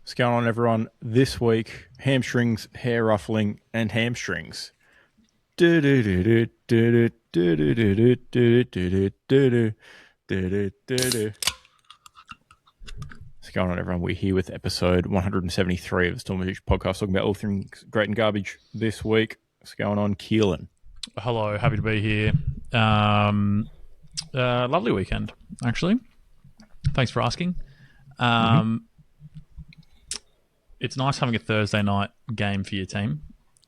What's going on, everyone? This week, hamstrings, hair ruffling, and hamstrings. What's going on, everyone? We're here with episode 173 of the Storm Beach podcast, talking about all things great and garbage this week. What's going on, Keelan? Hello, happy to be here. Lovely weekend, actually. Thanks for asking. It's nice having a Thursday night game for your team,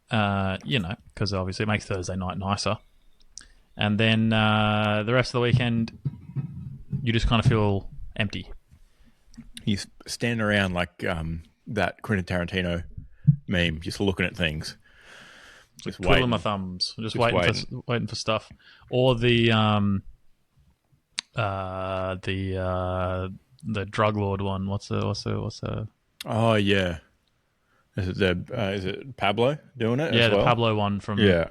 because obviously it makes Thursday night nicer. And then the rest of the weekend, you just kind of feel empty. You stand around like that Quentin Tarantino meme, just looking at things. Just twiddling my thumbs, just waiting for stuff. Or the drug lord one. What's the Oh yeah, is it Pablo doing it? Yeah, as well? The Pablo one from yeah.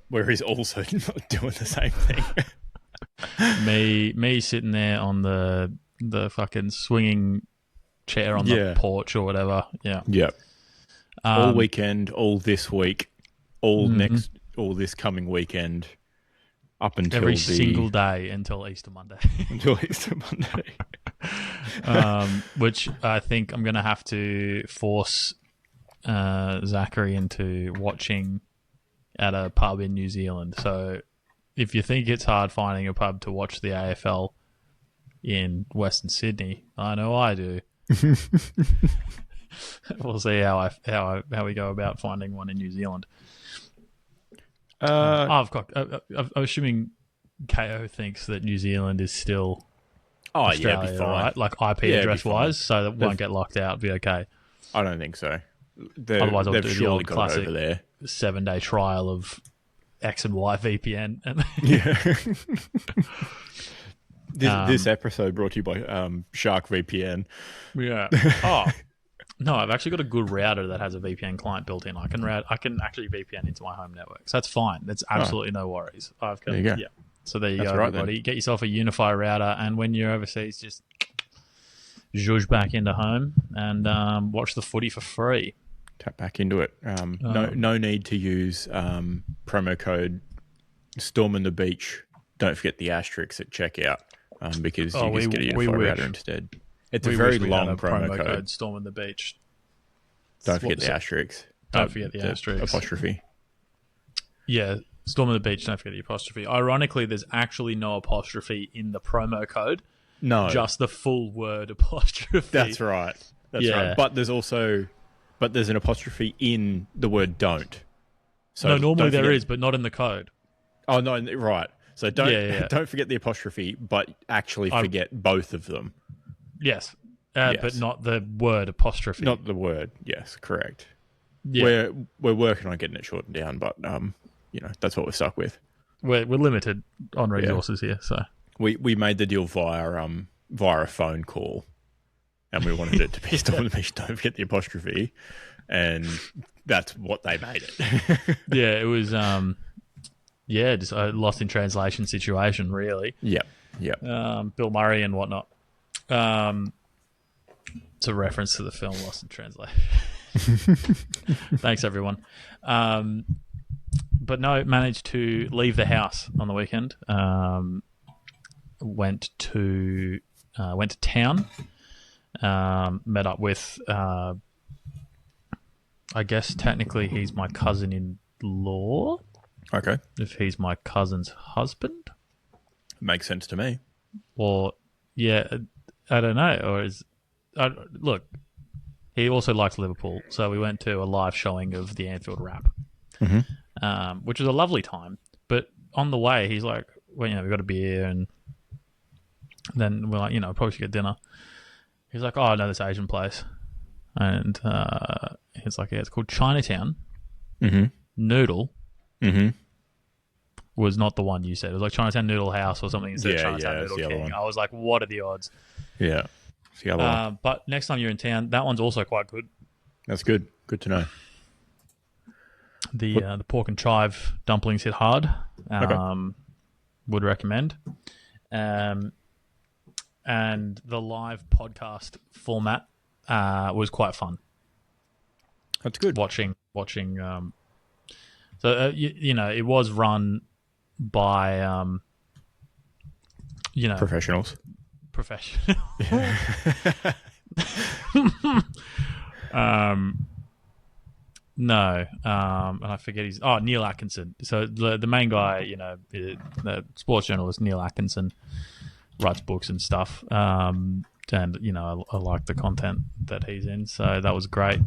Where he's also not doing the same thing. me sitting there on the fucking swinging chair on the porch or whatever. Yeah. Yep. All weekend, all this week, all this coming weekend, up until every single day until Easter Monday. Until Easter Monday. Which I think I'm going to have to force Zachary into watching at a pub in New Zealand. So if you think it's hard finding a pub to watch the AFL in Western Sydney, I know I do. We'll see how we go about finding one in New Zealand. I'm assuming KO thinks that New Zealand is still Australia, it'd be fine. Right? Like IP address wise, so that won't get locked out. Be okay. I don't think so. Otherwise, I'll do the old classic over there 7-day trial of X and Y VPN. This episode brought to you by Shark VPN. Yeah. Oh. No, I've actually got a good router that has a VPN client built in. I can actually VPN into my home network, so that's fine. That's absolutely no worries. There you go. Yeah. So there you go, everybody. Then. Get yourself a Unify router, and when you're overseas, just zhuzh back into home and watch the footy for free. Tap back into it. No need to use promo code Storm in the Beach. Don't forget the asterisk at checkout because you just get a Unify router instead. It's a very long promo code. Storm in the Beach. Don't forget the asterisk. Don't forget the asterisk. Apostrophe. Yeah, Storm in the Beach, don't forget the apostrophe. Ironically, there's actually no apostrophe in the promo code. No. Just the full word apostrophe. That's right. Right. But there's an apostrophe in the word don't. So no, normally there is, but not in the code. Oh, no, right. So don't forget the apostrophe, but actually forget both of them. Yes, but not the word apostrophe. Not the word. Yes, correct. Yeah. We're working on getting it shortened down, but that's what we're stuck with. We're limited on resources here, so we made the deal via a phone call, and we wanted it to be Storm the Beach. Don't forget the apostrophe, and that's what they made it. Yeah, it was just a lost in translation situation, really. Yep. Bill Murray and whatnot. It's a reference to the film Lost in Translation. Thanks, everyone. But no, managed to leave the house on the weekend. Went to town. Met up with. I guess technically he's my cousin-in-law. Okay. If he's my cousin's husband, makes sense to me. Or I don't know. Look, he also likes Liverpool, so we went to a live showing of the Anfield Wrap, which was a lovely time. But on the way, he's like, "Well, we got a beer," and then we're like, probably should get dinner. He's like, "Oh, I know this Asian place," and he's like, "Yeah, it's called Chinatown." Noodle. Was not the one you said. It was like Chinatown Noodle House or something instead of Chinatown Noodle King. I was like, what are the odds? Yeah. It's the other one. But next time you're in town, that one's also quite good. That's good. Good to know. The pork and chive dumplings hit hard. Would recommend. And the live podcast format was quite fun. That's good. Watching. So you know, it was run by you know, professionals. Yeah. No, and I forget his. Oh, Neil Atkinson. So the main guy, you know, the sports journalist Neil Atkinson, writes books and stuff. And you know, I like the content that he's in, so that was great.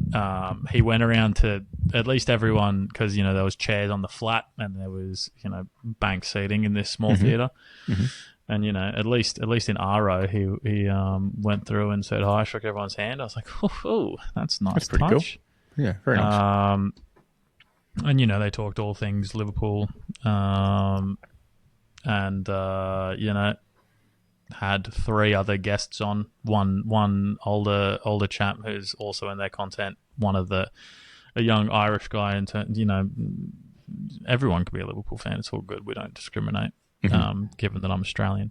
He went around to at least everyone, because you know there was chairs on the flat and there was, you know, bank seating in this small theater. And you know, at least in our row, he went through and said hi, shook everyone's hand. I was like, oh, that's nice. That's pretty touch. Cool. Yeah, very nice. And you know, they talked all things Liverpool, and you know, had 3 other guests on. One older chap who's also in their content. One of a young Irish guy. And you know, everyone can be a Liverpool fan. It's all good. We don't discriminate. Given that I'm Australian.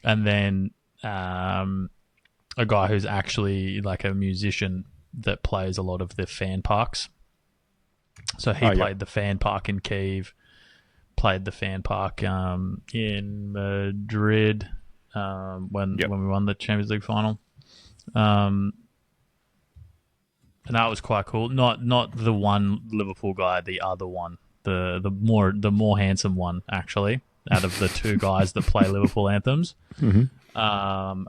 And then a guy who's actually like a musician that plays a lot of the fan parks. So he played the fan park in Kiev, played the fan park in Madrid when we won the Champions League final. And that was quite cool. Not the one Liverpool guy, the other one. The more handsome one, actually, out of the 2 guys that play Liverpool anthems. And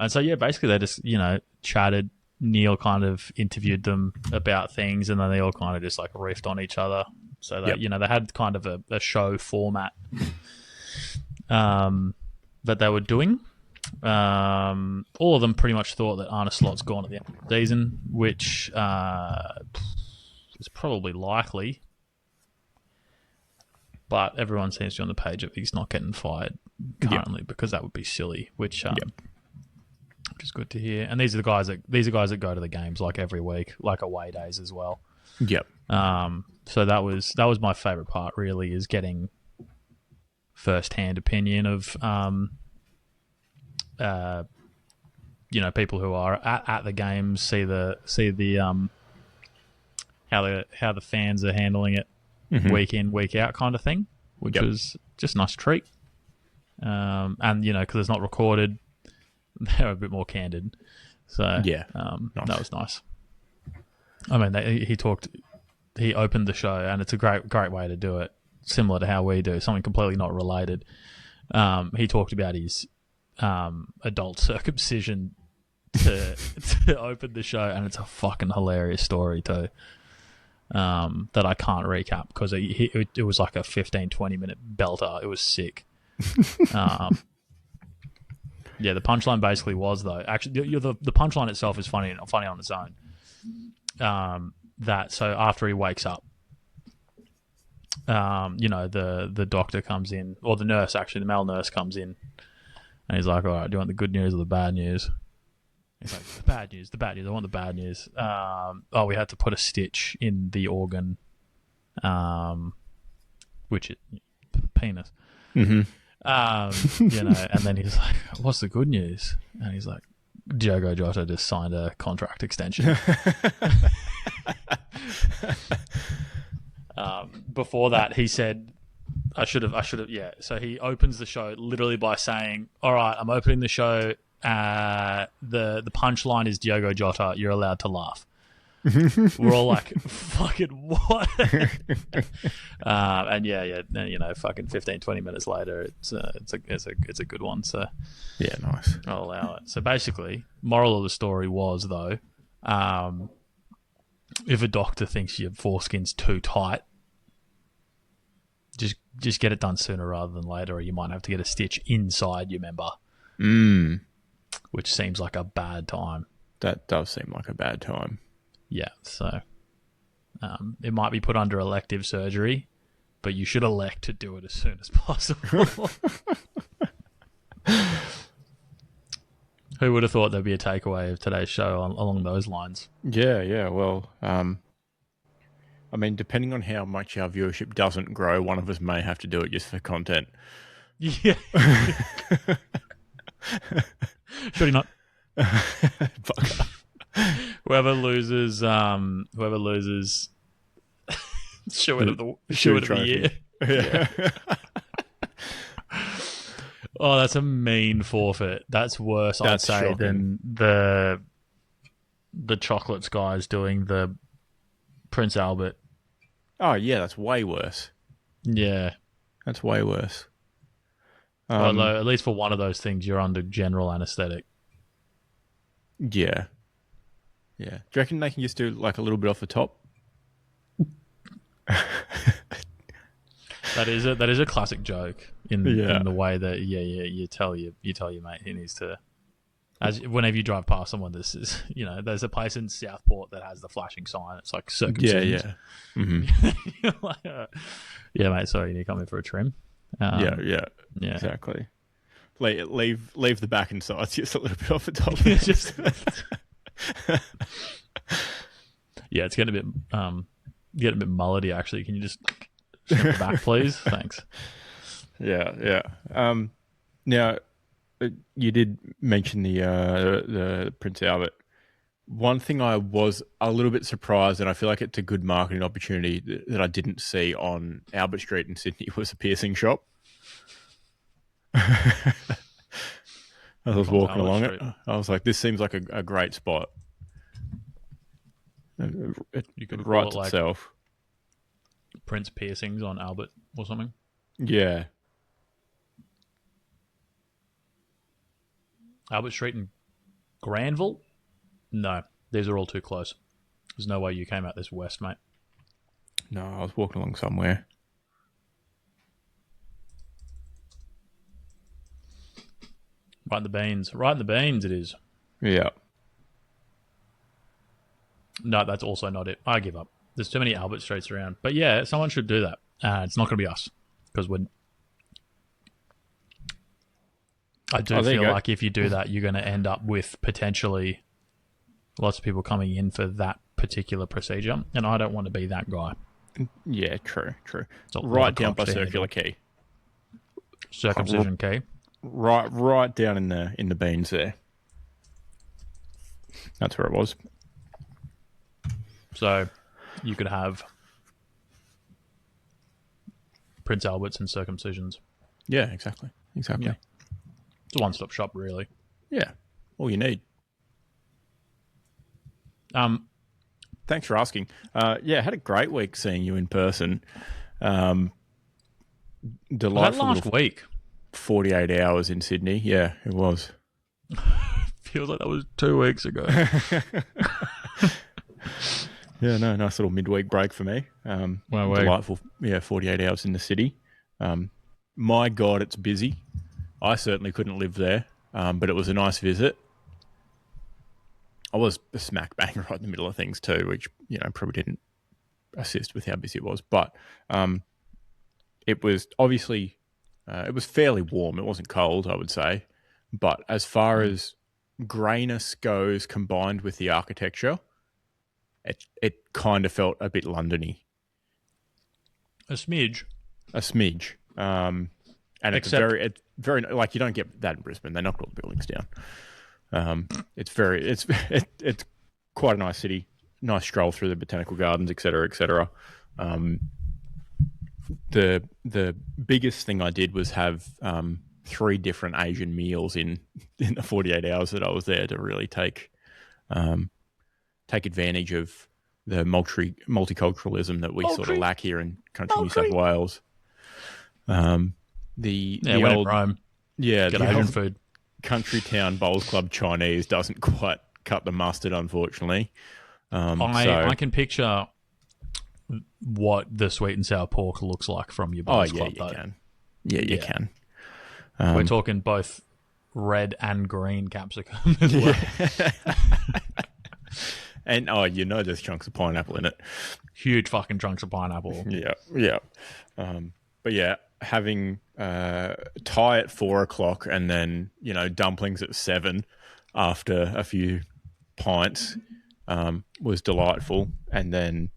so yeah, basically they just, you know, chatted. Neil kind of interviewed them about things, and then they all kind of just like riffed on each other. So that you know, they had kind of a show format that they were doing. All of them pretty much thought that Arne Slot's gone at the end of the season, which is probably likely. But everyone seems to be on the page of he's not getting fired currently, because that would be silly, which is good to hear. And these are guys that go to the games like every week, like away days as well. Yep. So that was my favourite part, really, is getting first-hand opinion of you know, people who are at the games, see the how the fans are handling it. Week in, week out kind of thing, which was just a nice treat. And, you know, because it's not recorded, they're a bit more candid. So, nice. That was nice. I mean, he opened the show, and it's a great way to do it, similar to how we do, something completely not related. He talked about his adult circumcision to open the show, and it's a fucking hilarious story too. That I can't recap because it was like a 15-20 minute belter. It was sick. Yeah, the punchline basically was, though, actually the punchline itself is funny on its own. That so after he wakes up, you know, the doctor comes in, or the nurse, actually the male nurse comes in, and he's like, all right, do you want the good news or the bad news? He's like, the bad news. I want the bad news. We had to put a stitch in the organ, which is penis. You know, and then he's like, what's the good news? And he's like, Diogo Jota just signed a contract extension. Before that, he said, I should have, yeah. So he opens the show literally by saying, all right, I'm opening the show. The punchline is Diogo Jota, you're allowed to laugh. We're all like, fucking what? And yeah, you know, fucking 15-20 minutes later, it's a good one. So yeah, nice. I'll allow it. So basically, moral of the story was, though, if a doctor thinks your foreskin's too tight, just get it done sooner rather than later, or you might have to get a stitch inside your member. Which seems like a bad time. That does seem like a bad time. Yeah, so it might be put under elective surgery, but you should elect to do it as soon as possible. Who would have thought there'd be a takeaway of today's show along those lines? Yeah. Well, I mean, depending on how much our viewership doesn't grow, one of us may have to do it just for content. Yeah. Should he not? Bugger. Whoever loses, shoe of the year. Yeah. Oh, that's a mean forfeit. That's worse, I'd say, shocking. than the chocolates guys doing the Prince Albert. Oh, yeah, that's way worse. Yeah. That's way worse. Although, at least for one of those things, you're under general anaesthetic. Yeah. Yeah. Do you reckon they can just do like a little bit off the top? That is a classic joke in the way that you tell your mate he needs to, as whenever you drive past someone, this is, there's a place in Southport that has the flashing sign. It's like circumcision. Yeah. Mm-hmm. Like, yeah, mate. Sorry, you need to come in for a trim. Yeah. Exactly. Leave the back and sides just a little bit off the top. Yeah, it's getting a bit mullety. Actually, can you just shrink the back, please? Thanks. Yeah. Now, you did mention the Prince Albert. One thing I was a little bit surprised, and I feel like it's a good marketing opportunity that I didn't see on Albert Street in Sydney, was a piercing shop. As I was walking along it, I was like, this seems like a great spot. You could write like itself. Prince piercings on Albert or something. Yeah. Albert Street in Granville? No, these are all too close. There's no way you came out this west, mate. No, I was walking along somewhere. Right in the beans it is. Yeah. No, that's also not it. I give up. There's too many Albert Streets around. But yeah, someone should do that. It's not going to be us. Because I do feel like if you do that, you're going to end up with potentially lots of people coming in for that particular procedure. And I don't want to be that guy. Yeah, true. Right down by Circular Quay. Circumcision Quay. Right down in the beans there. That's where it was. So you could have Prince Alberts and circumcisions. Yeah, exactly. Yeah. It's a one-stop shop, really. Yeah, all you need. Thanks for asking. Yeah, had a great week seeing you in person. Delightful. Was that last week? 48 hours in Sydney. Yeah, it was. Feels like that was 2 weeks ago. Yeah, no, nice little midweek break for me. Delightful. Yeah, 48 hours in the city. My God, it's busy. I certainly couldn't live there, but it was a nice visit. I was smack bang right in the middle of things too, which probably didn't assist with how busy it was. But it was obviously it was fairly warm. It wasn't cold, I would say. But as far as greyness goes, combined with the architecture, it kind of felt a bit London-y. A smidge. And it's very like, you don't get that in Brisbane. They knocked all the buildings down. It's quite a nice city. Nice stroll through the botanical gardens, etc., etc. The biggest thing I did was have 3 different Asian meals in the 48 hours that I was there to really take advantage of the multiculturalism that we sort of lack here in country New South Wales. The old Rome. Yeah, get the Asian old food. Country Town Bowls Club Chinese doesn't quite cut the mustard, unfortunately. I can picture what the sweet and sour pork looks like from your Bowls Club. You can. Yeah, you can. We're talking both red and green capsicum as well. And there's chunks of pineapple in it. Huge fucking chunks of pineapple. Yeah. But yeah, having Thai at 4:00 and then dumplings at 7 after a few pints was delightful. And then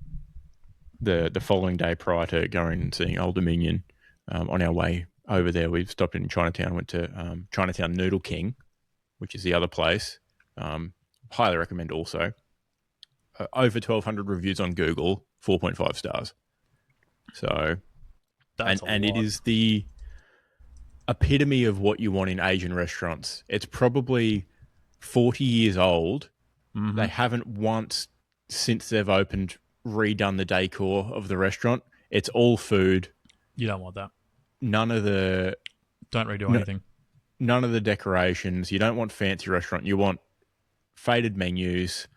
the following day, prior to going and seeing Old Dominion, on our way over there, we stopped in Chinatown, went to Chinatown Noodle King, which is the other place. Highly recommend also. Over 1,200 reviews on Google, 4.5 stars. So, and it is the epitome of what you want in Asian restaurants. It's probably 40 years old. Mm-hmm. They haven't once, since they've opened, redone the decor of the restaurant. It's all food. You don't want that. None of the... Don't redo anything. None of the decorations. You don't want fancy restaurant. You want faded menus.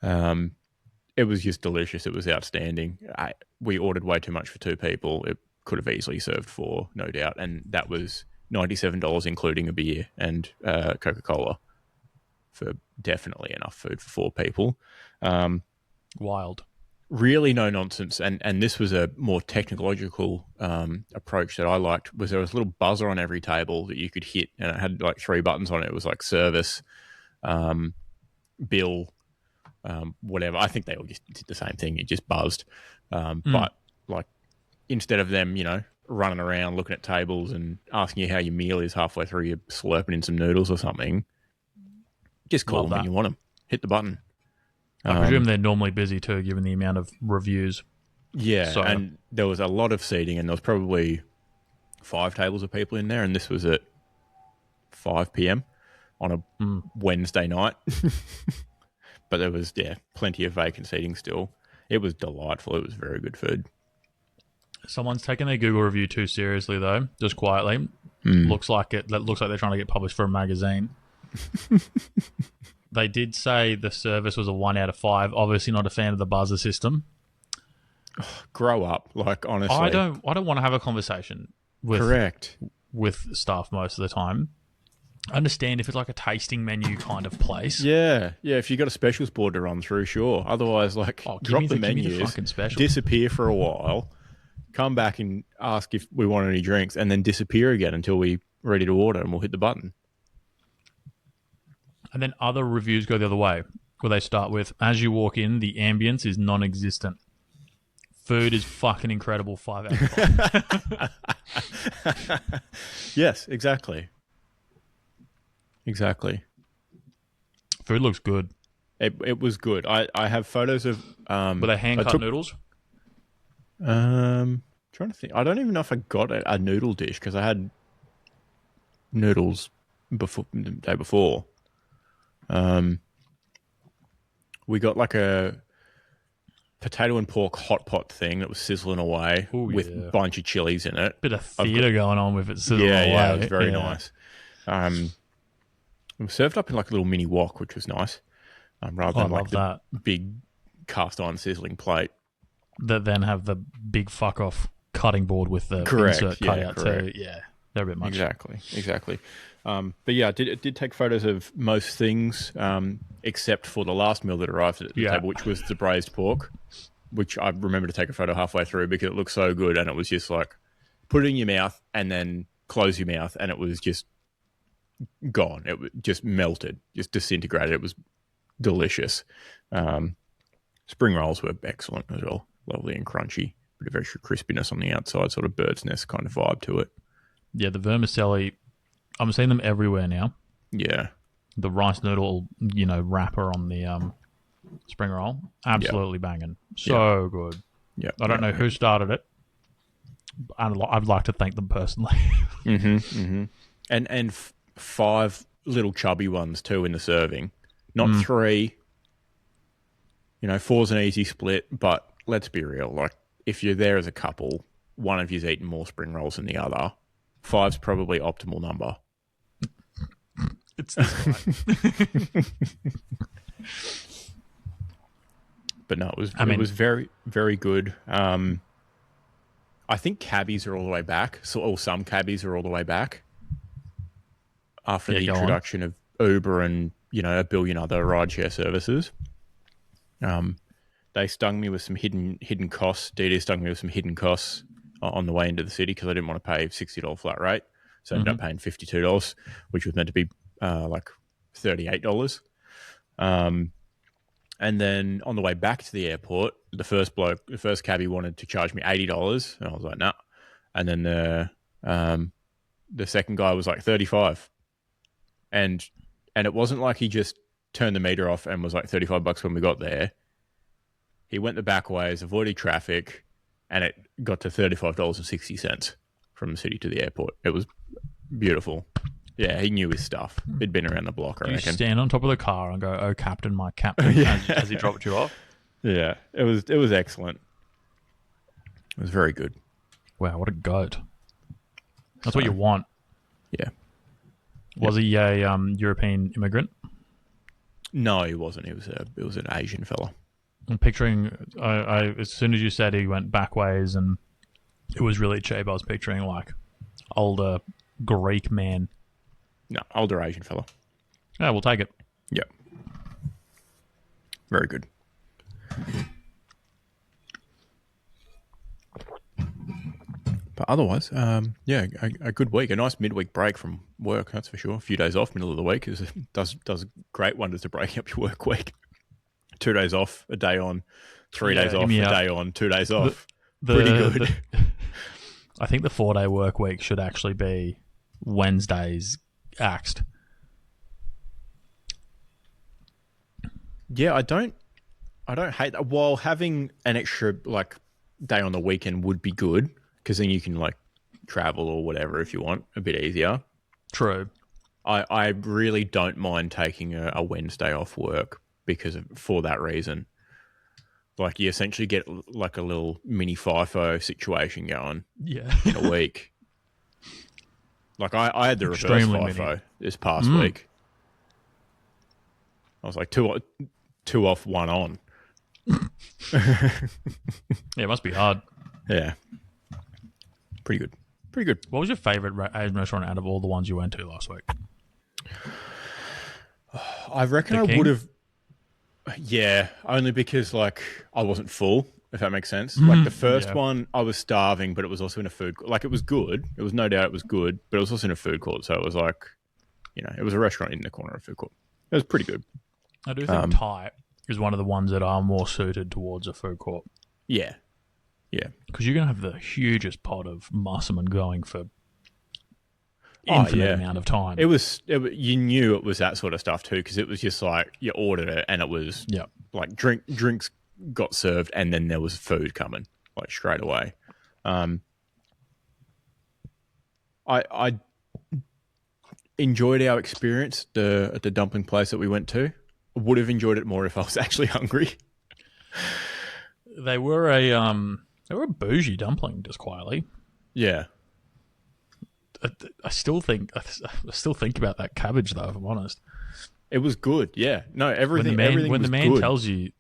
It was just delicious. It was outstanding. We ordered way too much for 2 people. It could have easily served 4, no doubt. And that was $97, including a beer and Coca-Cola, for definitely enough food for 4 people. Wild. Really no nonsense. And this was a more technological approach that I liked, was there was a little buzzer on every table that you could hit, and it had like 3 buttons on it. It was like service, bill, whatever. I think they all just did the same thing. It just buzzed. But like, instead of them, running around looking at tables and asking you how your meal is halfway through, you're slurping in some noodles or something, just call them when you want them. Hit the button. I presume they're normally busy too, given the amount of reviews. Yeah, so, and there was a lot of seating, and there was probably 5 tables of people in there, and this was at 5 p.m. on a Wednesday night. But there was, plenty of vacant seating still. It was delightful. It was very good food. Someone's taken their Google review too seriously, though, just quietly. Looks like they're trying to get published for a magazine. They did say the service was a 1 out of 5. Obviously not a fan of the buzzer system. Grow up, like, honestly. I don't want to have a conversation with staff most of the time. I understand if it's like a tasting menu kind of place. Yeah. If you got a specials board to run through, sure. Otherwise, like, drop the menus, disappear for a while, come back and ask if we want any drinks, and then disappear again until we're ready to order, and we'll hit the button. And then other reviews go the other way, where they start with, as you walk in, the ambience is non-existent. Food is fucking incredible, 5 out of 5. Yes, exactly. Food looks good. It was good. I have photos of... were they hand-cut noodles? Trying to think. I don't even know if I got a noodle dish, because I had noodles the day before. We got like a potato and pork hot pot thing that was sizzling away with a bunch of chilies in it. Bit of theatre going on with it sizzling away. Yeah, it was very nice. It was served up in like a little mini wok, which was nice, rather than like the big cast iron sizzling plate. That then have the big fuck off cutting board with the insert cutout too. Yeah, they're a bit much. Exactly. But yeah, it did take photos of most things, except for the last meal that arrived at the table, which was the braised pork, which I remember to take a photo halfway through because it looked so good, and it was just like, put it in your mouth and then close your mouth, and it was just gone. It just melted, just disintegrated. It was delicious. Spring rolls were excellent as well, lovely and crunchy, bit of extra crispiness on the outside, sort of bird's nest kind of vibe to it. Yeah, the vermicelli, I'm seeing them everywhere now. Yeah. The rice noodle, wrapper on the spring roll, absolutely banging. So good. Yeah. I don't know who started it. I'd like to thank them personally. And 5 little chubby ones too in the serving, not 3. 4's an easy split, but let's be real. Like, if you're there as a couple, one of you's eaten more spring rolls than the other. 5's probably optimal number. It's this guy. But no, it was very, very good. I think cabbies are all the way back. Or some cabbies are all the way back after the introduction of Uber and, a billion other rideshare services. They stung me with some hidden costs. DD stung me with some hidden costs on the way into the city because I didn't want to pay $60 flat rate. So I ended up paying $52, which was meant to be like $38. And then on the way back to the airport, the first cabbie wanted to charge me $80, and I was like, nah. And then the second guy was like $35, and it wasn't like he just turned the meter off and was like $35 when we got there. He went the back ways, avoided traffic, and it got to $35.60 from the city to the airport. It was beautiful. Yeah, he knew his stuff. He'd been around the block, I reckon. You stand on top of the car and go, "Oh, Captain, my Captain," as he dropped you off. Yeah, it was excellent. It was very good. Wow, what a goat! That's what you want. Yeah. Was he a European immigrant? No, he wasn't. He was an Asian fella. I'm picturing. I as soon as you said he went back ways and it was really cheap, I was picturing like older Greek man. No, older Asian fella. Yeah, we'll take it. Yep. Very good. But otherwise, a good week. A nice midweek break from work, that's for sure. A few days off, middle of the week, does great wonders to breaking up your work week. 2 days off, a day on, 3 days off, a day on, 2 days off. Pretty good. I think the 4-day work week should actually be Wednesdays axed. Yeah, I don't hate that. While having an extra like day on the weekend would be good, because then you can like travel or whatever if you want a bit easier. True. I really don't mind taking a Wednesday off work for that reason. Like you essentially get like a little mini FIFO situation going. Yeah. In a week. Like I had the reverse FIFO this past week. I was like two off, one on. Yeah, it must be hard. Yeah. Pretty good. What was your favourite Asian restaurant out of all the ones you went to last week? I reckon I would have... Yeah, only because like I wasn't full, if that makes sense. Like the first one, I was starving, but it was also in a food court. Like it was good. It was no doubt it was good, but it was also in a food court. So it was like, it was a restaurant in the corner of a food court. It was pretty good. I do think Thai is one of the ones that are more suited towards a food court. Yeah. Yeah. Because you're going to have the hugest pot of musselman going for infinite amount of time. You knew it was that sort of stuff too, because it was just like you ordered it and it was like drinks got served and then there was food coming like straight away. I enjoyed our experience at the dumpling place that we went to. I would have enjoyed it more if I was actually hungry. They were a bougie dumpling, just quietly. Yeah. I still think about that cabbage though, if I'm honest. It was good, yeah. No, everything when the man good. tells you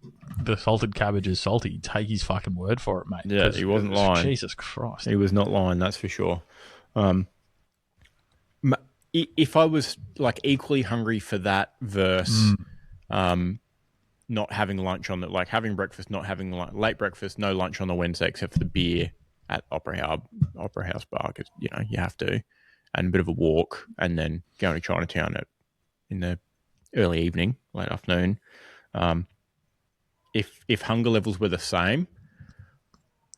the salted cabbage is salty, take his fucking word for it, mate. Yeah, he wasn't lying. Jesus Christ. He was not lying, that's for sure. If I was like equally hungry for that versus not having lunch on like having breakfast, not having late breakfast, no lunch on the Wednesday except for the beer at Opera House Bar, because you have to, and a bit of a walk, and then going to Chinatown in the early evening, late afternoon. If hunger levels were the same,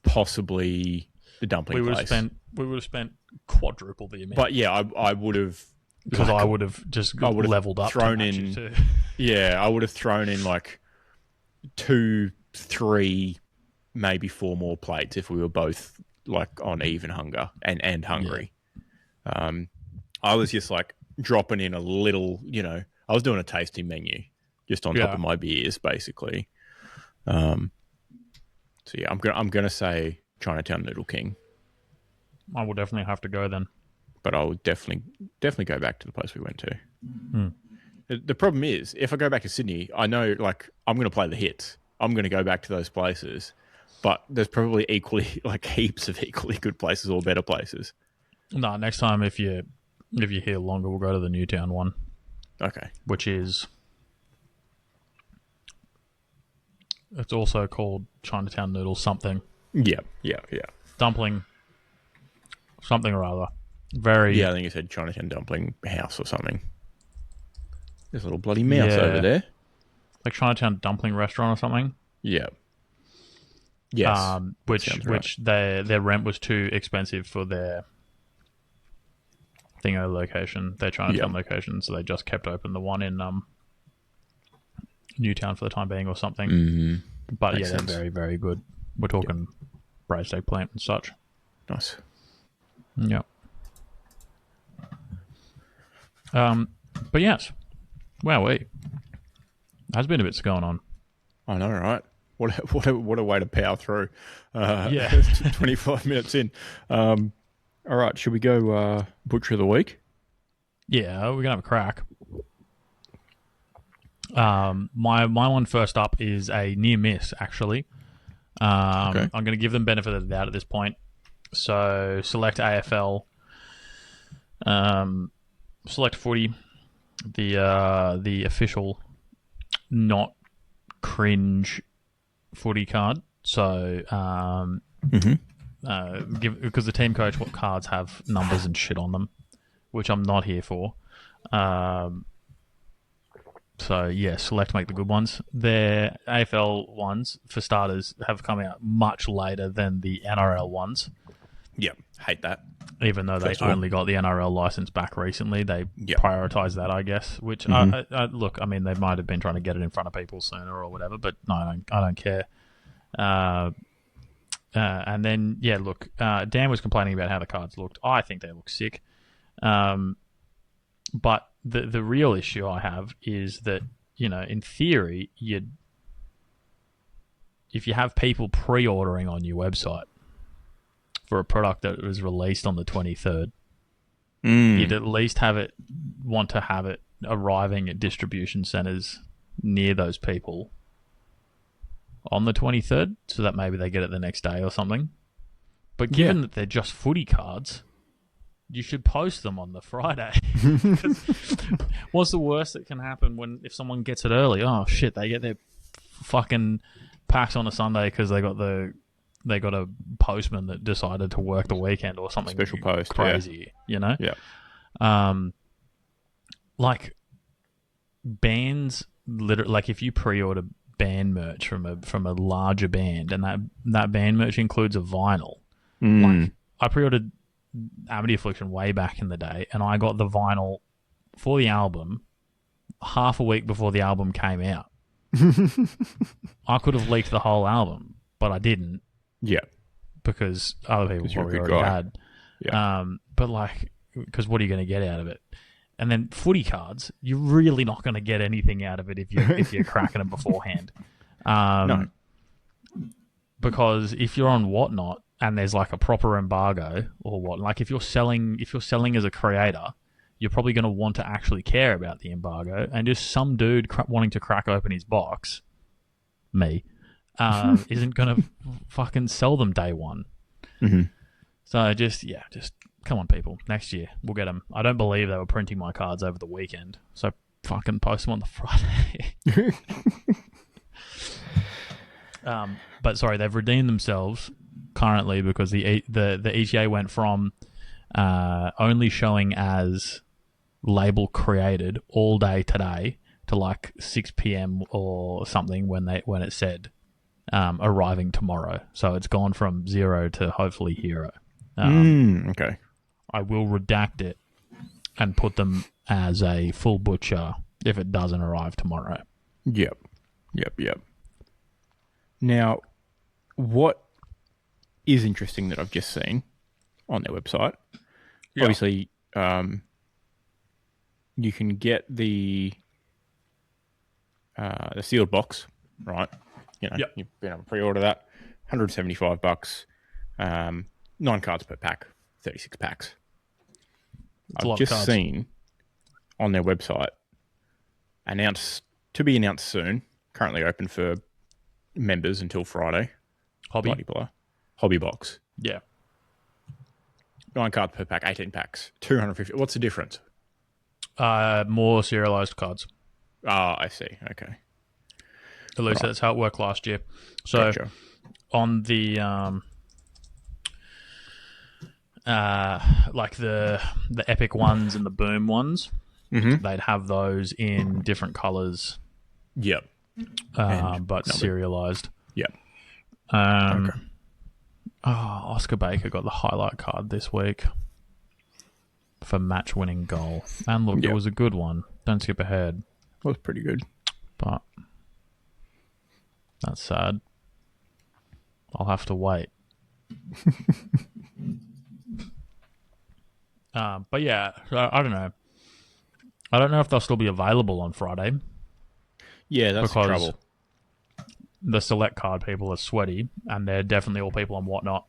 possibly the dumpling place. We would have spent quadruple the amount. But yeah, I would have, because I would have just leveled up. Thrown in, yeah, I would have thrown in like 2, 3, maybe 4 more plates if we were both like on even hunger and hungry. Yeah. I was just like dropping in a little, I was doing a tasting menu just on top of my beers, basically. So yeah, I'm gonna say Chinatown Noodle King. I will definitely have to go then. But I would definitely go back to the place we went to. The problem is, if I go back to Sydney, I know like I'm going to play the hits. I'm going to go back to those places, but there's probably equally like heaps of equally good places or better places. No, next time if you're here longer, we'll go to the Newtown one. Okay. Which is, it's also called Chinatown Noodle something. Yeah. Dumpling something or other. Very. Yeah, I think you said Chinatown Dumpling House or something. There's a little bloody mouse over there. Like Chinatown Dumpling Restaurant or something. Yeah. Yes. Which their rent was too expensive for their Thingo location, their Chinatown location, so they just kept open the one in Newtown for the time being or something. Mm-hmm. But Makes they're sense. very, very good. We're talking braised eggplant and such. Nice. Yeah. But yes, wowee. Has been a bit going on. I know, right? What a way to power through. 25 minutes in. All right, should we go Butcher of the Week? Yeah, we're gonna have a crack. My one first up is a near miss, actually. Okay. I'm gonna give them benefit of the doubt at this point. So select AFL, select footy, the official, not cringe footy card. So because the team coach cards have numbers and shit on them, which I'm not here for. So yeah, select make the good ones. Their AFL ones, for starters, have come out much later than the NRL ones. Yeah, hate that. Even though they only got the NRL license back recently, they prioritise that, I guess. Which look, I mean, they might have been trying to get it in front of people sooner or whatever, but no, I don't care. And then look, Dan was complaining about how the cards looked. I think they look sick. But the real issue I have is that, in theory, if you have people pre-ordering on your website for a product that was released on the 23rd, you'd at least want to have it arriving at distribution centres near those people on the 23rd, so that maybe they get it the next day or something. But given that they're just footy cards, you should post them on the Friday. What's the worst that can happen if someone gets it early? Oh shit, they get their fucking packs on a Sunday because they got a postman that decided to work the weekend or something. Special post, crazy, Yeah. Like bands, like if you pre-order band merch from a larger band, and that band merch includes a vinyl. Like I pre-ordered Amity Affliction way back in the day, and I got the vinyl for the album half a week before the album came out. I could have leaked the whole album, but I didn't. Yeah, because other people probably already had. Yeah. But because what are you going to get out of it? And then footy cards, you're really not going to get anything out of it if you're cracking them beforehand. No. Because if you're on Whatnot and there's like a proper embargo or what, like if you're selling as a creator, you're probably going to want to actually care about the embargo. And just some dude wanting to crack open his box, me, isn't going to fucking sell them day one. Mm-hmm. So just come on, people. Next year, we'll get them. I don't believe they were printing my cards over the weekend, so fucking post them on the Friday. But sorry, they've redeemed themselves currently because the ETA went from only showing as label created all day today to like 6 p.m. or something when it said arriving tomorrow. So it's gone from 0 to hopefully hero. Okay. I will redact it and put them as a full butcher if it doesn't arrive tomorrow. Yep. Now, what is interesting that I've just seen on their website, obviously, you can get the sealed box, right? You've been able to pre-order that, $175, 9 cards per pack, 36 packs. I've just seen on their website to be announced soon, currently open for members until Friday. Hobby box. Yeah. 9 cards per pack, 18 packs, 250. What's the difference? More serialized cards. Oh, I see. Okay. At least that's how it worked last year. So gotcha. On the like the epic ones and the boom ones, they'd have those in different colors. Yep. But serialized. Yep. Okay. Oscar Baker got the highlight card this week for match-winning goal. And look, it was a good one. Don't skip ahead. It was pretty good. But That's sad. I'll have to wait. But yeah, I don't know. I don't know if they'll still be available on Friday. Yeah, that's the trouble. The select card people are sweaty, and they're definitely all people on Whatnot.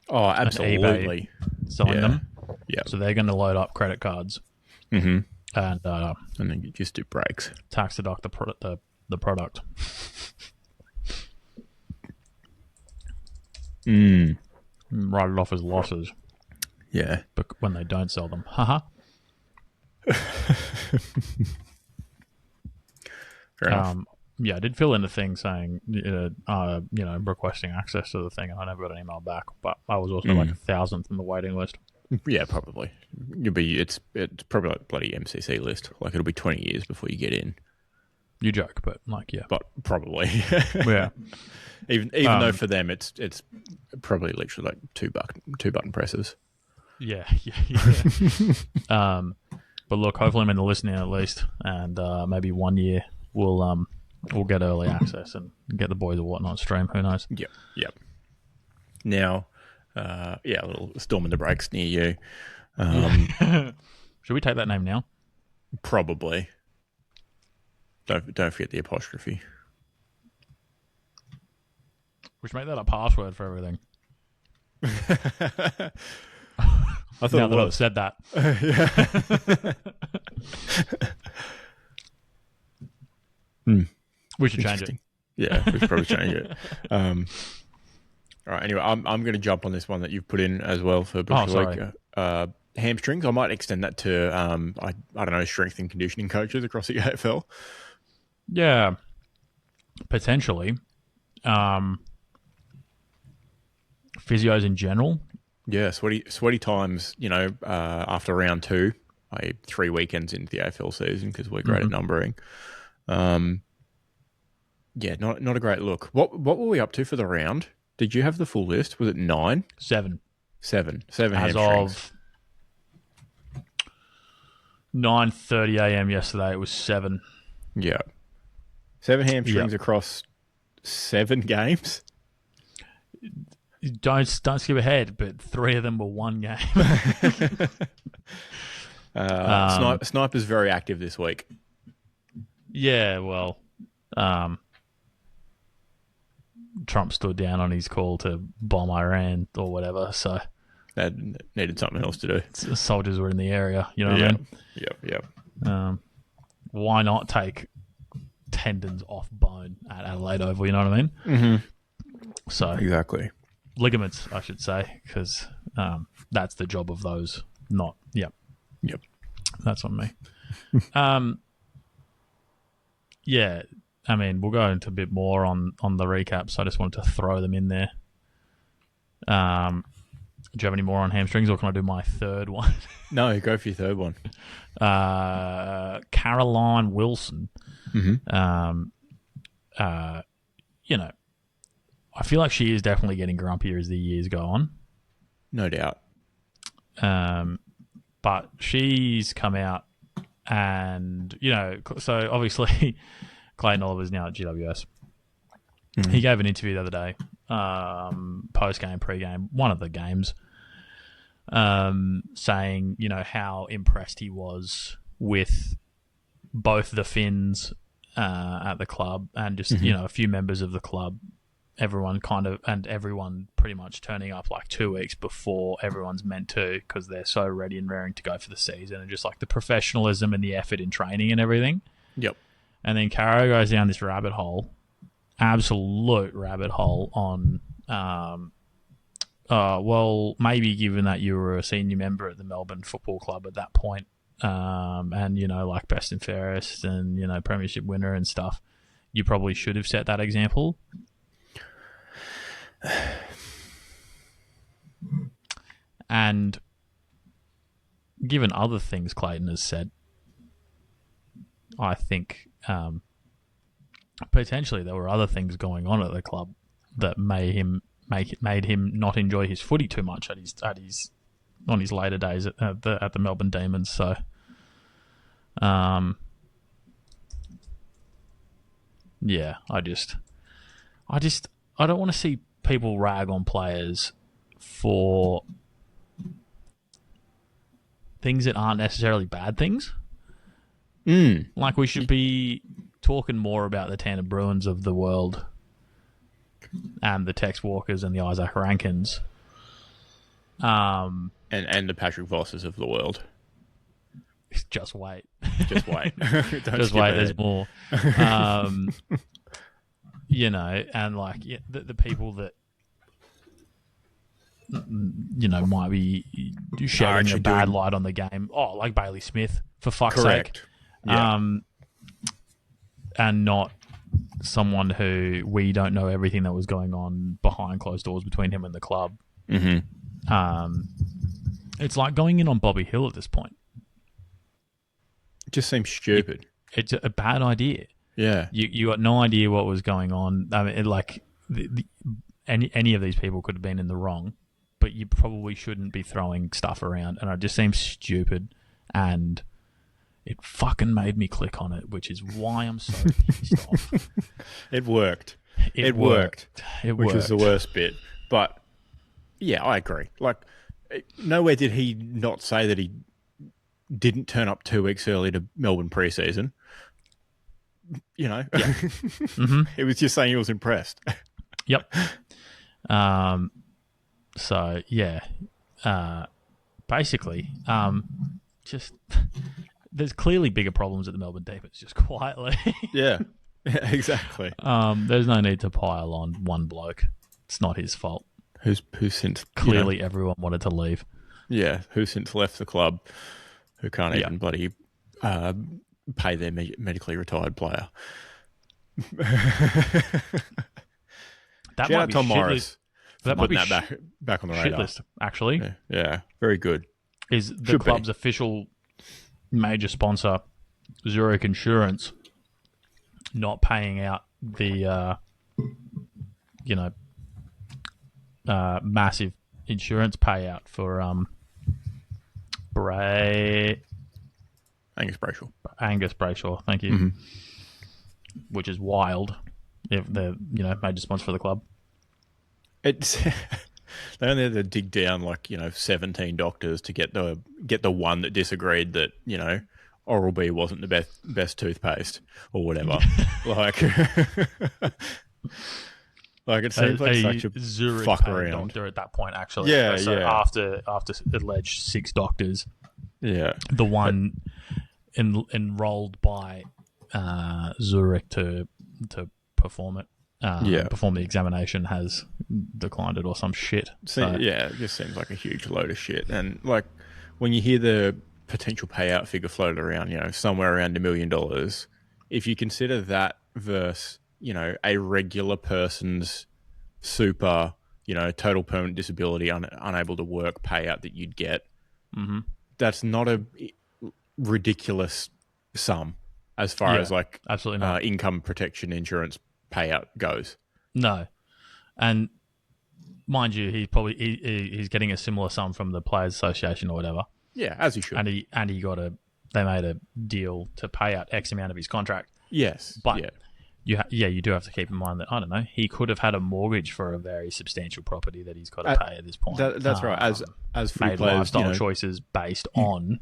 Oh, absolutely. Selling them. Yeah. So they're going to load up credit cards. Mm-hmm. And then you just do breaks. Tax deduct the product. Write it off as losses. Yeah. But when they don't sell them. Haha. Fair enough. Yeah, I did fill in the thing saying, requesting access to the thing, and I never got an email back. But I was also like 1,000th in the waiting list. Yeah, probably. It's probably like bloody MCC list. Like it'll be 20 years before you get in. You joke, but like yeah. But probably. Yeah. Even though for them it's probably literally like two button presses. Yeah. But look, hopefully I'm in the listening at least, and maybe 1 year we'll get early access and get the boys or Whatnot stream. Who knows? Yep. Now, a little storm in the breaks near you. Should we take that name now? Probably. Don't forget the apostrophe. We should make that a password for everything. I thought now that I've said that. We should change it. Yeah, we should probably change it. All right. Anyway, I'm going to jump on this one that you've put in as well for Bushwick. Hamstrings. I might extend that to I don't know, strength and conditioning coaches across the AFL. Yeah, potentially. Physios in general. Yeah, sweaty times. After round 2, 3 weekends into the AFL season because we're great at numbering. Yeah, not a great look. What were we up to for the round? Did you have the full list? Was it 9? 7. 7 as hamstrings. Of 9:30 a.m. yesterday, it was 7. Yeah, 7 hamstrings across 7 games. Don't skip ahead, but 3 of them were 1 game. Sniper's very active this week. Yeah, well, Trump stood down on his call to bomb Iran or whatever, so that needed something else to do. Soldiers were in the area, you know what I mean? Yep. Why not take tendons off bone at Adelaide Oval, you know what I mean? Mm-hmm. So exactly. Ligaments, I should say, because that's the job of those, not... Yep. That's on me. Yeah, I mean, we'll go into a bit more on the recap, so I just wanted to throw them in there. Do you have any more on hamstrings, or can I do my third one? No, go for your third one. Caroline Wilson. Mm-hmm. I feel like she is definitely getting grumpier as the years go on. No doubt. But she's come out and, so obviously Clayton Oliver's now at GWS. Mm-hmm. He gave an interview the other day, post-game, pre-game, one of the games, saying, how impressed he was with both the Finns at the club and just, a few members of the club. Everyone pretty much turning up like 2 weeks before everyone's meant to because they're so ready and raring to go for the season, and just like the professionalism and the effort in training and everything. Yep. And then Caro goes down this rabbit hole, absolute rabbit hole on, well, maybe given that you were a senior member at the Melbourne Football Club at that point, and, like best and fairest and, premiership winner and stuff, you probably should have set that example. And given other things Clayton has said, I think potentially there were other things going on at the club that made him not enjoy his footy too much on his later days at the Melbourne Demons. So, yeah, I don't want to see people rag on players for things that aren't necessarily bad things. Like, we should be talking more about the Tanner Bruins of the world and the Tex Walkers and the Isaac Rankins. And the Patrick Vosses of the world. Just wait. Just wait. Just wait, there's more. You know, and like the people that, you know, might be shedding a bad light on the game. Oh, like Bailey Smith, for fuck's sake. Yeah. And not someone who we don't know everything that was going on behind closed doors between him and the club. It's like going in on Bobby Hill at this point. It just seems stupid. It's a bad idea. Yeah. You got no idea what was going on. I mean, any of these people could have been in the wrong, but you probably shouldn't be throwing stuff around. And it just seems stupid, and it fucking made me click on it, which is why I'm so pissed off. It worked. It worked. Which was the worst bit. But, yeah, I agree. Like, nowhere did he not say that he didn't turn up 2 weeks early to Melbourne pre-season. You know? Yeah. He was just saying he was impressed. Yep. So, yeah. Basically, just... There's clearly bigger problems at the Melbourne Demons, just quietly. Yeah, exactly. There's no need to pile on one bloke. It's not his fault. Who's since... Clearly everyone wanted to leave. Yeah, who since left the club, who can't even bloody pay their medically retired player. That Shout out Tom Morris. That might be back on the radar. Shitlist, actually. Yeah, very good. Is the club's official major sponsor, Zurich Insurance, not paying out the massive insurance payout for Angus Brayshaw, thank you. Which is wild if they're major sponsor for the club. It's they only had to dig down 17 doctors to get the one that disagreed that Oral-B wasn't the best toothpaste or whatever. Like it seems like such a Zurich fuck around doctor at that point. Actually, yeah. After alleged 6 doctors, the one enrolled by Zurich to perform it. Perform the examination has declined it or some shit. It just seems like a huge load of shit. And when you hear the potential payout figure floated around, somewhere around $1 million, if you consider that versus, a regular person's super, total permanent disability, unable to work payout that you'd get, that's not a ridiculous sum as far as absolutely not. Income protection insurance payout goes. No, and mind you, he's getting a similar sum from the Players Association or whatever. Yeah, as he should. And they made a deal to pay out X amount of his contract. Yes, but you do have to keep in mind that I don't know, he could have had a mortgage for a very substantial property that he's got to pay at this point. That's right. As made players, lifestyle choices based on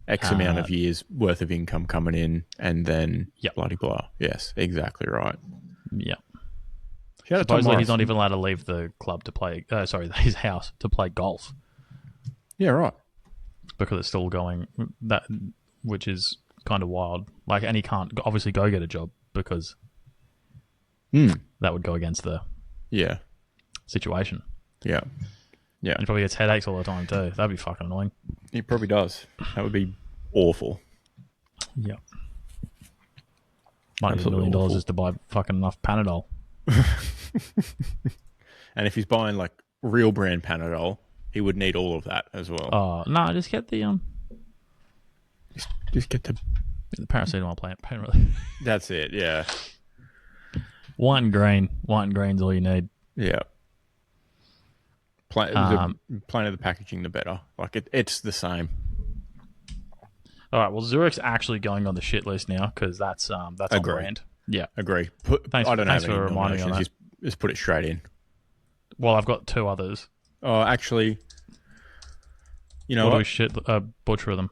X amount of years worth of income coming in, and then bloody blah. Yes, exactly right. Yeah. Supposedly he's not even allowed to leave the club to play. His house to play golf. Yeah, right. Because it's still going, which is kind of wild. And he can't obviously go get a job because that would go against the situation. Yeah. Yeah. And he probably gets headaches all the time too. That'd be fucking annoying. He probably does. That would be awful. Yeah. Might need $1 million just to buy fucking enough Panadol. And if he's buying real brand Panadol, he would need all of that as well. Oh no! Just get the Just get the paracetamol plant. Really. That's it. Yeah. White and green's all you need. Yeah. Plain of the packaging, the better. It's the same. All right. Well, Zurich's actually going on the shit list now because that's on brand. Yeah. Agree. Thanks I don't have for any reminding me on nominations. that. Just put it straight in. Well, I've got 2 others. Oh, actually, you know what? what? Do we butcher them?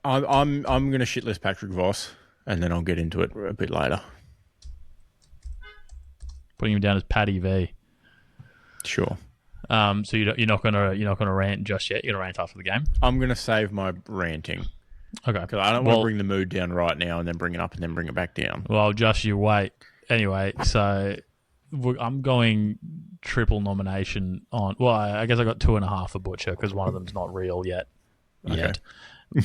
I'm going to shitlist Patrick Voss, and then I'll get into it a bit later. Putting him down as Paddy V. Sure. So you're not gonna rant just yet. You're gonna rant after the game. I'm going to save my ranting. Okay. Because I don't want to bring the mood down right now and then bring it up and then bring it back down. Well, just you wait. Anyway, so I'm going triple nomination on. Well, I guess I got 2.5 for Butcher because one of them's not real yet. Okay.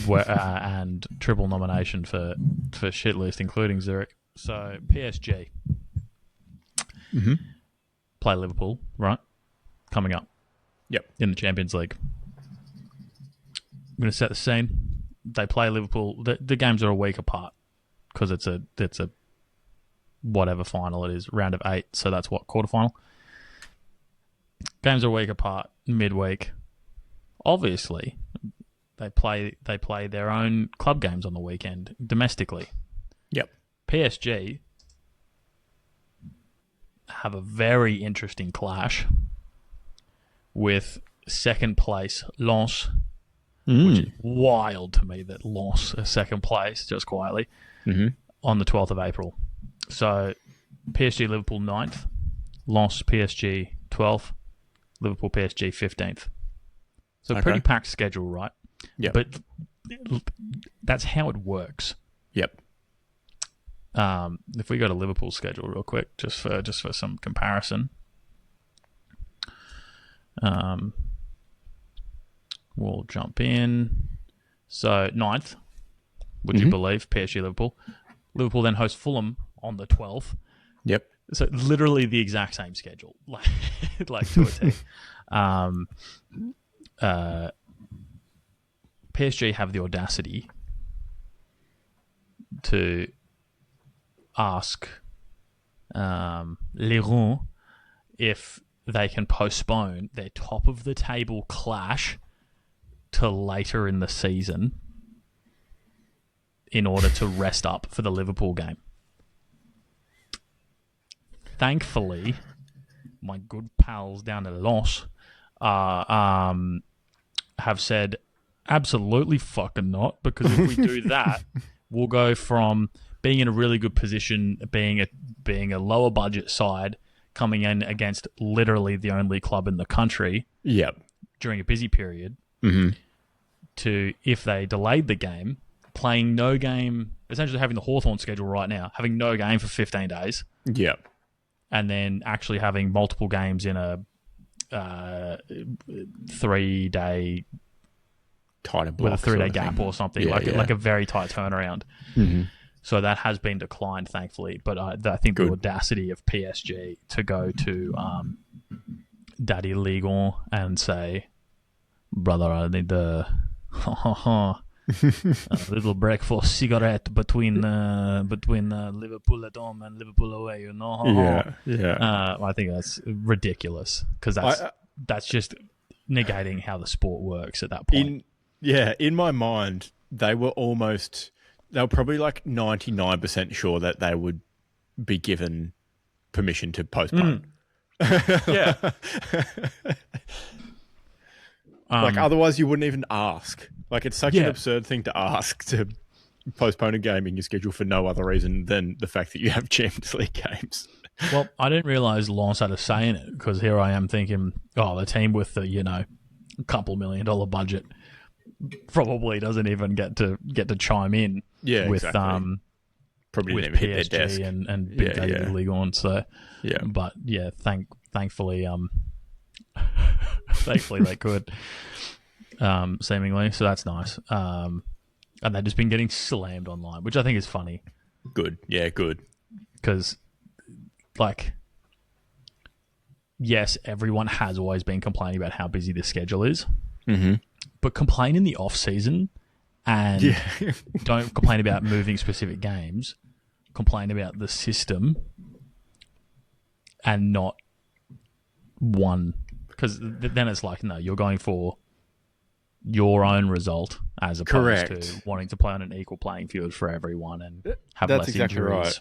And triple nomination for shitlist, including Zurich. So PSG play Liverpool, right? Coming up. Yep. In the Champions League. I'm going to set the scene. They play Liverpool. The games are a week apart because it's a whatever final it is, round of 8. So that's what, quarterfinal. Games are a week apart, midweek. Obviously, they play their own club games on the weekend domestically. Yep. PSG have a very interesting clash with second place Lens, which is wild to me that Lens are second place, just quietly, on the 12th of April. So PSG Liverpool 9th, Lens PSG 12th, Liverpool PSG 15th. So pretty packed schedule, right? Yep. But that's how it works. Yep. If we go to Liverpool's schedule real quick, just for some comparison, we'll jump in. So 9th, would you believe, PSG Liverpool. Liverpool then host Fulham on the 12th. Yep. So literally the exact same schedule, like to a T. PSG have the audacity to ask Lyon if they can postpone their top of the table clash to later in the season in order to rest up for the Liverpool game. Thankfully, my good pals down at Lens have said, absolutely fucking not, because if we do that, we'll go from being in a really good position, being a lower budget side, coming in against literally the only club in the country during a busy period, to, if they delayed the game, playing no game, essentially having the Hawthorn schedule right now, having no game for 15 days. Yep. And then actually having multiple games in a 3-day tighter block, with a 3-day gap or something, like a very tight turnaround. So that has been declined, thankfully. But I think the audacity of PSG to go to Daddy Ligon and say, brother, I need a little break for cigarette between Liverpool at home and Liverpool away, you know? I think that's ridiculous because that's just negating how the sport works at that point. In my mind, they were probably like 99% sure that they would be given permission to postpone. Like otherwise you wouldn't even ask. Like it's such an absurd thing to ask, to postpone a game in your schedule for no other reason than the fact that you have Champions League games. Well, I didn't realise Lens had a say in it, because here I am thinking, the team with the, couple $1 million budget probably doesn't even get to chime in with exactly. Probably with didn't even hit their desk and Big Daddy League on. So but thankfully thankfully they could, seemingly. So that's nice. And they've just been getting slammed online, which I think is funny. Good. Yeah, good. Because, yes, everyone has always been complaining about how busy the schedule is. But complain in the off-season and don't complain about moving specific games. Complain about the system and not one. Because then it's like, no, you're going for your own result as opposed to wanting to play on an equal playing field for everyone and have less injuries. Right.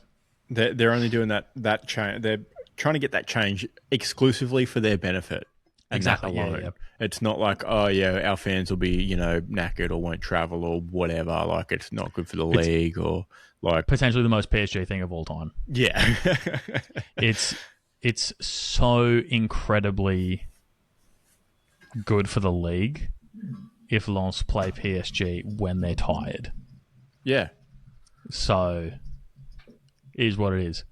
They're only doing that change. They're trying to get that change exclusively for their benefit. And exactly. That alone. Yeah. It's not like, oh yeah, our fans will be, knackered or won't travel or whatever. Like, it's not good for the league or like potentially the most PSG thing of all time. Yeah. It's so incredibly good for the league if Lens play PSG when they're tired. Yeah. So, it is what it is.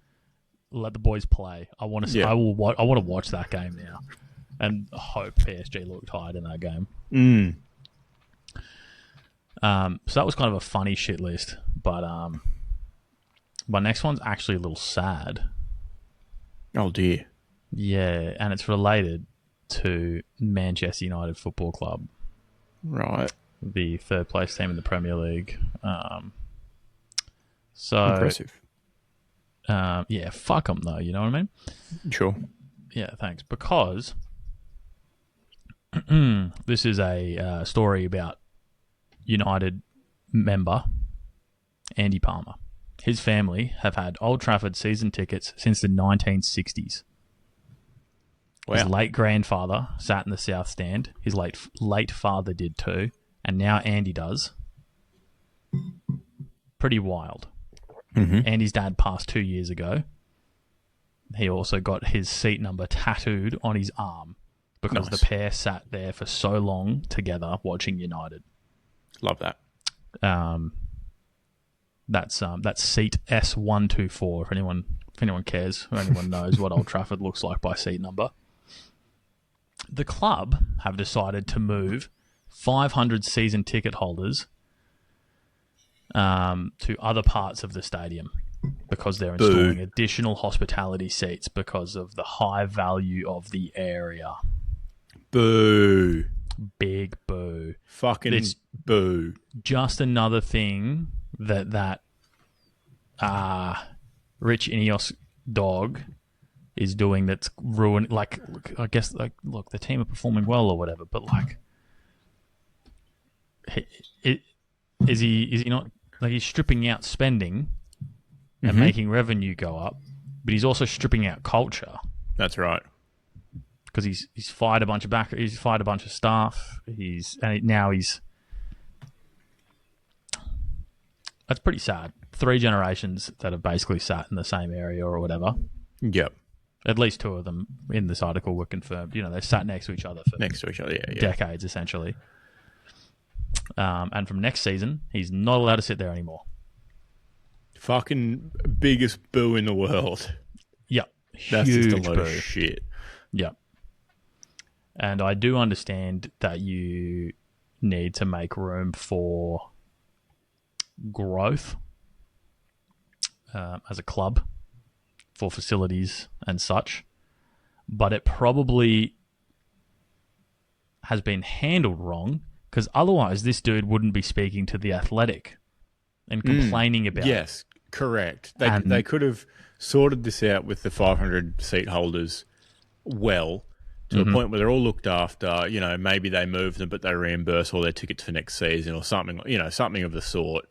Let the boys play. I want to. Yeah. I want to watch that game now, and hope PSG look tired in that game. So that was kind of a funny shit list, but my next one's actually a little sad. Oh dear. Yeah, and it's related to Manchester United Football Club. Right. The third place team in the Premier League. So impressive. Yeah, fuck them though. You know what I mean? Sure. Yeah, thanks. Because this is a story about United member Andy Palmer. His family have had Old Trafford season tickets since the 1960s. Wow. His late grandfather sat in the south stand. His late father did too, and now Andy does. Pretty wild. Mm-hmm. Andy's dad passed 2 years ago. He also got his seat number tattooed on his arm because the pair sat there for so long together watching United. Love that. That's seat S124. If anyone cares, or anyone knows what Old Trafford looks like by seat number. The club have decided to move 500 season ticket holders to other parts of the stadium because they're installing additional hospitality seats because of the high value of the area. Boo. Big boo. Fucking boo. Just another thing that Rich Ineos dog is doing that's ruining. Like, I guess, look, the team are performing well or whatever, but like, is he not, like, he's stripping out spending and making revenue go up, but he's also stripping out culture. That's right. Because he's fired a bunch of staff. That's pretty sad. 3 generations that have basically sat in the same area or whatever. Yep. At least 2 of them in this article were confirmed. They sat next to each other for decades, essentially. And from next season, he's not allowed to sit there anymore. Fucking biggest boo in the world. Yep. That's just a load of shit. Yep. And I do understand that you need to make room for growth as a club for facilities and such, but it probably has been handled wrong because otherwise this dude wouldn't be speaking to The Athletic and complaining about it. Yes, correct. They could have sorted this out with the 500 seat holders well, to a point where they're all looked after. Maybe they move them, but they reimburse all their tickets for next season or something. Something of the sort.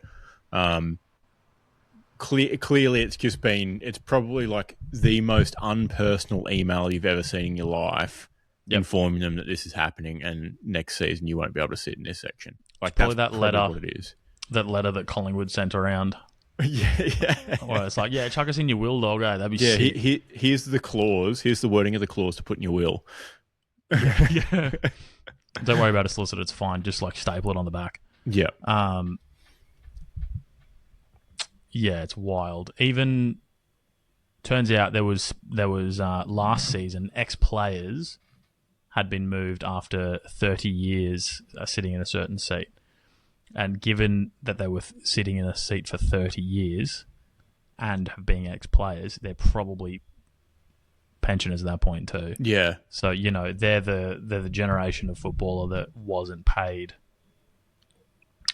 Clearly, it's probably like the most unpersonal email you've ever seen in your life, informing them that this is happening, and next season you won't be able to sit in this section. Like, that's probably that letter. What it is. That letter that Collingwood sent around. Yeah. Well, it's like, chuck us in your will, dog. That'd be sick. Here's the clause. Here's the wording of the clause to put in your will. Yeah. Don't worry about a solicitor. It's fine. Just like staple it on the back. Yeah. Yeah, it's wild. Even turns out there was last season ex-players had been moved after 30 years sitting in a certain seat. And given that they were sitting in a seat for 30 years and being ex-players, they're probably pensioners at that point too. Yeah. So, they're the generation of footballer that wasn't paid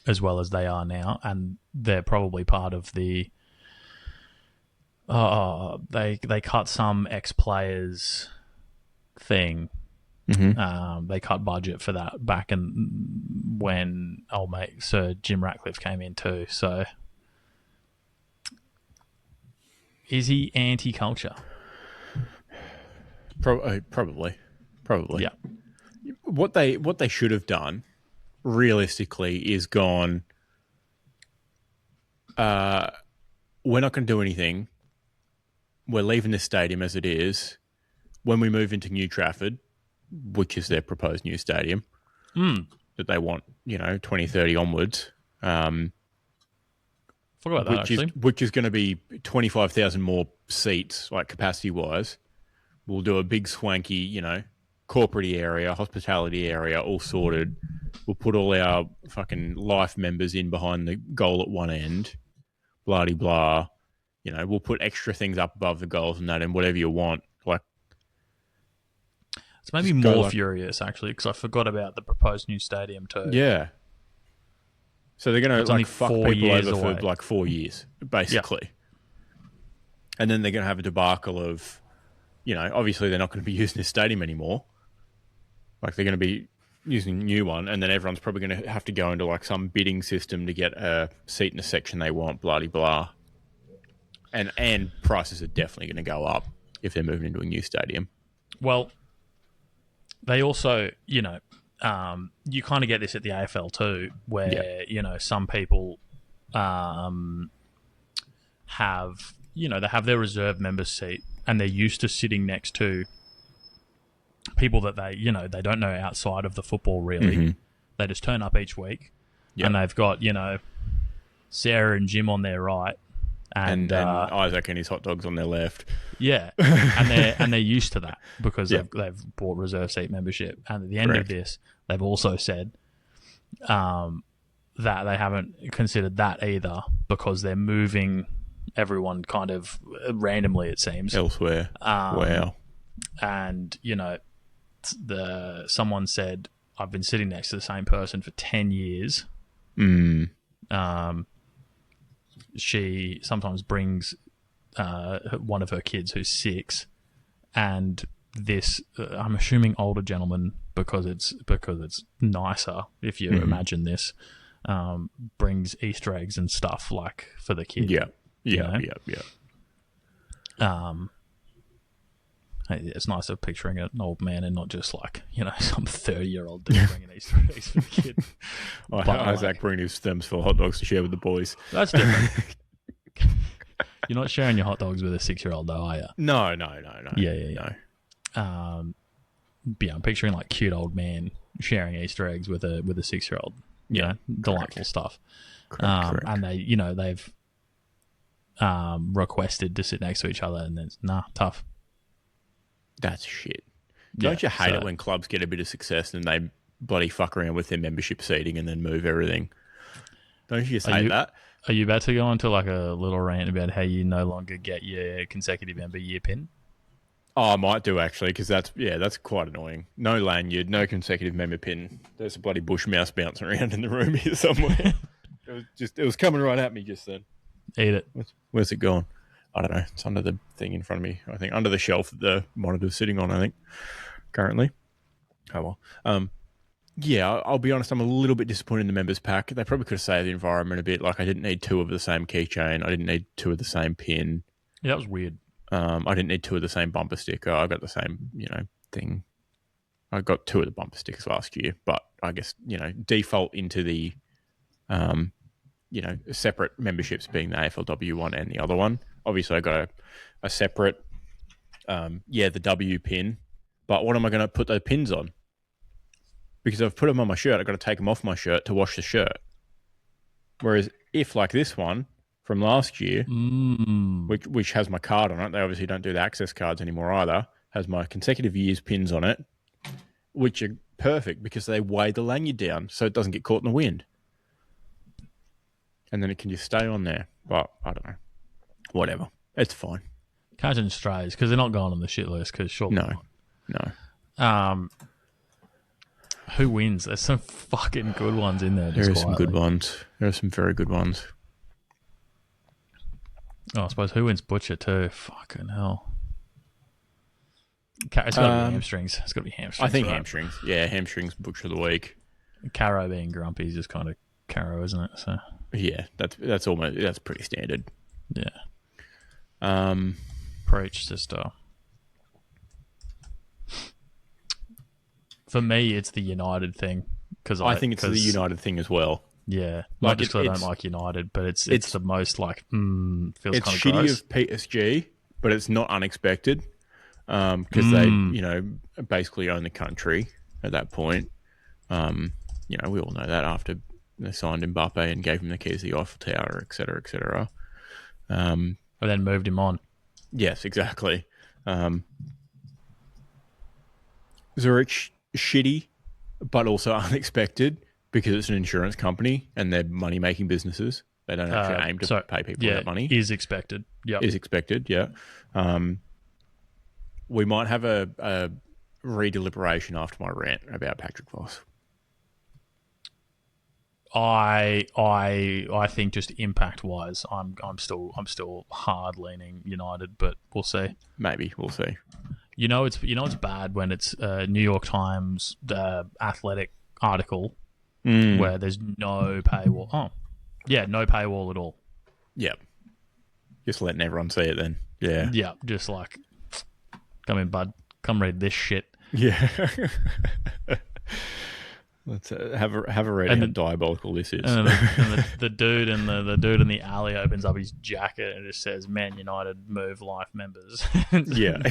as well as they are now, and they're probably part of the they cut some ex-players thing. They cut budget for that back when old mate Sir Jim Ratcliffe came in too. So Is he anti-culture? Probably. Yeah. What they should have done, realistically, is gone. We're not going to do anything. We're leaving this stadium as it is. When we move into New Trafford, which is their proposed new stadium that they want, 2030 onwards. Forgot about that, actually. Which is going to be 25,000 more seats, like capacity-wise. We'll do a big swanky, corporate area, hospitality area, all sorted. We'll put all our fucking life members in behind the goal at one end. Blah-de-blah. We'll put extra things up above the goals and that and whatever you want. Like, it's maybe more furious, actually, because I forgot about the proposed new stadium too. Yeah. So they're going to fuck people over for 4 years, basically. Yep. And then they're going to have a debacle of, obviously they're not going to be using this stadium anymore. Like, they're going to be using a new one, and then everyone's probably going to have to go into some bidding system to get a seat in the section they want, blah-de-blah. And prices are definitely going to go up if they're moving into a new stadium. Well, they also, you kind of get this at the AFL too, where, some people have, they have their reserve member seat and they're used to sitting next to people that they don't know outside of the football really. Mm-hmm. They just turn up each week and they've got, Sarah and Jim on their right. And Isaac and his hot dogs on their left. Yeah, and they're used to that because they've bought reserve seat membership. And at the end of this, they've also said that they haven't considered that either because they're moving everyone kind of randomly, it seems, elsewhere. Wow. And someone said, "I've been sitting next to the same person for 10 years." She sometimes brings one of her kids who's 6, and this I'm assuming older gentleman because it's nicer if you imagine this, brings Easter eggs and stuff for the kid. Yeah. It's nicer picturing an old man and not just some 30-year-old dude bringing Easter eggs for the kid. Isaac bringing his stems for hot dogs to share with the boys. That's different. You're not sharing your hot dogs with a 6-year-old though, are you? No. Yeah. But I'm picturing cute old man sharing Easter eggs with a 6-year-old. Delightful stuff. Correct. And they've requested to sit next to each other, and then tough. That's shit. Don't you hate it when clubs get a bit of success and they bloody fuck around with their membership seating and then move everything? Don't you just hate that? Are you about to go into a little rant about how you no longer get your consecutive member year pin? Oh, I might do actually, because that's quite annoying. No lanyard, no consecutive member pin. There's a bloody bush mouse bouncing around in the room here somewhere. It was coming right at me just then. Eat it. Where's it gone? I don't know. It's under the thing in front of me. I think under the shelf that the monitor's sitting on, I think, currently. Oh, well. I'll be honest. I'm a little bit disappointed in the members pack. They probably could have saved the environment a bit. I didn't need 2 of the same keychain. I didn't need 2 of the same pin. Yeah, that was weird. I didn't need 2 of the same bumper sticker. I got the same, thing. I got 2 of the bumper stickers last year, but I guess, default into the, separate memberships being the AFLW one and the other one. Obviously, I got a separate, the W pin. But what am I going to put those pins on? Because I've put them on my shirt, I've got to take them off my shirt to wash the shirt. Whereas if, this one from last year, which has my card on it, they obviously don't do the access cards anymore either, has my consecutive years pins on it, which are perfect because they weigh the lanyard down so it doesn't get caught in the wind. And then it can just stay on there. But I don't know. Whatever. It's fine. Cards and strays, because they're not going on the shit list, because surely No. Who wins? There's some fucking good ones in there. There are some good ones. There are some very good ones. Oh, I suppose who wins Butcher too? Fucking hell. It's got to be hamstrings. It's got to be hamstrings. I think hamstrings. Yeah, hamstrings Butcher of the week. Caro being grumpy is just kind of Caro, isn't it? So yeah, that's pretty standard. Yeah. Preach, sister. For me, it's the United thing. I think it's the United thing as well. Yeah, not just because I don't like United, but it's the most like feels kind of shitty gross. of PSG, but it's not unexpected because they basically own the country at that point. We all know that after they signed Mbappe and gave him the keys to the Eiffel Tower, etc., etc. And then moved him on. Yes, exactly. Zurich shitty, but also unexpected because it's an insurance company and they're money-making businesses. They don't actually aim to pay people that money. Is expected. Yeah, is expected. Yeah. We might have a redeliberation after my rant about Patrick Voss. I think just impact wise, I'm still hard leaning United, but we'll see. Maybe we'll see. It's bad when it's a New York Times athletic article where there's no paywall. Oh, yeah, no paywall at all. Yep. Just letting everyone see it then. Yeah. Yeah, just like, come in, bud. Come read this shit. Yeah. Let's have a read how diabolical this is. And the dude in the dude in the alley opens up his jacket and it just says, "Man United move life members." Yeah.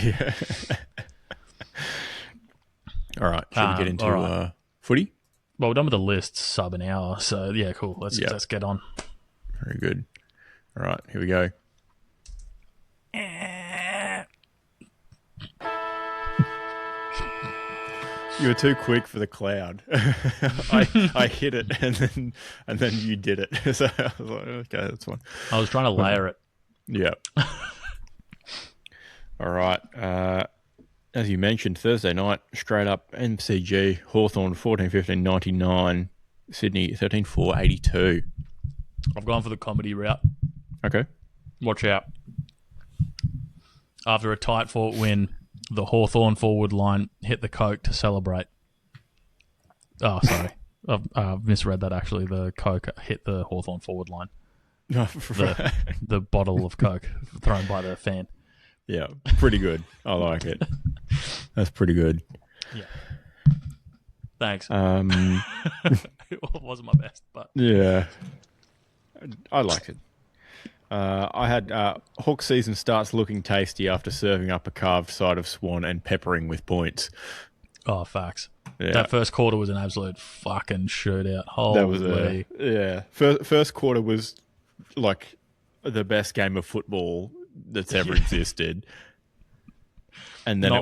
All right. Should we get into footy? Well, we're done with the list, sub an hour. So yeah, cool. Let's get on. Very good. All right, here we go. You were too quick for the cloud. I hit it and then you did it. So I was like, okay, that's fine. I was trying to layer it. Yeah. All right. As you mentioned, Thursday night, straight up MCG, Hawthorn 14-15-99, Sydney 13-4-82. I've gone for the comedy route. Okay. Watch out. After a tight fought win, the Hawthorn forward line hit the Coke to celebrate. Oh, sorry. I've misread that, actually. The Coke hit the Hawthorn forward line. The bottle of Coke thrown by the fan. Yeah, pretty good. I like it. That's pretty good. Yeah. Thanks. It wasn't my best, but... Yeah. I liked it. I had Hawk season starts looking tasty after serving up a carved side of swan and peppering with points. Oh, facts. Yeah. That first quarter was an absolute fucking shootout. Holy. That was first quarter was like the best game of football that's ever existed. And then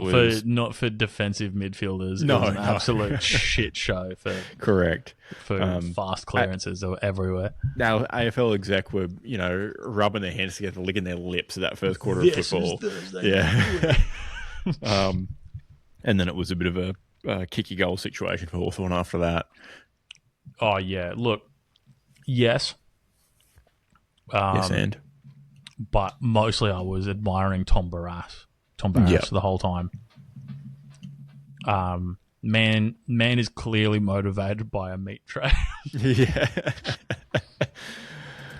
not for defensive midfielders. No, it was an absolute shit show for fast clearances that were everywhere. Now AFL exec were rubbing their hands together, licking their lips at that first quarter of football. Yeah. And then it was a bit of a kicky goal situation for Hawthorn after that. Oh yeah, look, yes. Yes, and. But mostly I was admiring Tom Barras the whole time. Man is clearly motivated by a meat tray. Yeah.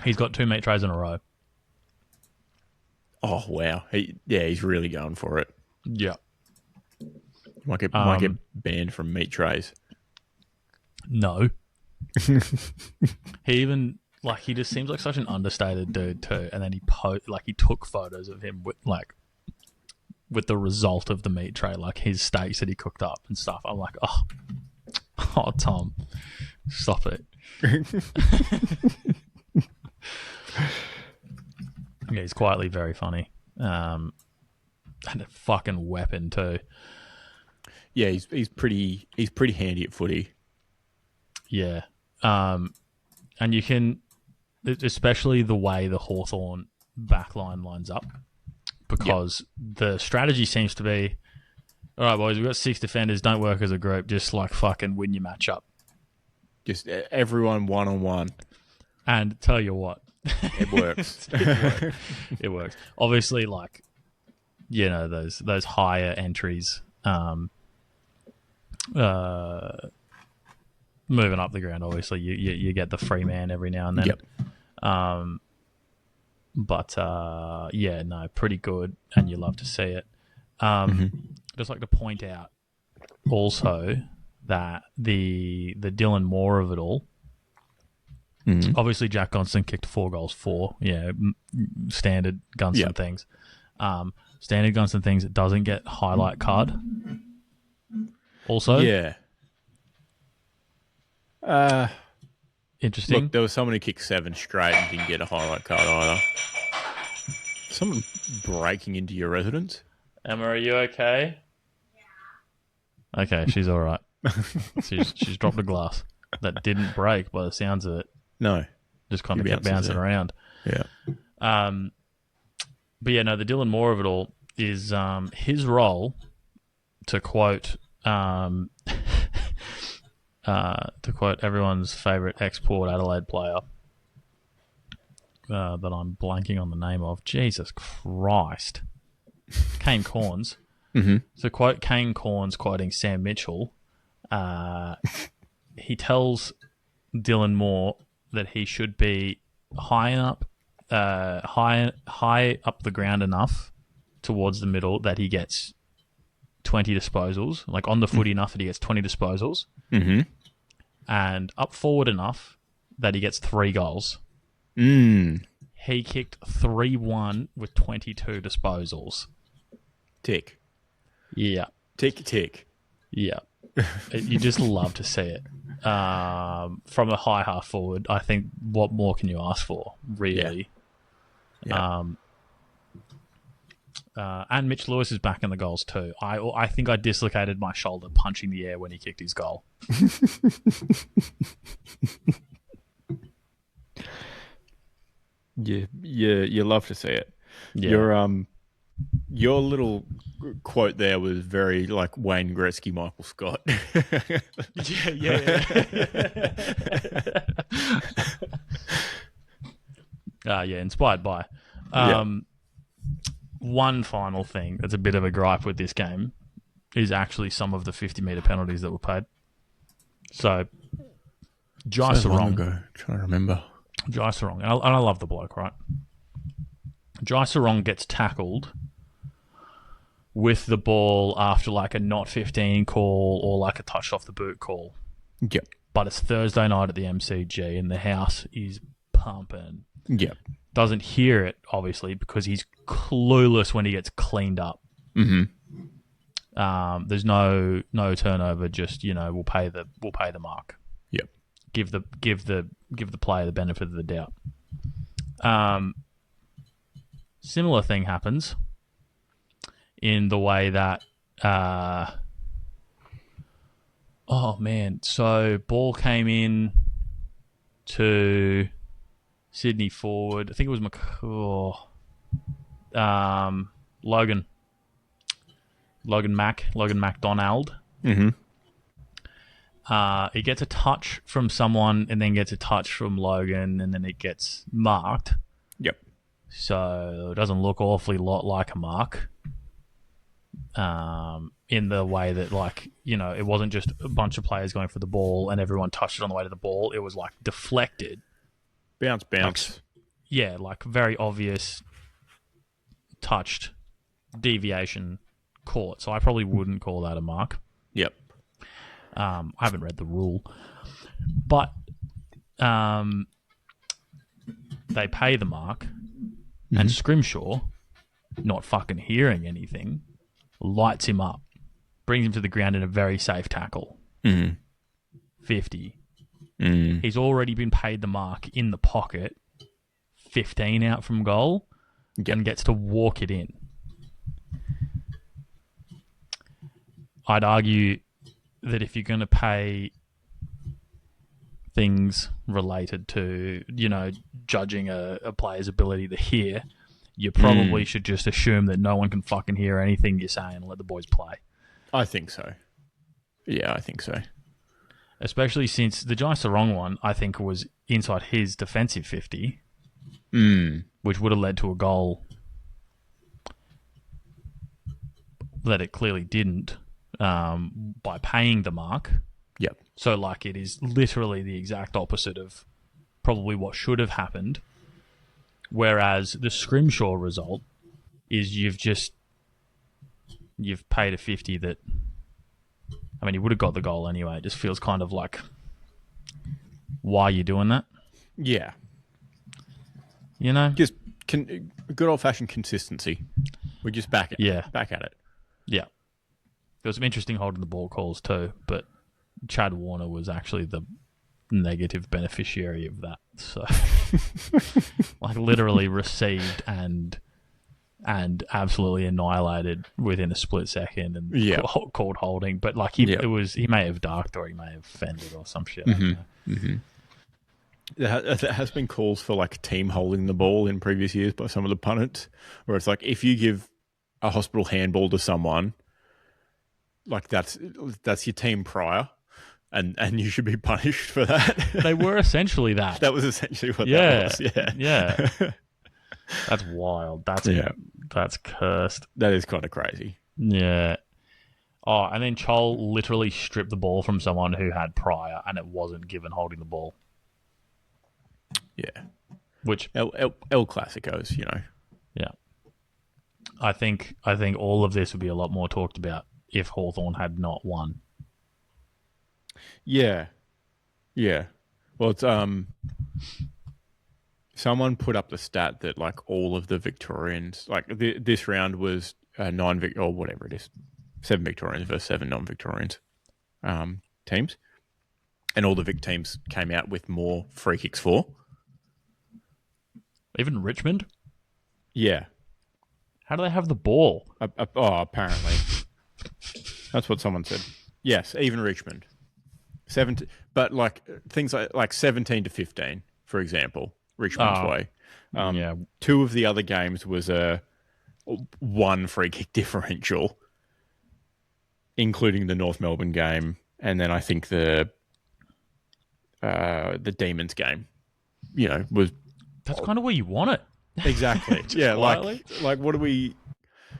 He's got 2 meat trays in a row. Oh, wow. He's really going for it. Yeah. Might get banned from meat trays. No. He just seems like such an understated dude too. And then he took photos of him with the result of the meat tray, like his steaks that he cooked up and stuff. I'm like, oh, Tom, stop it. Yeah, he's quietly very funny. And a fucking weapon too. Yeah, he's pretty handy at footy. Yeah. And you can, especially the way the Hawthorn backline lines up, because the strategy seems to be, all right, boys, we've got 6 defenders, don't work as a group, just like fucking win your matchup. Just everyone one-on-one. And tell you what. It works. It works. Obviously, like, those higher entries, moving up the ground, obviously, you get the free man every now and then. Yep. But yeah, no, pretty good, and you love to see it. Just like to point out also that the Dylan Moore of it all. Obviously, Jack Gonson kicked 4 goals for standard Gonson things. Standard Gonson things, it doesn't get highlight card. Also, interesting. Look, there was someone who kicked 7 straight and didn't get a highlight card either. Someone breaking into your residence. Emma, are you okay? Yeah. Okay, she's all right. she's dropped a glass that didn't break by the sounds of it. No, just kind of kept bouncing around. Yeah. But yeah, no, the Dylan Moore of it all is his role. To quote everyone's favourite export Adelaide player that I'm blanking on the name of. Jesus Christ. Kane Corns. So quote Kane Corns quoting Sam Mitchell. He tells Dylan Moore that he should be high up the ground enough towards the middle that he gets 20 disposals, like on the footy enough that he gets 20 disposals, and up forward enough that he gets 3 goals. He kicked 3-1 with 22 disposals. Tick. Yeah. Tick. Yeah. You just love to see it. From a high half forward, I think what more can you ask for, really? Yeah. And Mitch Lewis is back in the goals too. I think I dislocated my shoulder punching the air when he kicked his goal. You love to see it. Yeah. Your little quote there was very like Wayne Gretzky, Michael Scott. Yeah, inspired by. One final thing that's a bit of a gripe with this game is actually some of the 50-metre penalties that were paid. So, Jai Sarong. Trying to remember. Jai Sarong. And I love the bloke, right? Jai Sarong gets tackled with the ball after like a not 15 call or like a touch off the boot call. Yep. But it's Thursday night at the MCG and the house is pumping. Yep. Doesn't hear it, obviously, because he's clueless when he gets cleaned up. There's no turnover. Just we'll pay the mark. Yep. Give the player the benefit of the doubt. Similar thing happens in the way that so ball came in to Sydney forward. I think it was Logan MacDonald. He gets a touch from someone and then gets a touch from Logan and then it gets marked. Yep. So it doesn't look awfully lot like a mark. In the way that it wasn't just a bunch of players going for the ball and everyone touched it on the way to the ball. It was like deflected. Bounce. Like very obvious touched deviation caught. So I probably wouldn't call that a mark. Yep. I haven't read the rule. But they pay the mark and Scrimshaw, not fucking hearing anything, lights him up, brings him to the ground in a very safe tackle. 50. He's already been paid the mark in the pocket, 15 out from goal, and gets to walk it in. I'd argue that if you're going to pay things related to, judging a player's ability to hear, you probably should just assume that no one can fucking hear anything you're saying and let the boys play. I think so. Yeah, I think so. Especially since the Jai Sarong one, I think, was inside his defensive 50, which would have led to a goal that it clearly didn't by paying the mark. Yep. So, it is literally the exact opposite of probably what should have happened. Whereas the Scrimshaw result is you've paid a 50 that, I mean, he would have got the goal anyway. It just feels kind of like, why are you doing that? Yeah. You know? Just good old-fashioned consistency. We're just back at it. Yeah. There was some interesting holding the ball calls too, but Chad Warner was actually the negative beneficiary of that. So, like, literally received and absolutely annihilated within a split second and called holding. But like he may have darked or he may have fended or some shit. There has been calls for like team holding the ball in previous years by some of the pundits, where it's like if you give a hospital handball to someone, like that's your team prior, and you should be punished for that. They were essentially that. That was essentially what that was. Yeah. That's wild. That's cursed. That is kind of crazy. Yeah. Oh, and then Chol literally stripped the ball from someone who had prior, and it wasn't given holding the ball. Yeah. Which El Clásicos, you know. Yeah. I think all of this would be a lot more talked about if Hawthorn had not won. Yeah. Yeah. Well, it's someone put up the stat that like all of the Victorians, like this round was 9 or whatever it is, 7 Victorians versus 7 non-Victorians teams, and all the Vic teams came out with more free kicks for. Even Richmond? Yeah. How do they have the ball? Apparently. That's what someone said. Yes, even Richmond. But like things like 17 to 15, for example, Richmond's way. 2 of the other games was a 1 free kick differential, including the North Melbourne game, and then I think the Demons game, you know, was... That's kind of where you want it. Exactly. Yeah, quietly. like what do we...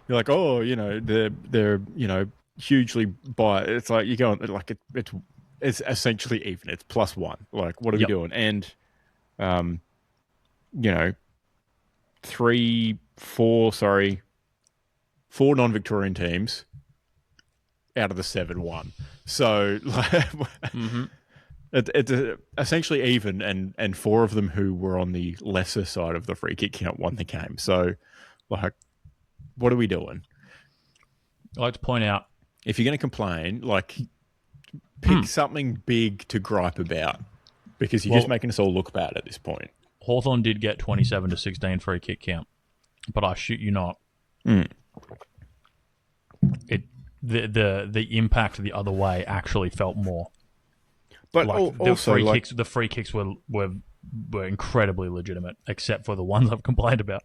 You're like, oh, you know, they're you know, hugely by... It's like, you're going, like, it's essentially even. It's +1. Like, what are we doing? And, you know, 4 non-Victorian teams out of the 7 won. So, like... It's essentially even, and 4 of them who were on the lesser side of the free kick count won the game. So, like, what are we doing? I'd like to point out, if you're going to complain, like, pick something big to gripe about, because you're just making us all look bad at this point. Hawthorn did get 27 to 16 free kick count, but I shit you not. The impact the other way actually felt more. But like, the free kicks were incredibly legitimate, except for the ones I've complained about.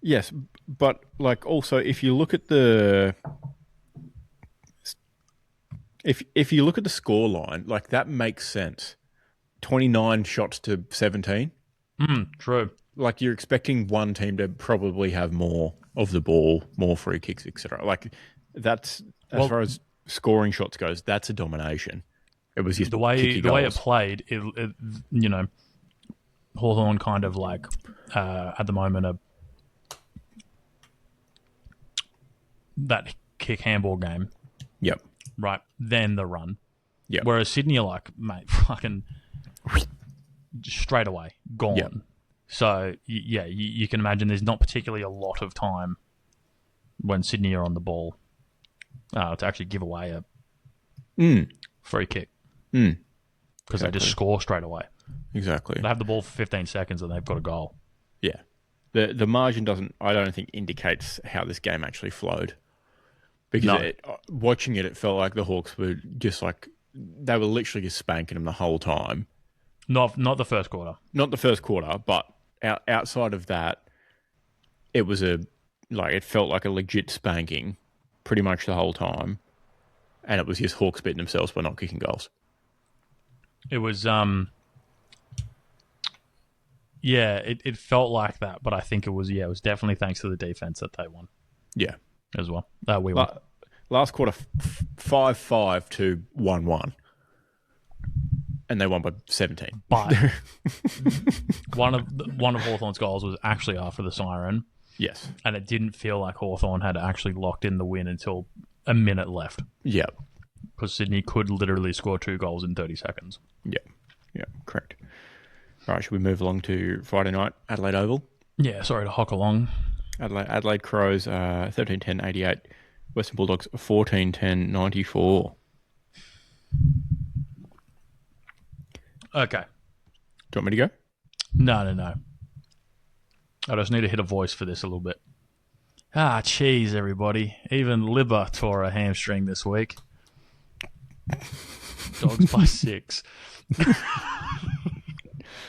Yes, but like also if you look at the if you look at the score line, like that makes sense. 29 shots to 17. True. Like you're expecting one team to probably have more of the ball, more free kicks, etc. Like that's as far as scoring shots goes, that's a domination. It was just the way it played. It you know, Hawthorn kind of like at the moment that kick handball game. Yep. Right. Then the run. Yep. Whereas Sydney are like, mate, fucking straight away gone. Yep. So yeah, you can imagine there's not particularly a lot of time when Sydney are on the ball to actually give away a free kick because they just score straight away. Exactly. They have the ball for 15 seconds and they've got a goal. Yeah. The margin doesn't, I don't think, indicates how this game actually flowed. Because watching it felt like the Hawks were just like, they were literally just spanking them the whole time. Not the first quarter. Not the first quarter, but outside of that, it was it felt like a legit spanking pretty much the whole time. And it was just Hawks beating themselves by not kicking goals. It was, it felt like that, but I think it was definitely thanks to the defense that they won. Yeah. As well. We won. Last quarter, 5-5 to 1-1. And they won by 17. But one of Hawthorn's goals was actually after the siren. Yes. And it didn't feel like Hawthorn had actually locked in the win until a minute left. Yep. Because Sydney could literally score 2 goals in 30 seconds. Yep. Yeah, correct. All right, should we move along to Friday night, Adelaide Oval? Yeah, sorry to hock along. Adelaide Crows 13-10-88. Western Bulldogs 14-10-94. Okay. Do you want me to go? No. I just need to hit a voice for this a little bit. Cheese, everybody. Even Libba tore a hamstring this week. Dogs by 6.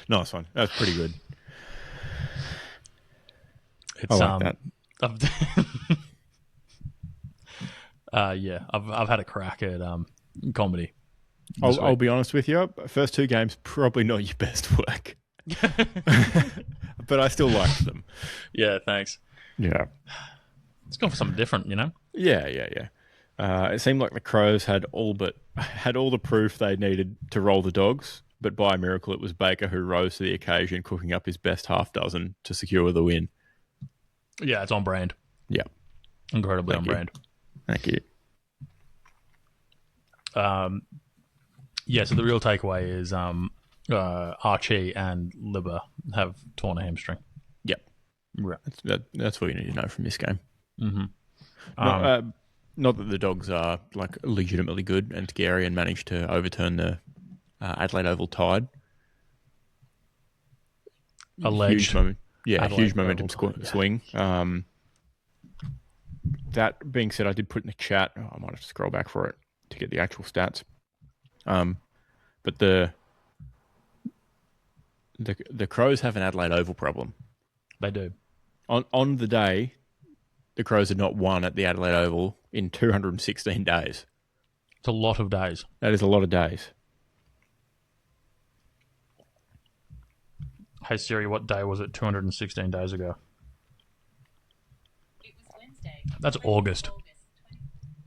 Nice one. That's pretty good. It's, I like that. Yeah, I've had a crack at comedy. I'll be honest with you. First 2 games, probably not your best work. But I still liked them. Yeah, thanks. Yeah. It's gone for something different, you know? Yeah. It seemed like the Crows had all the proof they needed to roll the Dogs, but by a miracle it was Baker who rose to the occasion, cooking up his best half dozen to secure the win. Yeah, it's on brand. Yeah. Incredibly on brand. Thank you. Yeah, so the real takeaway is Archie and Libba have torn a hamstring. Yep. Right. That's all you need to know from this game. Mm-hmm. Not that the Dogs are like legitimately good and scary and managed to overturn the Adelaide Oval tide. Alleged. Huge momentum swing. That being said, I did put in the chat. I might have to scroll back for it to get the actual stats. But the Crows have an Adelaide Oval problem. They do. On the day, the Crows had not won at the Adelaide Oval in 216 days. It's a lot of days. That is a lot of days. Hey Siri, what day was it 216 days ago? It was Wednesday. That's August.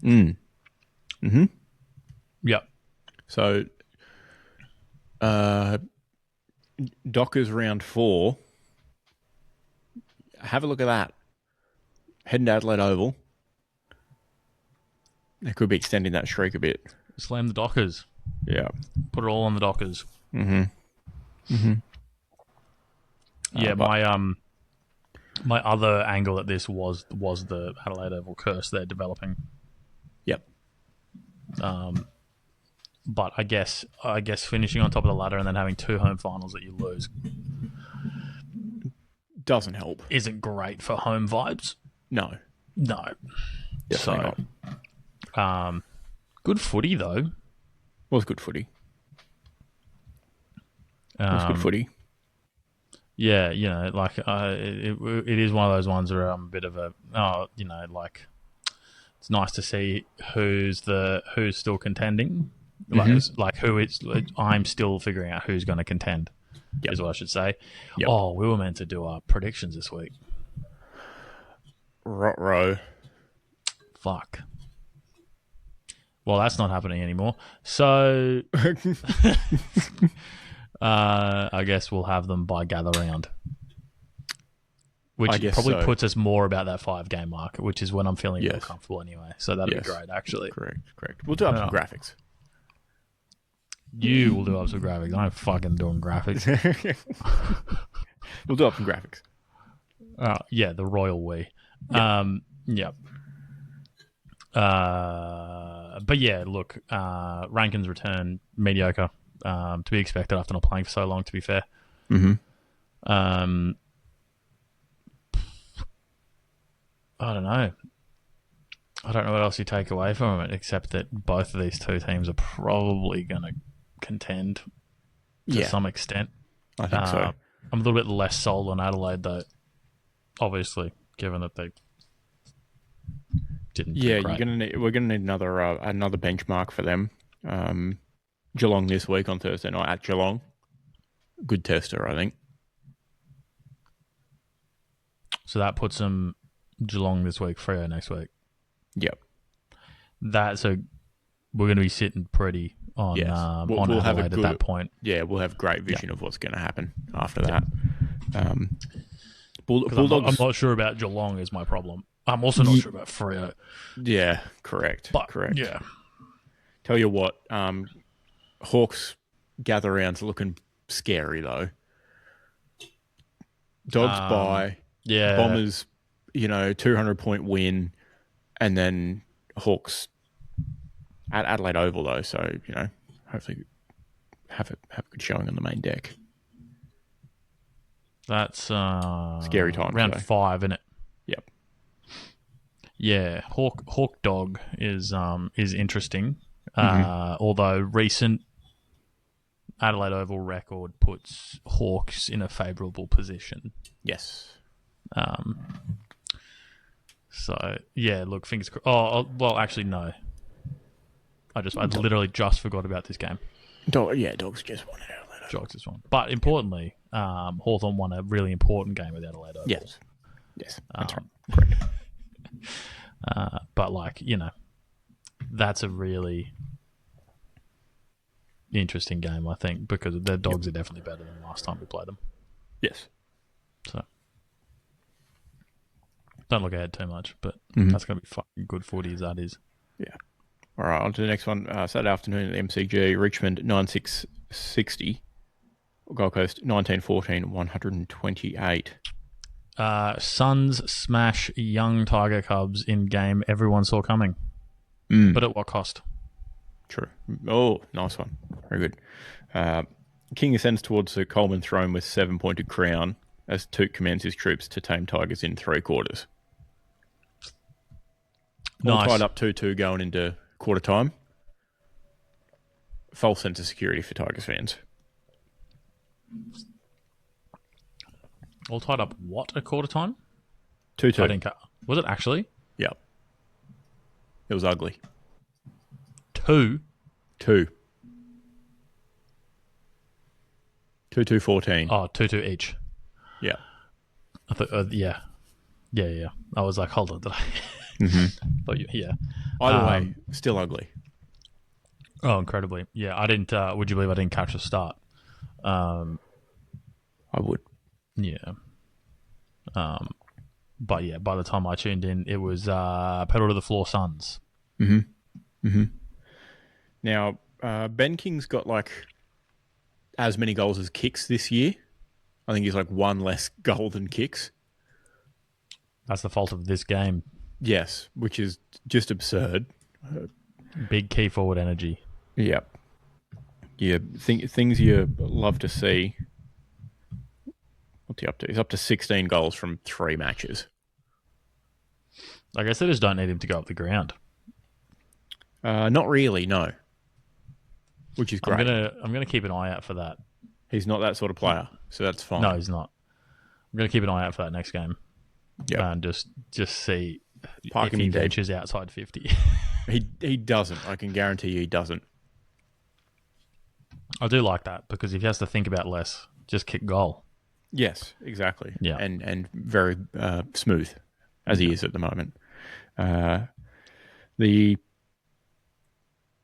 Mm-hmm. Yep. So, Dockers round 4. Have a look at that. Heading to Adelaide Oval. They could be extending that streak a bit. Slam the Dockers. Yeah. Put it all on the Dockers. Mm-hmm. Yeah, my other angle at this was the Adelaide Oval curse they're developing. Yep. But I guess finishing on top of the ladder and then having 2 home finals that you lose doesn't help. Isn't great for home vibes. No. So, good footy though. Was good footy. Yeah, you know, like it is one of those ones where I'm a bit of a like it's nice to see who's still contending. Like who it's. I'm still figuring out who's going to contend. Yep. Is what I should say. Yep. Oh, we were meant to do our predictions this week. Rot-row. Fuck. Well, that's not happening anymore. So, I guess we'll have them by gather round. Which probably puts us more about that 5-game mark, which is when I'm feeling more comfortable anyway. So that'd be great, actually. Correct. We'll do up some graphics. You will do up some graphics. I'm fucking doing graphics. We'll do up some graphics. Yeah, the royal we. Yep. But yeah, look, Rankin's return, mediocre. To be expected after not playing for so long, to be fair. Mm-hmm. I don't know. I don't know what else you take away from it, except that both of these 2 teams are probably going to contend to some extent. I think so. I'm a little bit less sold on Adelaide, though, obviously, given that they didn't. Yeah, we're gonna need another benchmark for them. Geelong this week on Thursday night at Geelong. Good tester, I think. So that puts them Geelong this week, Freo next week. Yep. So we're going to be sitting pretty on Yes. on we'll have Adelaide at that point. Yeah, we'll have great vision of what's going to happen after Yeah. that. Bulldogs. I'm not sure about Geelong is my problem. I'm also not sure about Freo. Yeah, correct. But, correct. Yeah. Tell you what, Hawks gather rounds looking scary though. Dogs bye. Yeah. Bombers, 200-point win, and then Hawks at Adelaide Oval though. So hopefully have a good showing on the main deck. That's scary times. Round 5, isn't it? Yep. Yeah, Hawk Dog is interesting. Although recent Adelaide Oval record puts Hawks in a favourable position. Yes. So yeah, look, fingers crossed. Oh, well, actually, no. I literally just forgot about this game. Dogs just won it out. Dogs just won. But importantly, Hawthorn won a really important game with Adelaide Oval. Yes, that's right. Correct. But that's a really interesting game, I think, because their Dogs are definitely better than last time we played them. Yes. So don't look ahead too much, but that's going to be fucking good footy as that is. Yeah. All right, on to the next one. Saturday afternoon at MCG, Richmond 9660, Gold Coast 1914 128. Suns smash young Tiger Cubs in game everyone saw coming. But at what cost? True. Oh, nice one. Very good. King ascends towards the Coleman throne with 7-pointed crown as Toot commands his troops to tame Tigers in 3 quarters. All tied up 2-2 going into quarter time. False sense of security for Tigers fans. All tied up what at quarter time? 2-2. Was it actually? Yep. It was ugly. 2? 2. 2-2-14. Oh, 2-2 each. Yeah. I thought, yeah. I was like, hold on, did I? But yeah. Either way, still ugly. Oh, incredibly. Yeah, I didn't. Would you believe I didn't catch the start? I would. Yeah. But yeah, by the time I tuned in, it was pedal to the floor Suns. Now, Ben King's got as many goals as kicks this year. I think he's one less goal than kicks. That's the fault of this game. Yes, which is just absurd. Big key forward energy. Yep. Yeah, things you love to see. What's he up to? He's up to 16 goals from 3 matches. I guess they just don't need him to go up the ground. Not really, no. Which is great. I'm gonna keep an eye out for that. He's not that sort of player, so that's fine. No, he's not. I'm gonna keep an eye out for that next game. Yeah, and just see Park if he ventures outside 50. He doesn't. I can guarantee you he doesn't. I do like that because if he has to think about less, just kick goal. Yes, exactly. Yeah, and very smooth as he is at the moment. The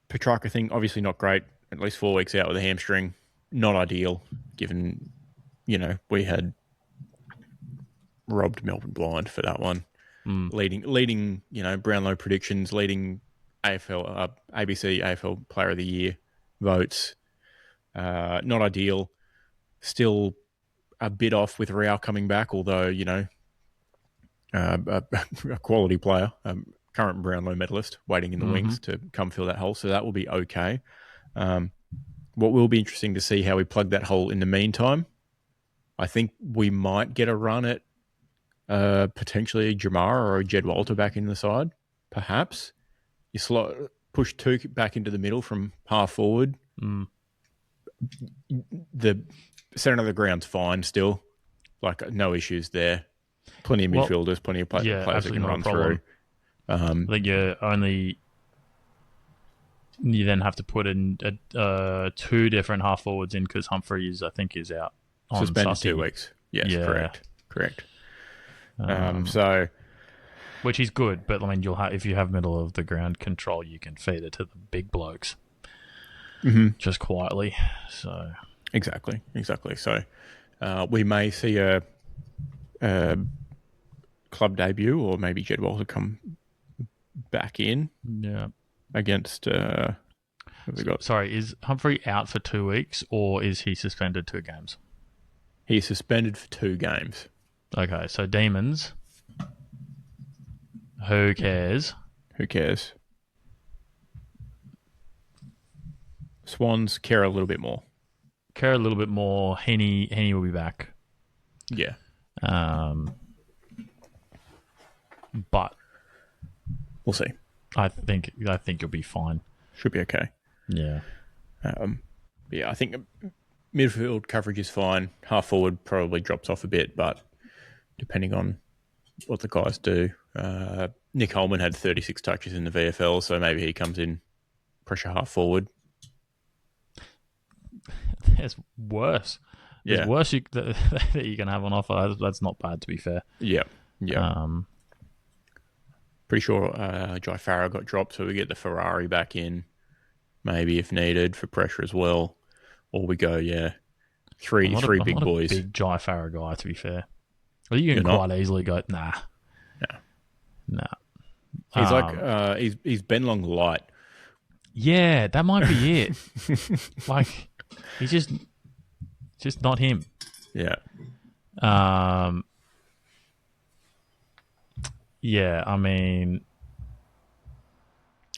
Petrarca thing, obviously not great. At least 4 weeks out with a hamstring. Not ideal, given, we had robbed Melbourne blind for that one. Leading, Brownlow predictions, leading ABC AFL Player of the Year votes. Not ideal. Still a bit off with Rao coming back, although, a quality player, current Brownlow medalist, waiting in the wings to come fill that hole. So that will be okay. What will be interesting to see how we plug that hole in the meantime. I think we might get a run at potentially Jamara or Jed Walter back in the side, perhaps. You push 2 back into the middle from half forward. The centre of the ground's fine still. No issues there. Plenty of midfielders, plenty of players that can run through. I think you then have to put in 2 different half forwards in because Humphreys, I think, is out. Suspended 2 weeks. Yes, yeah. Correct. Which is good, but you'll if you have middle of the ground control, you can feed it to the big blokes. just quietly. So exactly. So we may see a club debut, or maybe Jed Walter come back in. Yeah. Against Sorry, is Humphrey out for 2 weeks, or is he suspended 2 games? He's suspended for 2 games. Okay, so Demons. Who cares? Swans care a little bit more. Henny will be back. Yeah. But we'll see. I think you'll be fine. Should be okay. Yeah. Yeah, I think midfield coverage is fine. Half forward probably drops off a bit, but depending on what the guys do. Nick Holman had 36 touches in the VFL, so maybe he comes in pressure half forward. There's worse. Yeah. There's worse that you can have on offer. That's not bad, to be fair. Yeah. Pretty sure Jai Farah got dropped, so we get the Ferrari back in, maybe if needed, for pressure as well. Or we go, three big boys. I'm not a big Jai Farah guy, to be fair. Well, you can quite easily go, nah. He's Ben Long light. Yeah, that might be it. Like, he's just not him. Yeah. Yeah, I mean,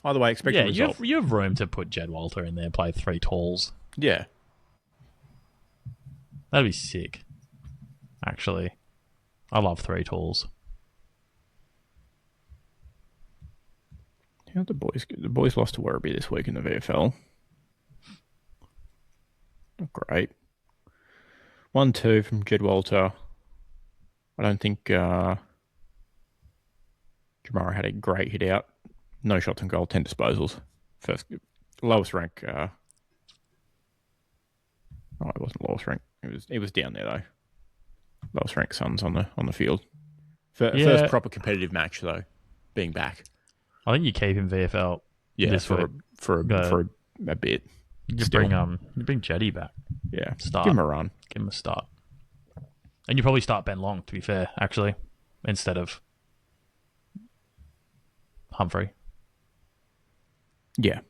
either way, expect a result. You have room to put Jed Walter in there, play 3 talls. Yeah. That'd be sick. Actually, I love 3 talls. Yeah, the boys lost to Werribee this week in the VFL. Not great. 1-2 from Jed Walter. I don't think Jamara had a great hit out. No shots on goal, 10 disposals. First lowest rank. It wasn't lowest rank. It was down there though. Lowest rank Suns on the field. First proper competitive match though, being back. I think you keep him VFL. Yeah, for a bit. You bring Jetty back. Yeah, start. Give him a run. Give him a start. And you probably start Ben Long, to be fair, actually, instead of Humphrey. Yeah.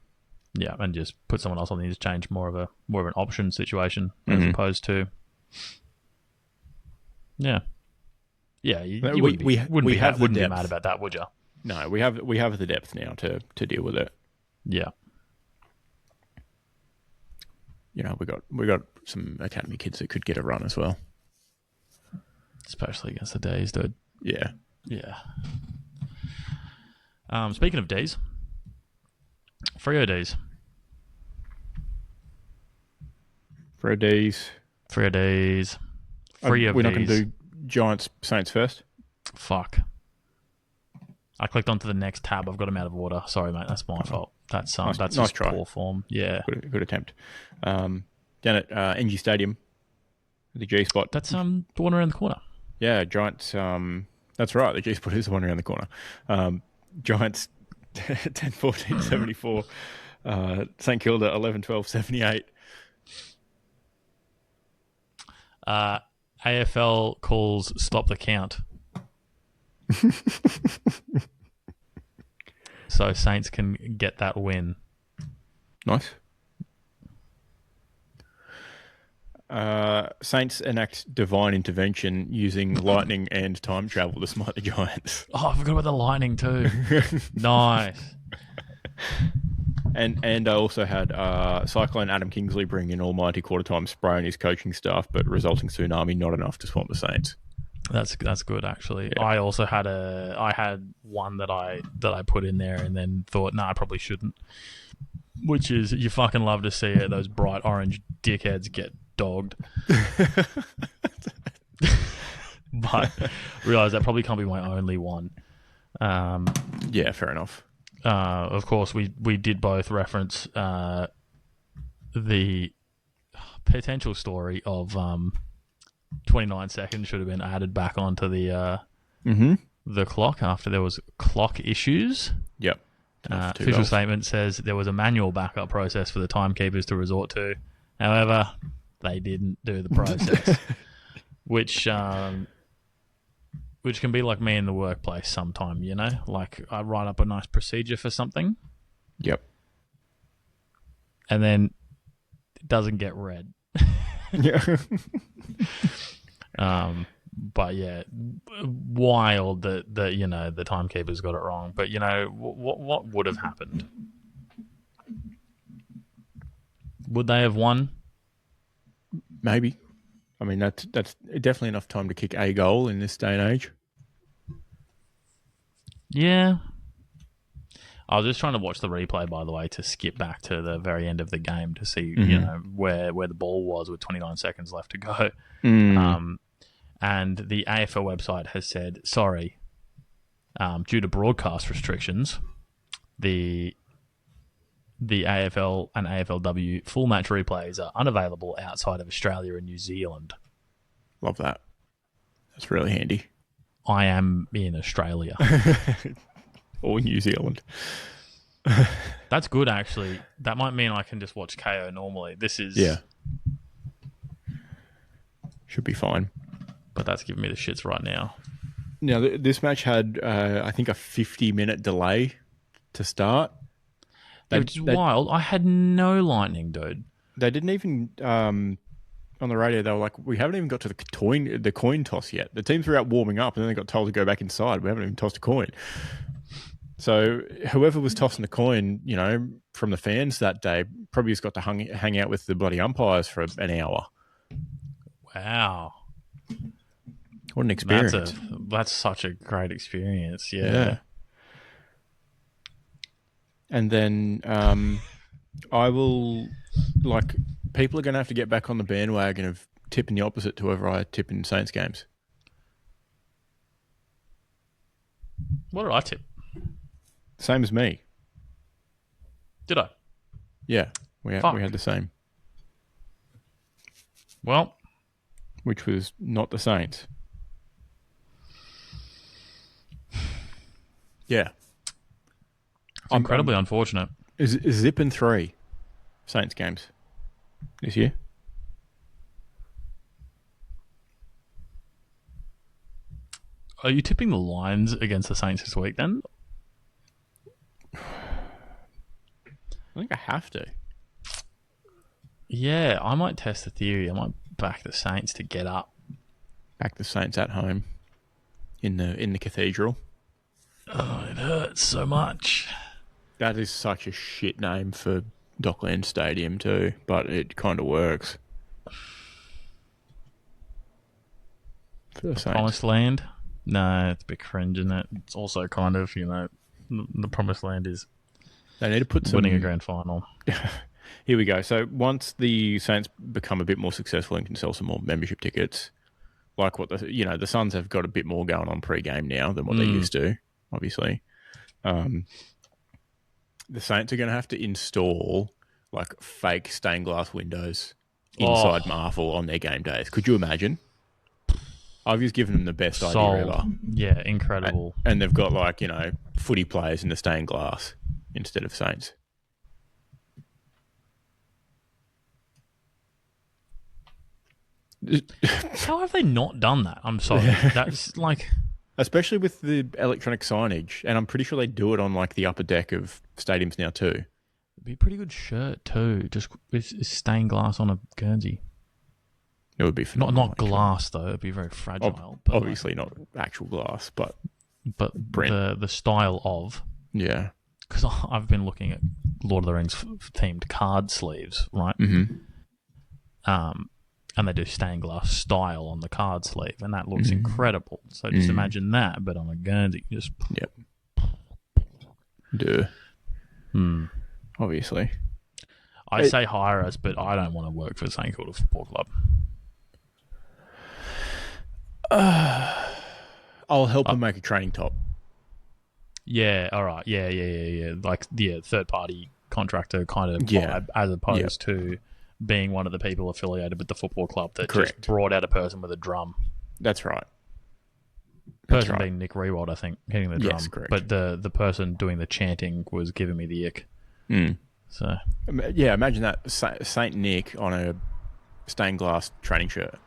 Yeah, and just put someone else on the interchange, more of an option situation as opposed to. Yeah. Yeah, you wouldn't be mad about that, would you? No, we have the depth now to deal with it. Yeah. We got some academy kids that could get a run as well. Especially against the D's, dude. Yeah. Yeah. Speaking of D's, Freo D's. Freo D's. We're not going to do Giants Saints first? Fuck. I clicked onto the next tab. I've got them out of order. Sorry, mate. That's my fault. That's nice just try. Poor form. Yeah. Good attempt. Down at NG Stadium, the G spot. That's the one around the corner. Yeah, Giants. That's right. The G spot is the one around the corner. Giants 10-14-74. St Kilda 11-12-78. AFL calls stop the count. So Saints can get that win. Nice. Saints enact divine intervention using lightning and time travel to smite the Giants. Oh, I forgot about the lightning too. Nice. And I also had Cyclone Adam Kingsley bring in almighty quarter-time spray on his coaching staff, but resulting tsunami not enough to swamp the Saints. That's good actually. Yeah. I also had one that I put in there and then thought, I probably shouldn't. Which is, you fucking love to see it. Those bright orange dickheads get dogged. But realize that probably can't be my only one. Yeah, fair enough. Of course, we did both reference the potential story of 29 seconds should have been added back onto the clock after there was clock issues. Yep. Official statement says there was a manual backup process for the timekeepers to resort to. However, they didn't do the process, which can be like me in the workplace sometime, you know? Like I write up a nice procedure for something. Yep. And then it doesn't get read. Yeah. But yeah, wild that you know the timekeepers got it wrong. But you know what would have happened? Would they have won? Maybe. I mean, that's definitely enough time to kick a goal in this day and age. Yeah. I was just trying to watch the replay, by the way, to skip back to the very end of the game to see, you know, where the ball was with 29 seconds left to go. And the AFL website has said, sorry, due to broadcast restrictions, the AFL and AFLW full match replays are unavailable outside of Australia and New Zealand. Love that. That's really handy. I am in Australia. Or New Zealand. That's good, actually. That might mean I can just watch KO normally. This is... Yeah. Should be fine. But that's giving me the shits right now. Now, this match had, I think, a 50-minute delay to start. Which is wild. I had no lightning, dude. They didn't even... on the radio, they were like, we haven't even got to the coin toss yet. The teams were out warming up, and then they got told to go back inside. We haven't even tossed a coin. So whoever was tossing the coin, you know, from the fans that day, probably just got to hang out with the bloody umpires for an hour. Wow. What an experience. That's such a great experience, yeah. And then I will, like, people are going to have to get back on the bandwagon of tipping the opposite to whoever I tip in Saints games. What did I tip? Same as me. Did I? Yeah, we had the same. Well, which was not the Saints. Yeah, it's incredibly unfortunate. Is zipping 3 Saints games this year? Are you tipping the Lions against the Saints this week then? I think I have to. Yeah, I might test the theory. I might back the Saints to get up. Back the Saints at home in the cathedral. Oh, it hurts so much. That is such a shit name for Dockland Stadium too, but it kind of works. For the Saints. Promised Land? No, it's a bit cringe, isn't it? It's also kind of, you know, the Promised Land is they need to put winning a grand final. Here we go. So once the Saints become a bit more successful and can sell some more membership tickets, like what the Suns have got a bit more going on pre-game now than what they used to, obviously. The Saints are going to have to install like fake stained glass windows inside Marvel on their game days. Could you imagine? I've just given them the best idea ever. Yeah, incredible. And they've got like, you know, footy players in the stained glass instead of Saints. How have they not done that? I'm sorry. That's like... Especially with the electronic signage. And I'm pretty sure they do it on like the upper deck of stadiums now too. It'd be a pretty good shirt too. Just it's stained glass on a Guernsey. It would be phenomenal. Not glass though. It'd be very fragile. Obviously not actual glass, but the style of. Yeah. Because I've been looking at Lord of the Rings themed card sleeves, right? Mm-hmm. And they do stained glass style on the card sleeve, and that looks incredible. So just imagine that, but on a Guernsey, just Duh. Obviously. I say hire us, but I don't want to work for St Kilda Football Club. I'll help them make a training top. Yeah, all right. Yeah. Like, third party contractor kind of vibe, as opposed to being one of the people affiliated with the football club that just brought out a person with a drum. That's right. person being Nick Rewald, I think, hitting the drum. Yes, correct. But the person doing the chanting was giving me the ick. So yeah, imagine that Saint Nick on a stained glass training shirt.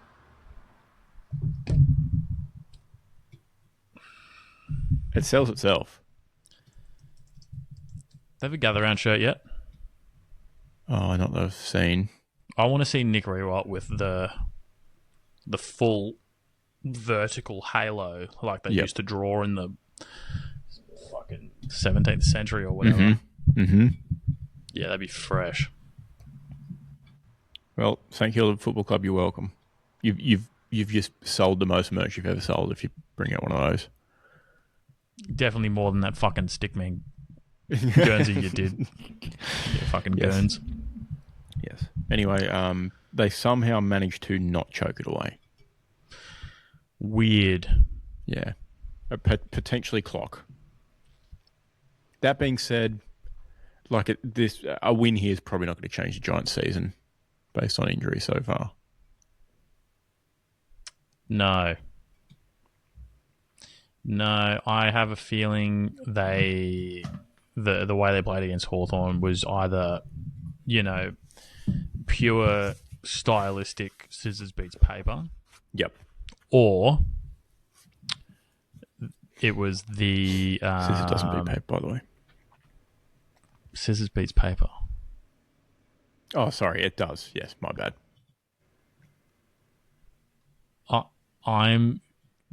It sells itself. Have a gather round shirt yet? Oh, not that I've seen. I want to see Nick Rewalt with the full vertical halo like they used to draw in the fucking 17th century or whatever. Yeah, that'd be fresh. Well, St Kilda Football Club, you're welcome. You've just sold the most merch you've ever sold if you bring out one of those. Definitely more than that fucking stickman Guernsey you did. Yeah, fucking Guerns. Yes. Anyway, they somehow managed to not choke it away. Weird. Yeah. Potentially clock. That being said, a win here is probably not going to change the Giants' season based on injury so far. No, I have a feeling the way they played against Hawthorn was either, pure stylistic scissors beats paper. Yep. Or it was the... scissors doesn't beat paper, by the way. Scissors beats paper. Oh, sorry, it does. Yes, my bad.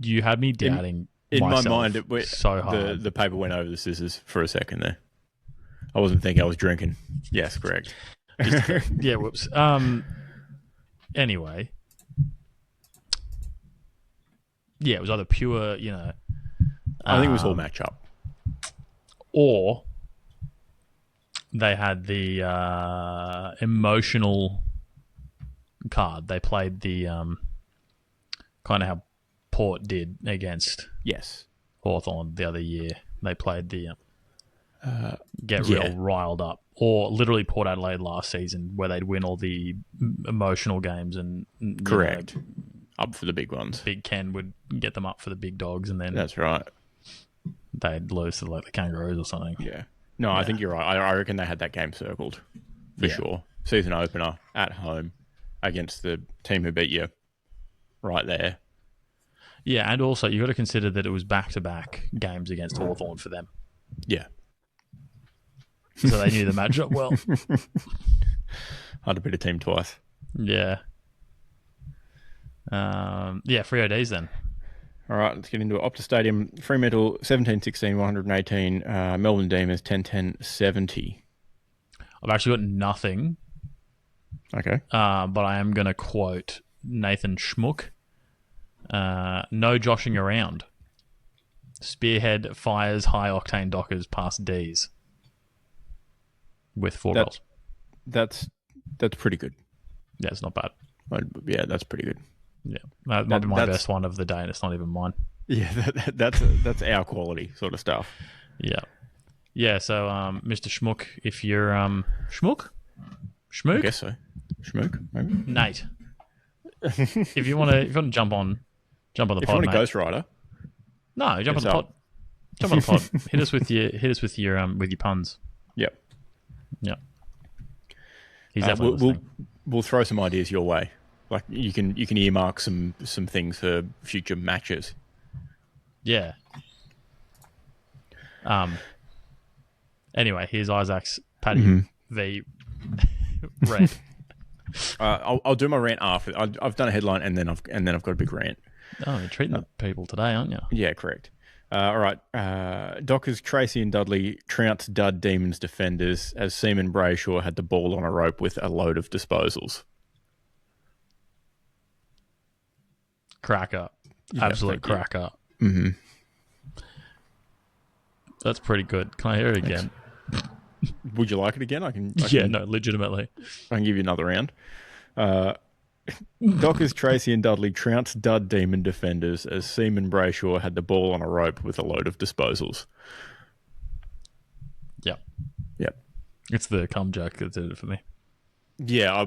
You had me doubting in myself my mind, so hard. The paper went over the scissors for a second there. I wasn't thinking I was drinking. Yes, correct. Yeah, whoops. Anyway. Yeah, it was either pure, I think it was all matchup. Or they had the emotional card. They played the kind of how Port did against Hawthorn the other year. They played the get real riled up. Or literally Port Adelaide last season where they'd win all the emotional games and correct. Up for the big ones. Big Ken would get them up for the big dogs and then that's right. They'd lose to the Kangaroos or something. Yeah. No, I think you're right. I reckon they had that game circled for sure. Season opener at home against the team who beat you right there. Yeah, and also you got to consider that it was back-to-back games against Hawthorn for them. Yeah. So they knew the matchup well. Had to beat a team twice. Yeah. Freo Ds then. All right, let's get into it. Optus Stadium, Fremantle 17-16, 118. Melbourne Demons 10-10, 70. I've actually got nothing. Okay. But I am going to quote Nathan Schmuck. No joshing around. Spearhead fires high-octane Dockers past Ds. With 4 goals. That's pretty good. Yeah, it's not bad. Yeah, that's pretty good. Yeah, that might be my best one of the day, and it's not even mine. Yeah, that's our quality sort of stuff. Yeah. Yeah, so Mr. Schmuck, if you're Schmuck? Schmook? I guess so. Schmook, maybe? Nate. if you want to jump on the pod, if you want mate. a Ghost Rider. No, jump on the pod. Jump on the pod. Hit us with your puns. Yep. Yep. He's definitely we'll throw some ideas your way. Like you can earmark some things for future matches. Yeah. Anyway, here's Isaac's Paddy v. Red. I'll do my rant after. I've done a headline and then I've got a big rant. Oh, you're treating the people today, aren't you? Yeah, correct. All right. Dockers, Tracy and Dudley trounced Dud Demons defenders as Seaman Brayshaw had the ball on a rope with a load of disposals. Cracker. Yeah, absolute cracker. Mm-hmm. That's pretty good. Can I hear it again? Would you like it again? I can. No, legitimately. I can give you another round. Dockers, Tracy and Dudley trounced Dud Demon defenders as Seaman Brayshaw had the ball on a rope with a load of disposals. Yep. Yep. It's the cum jack that did it for me. Yeah,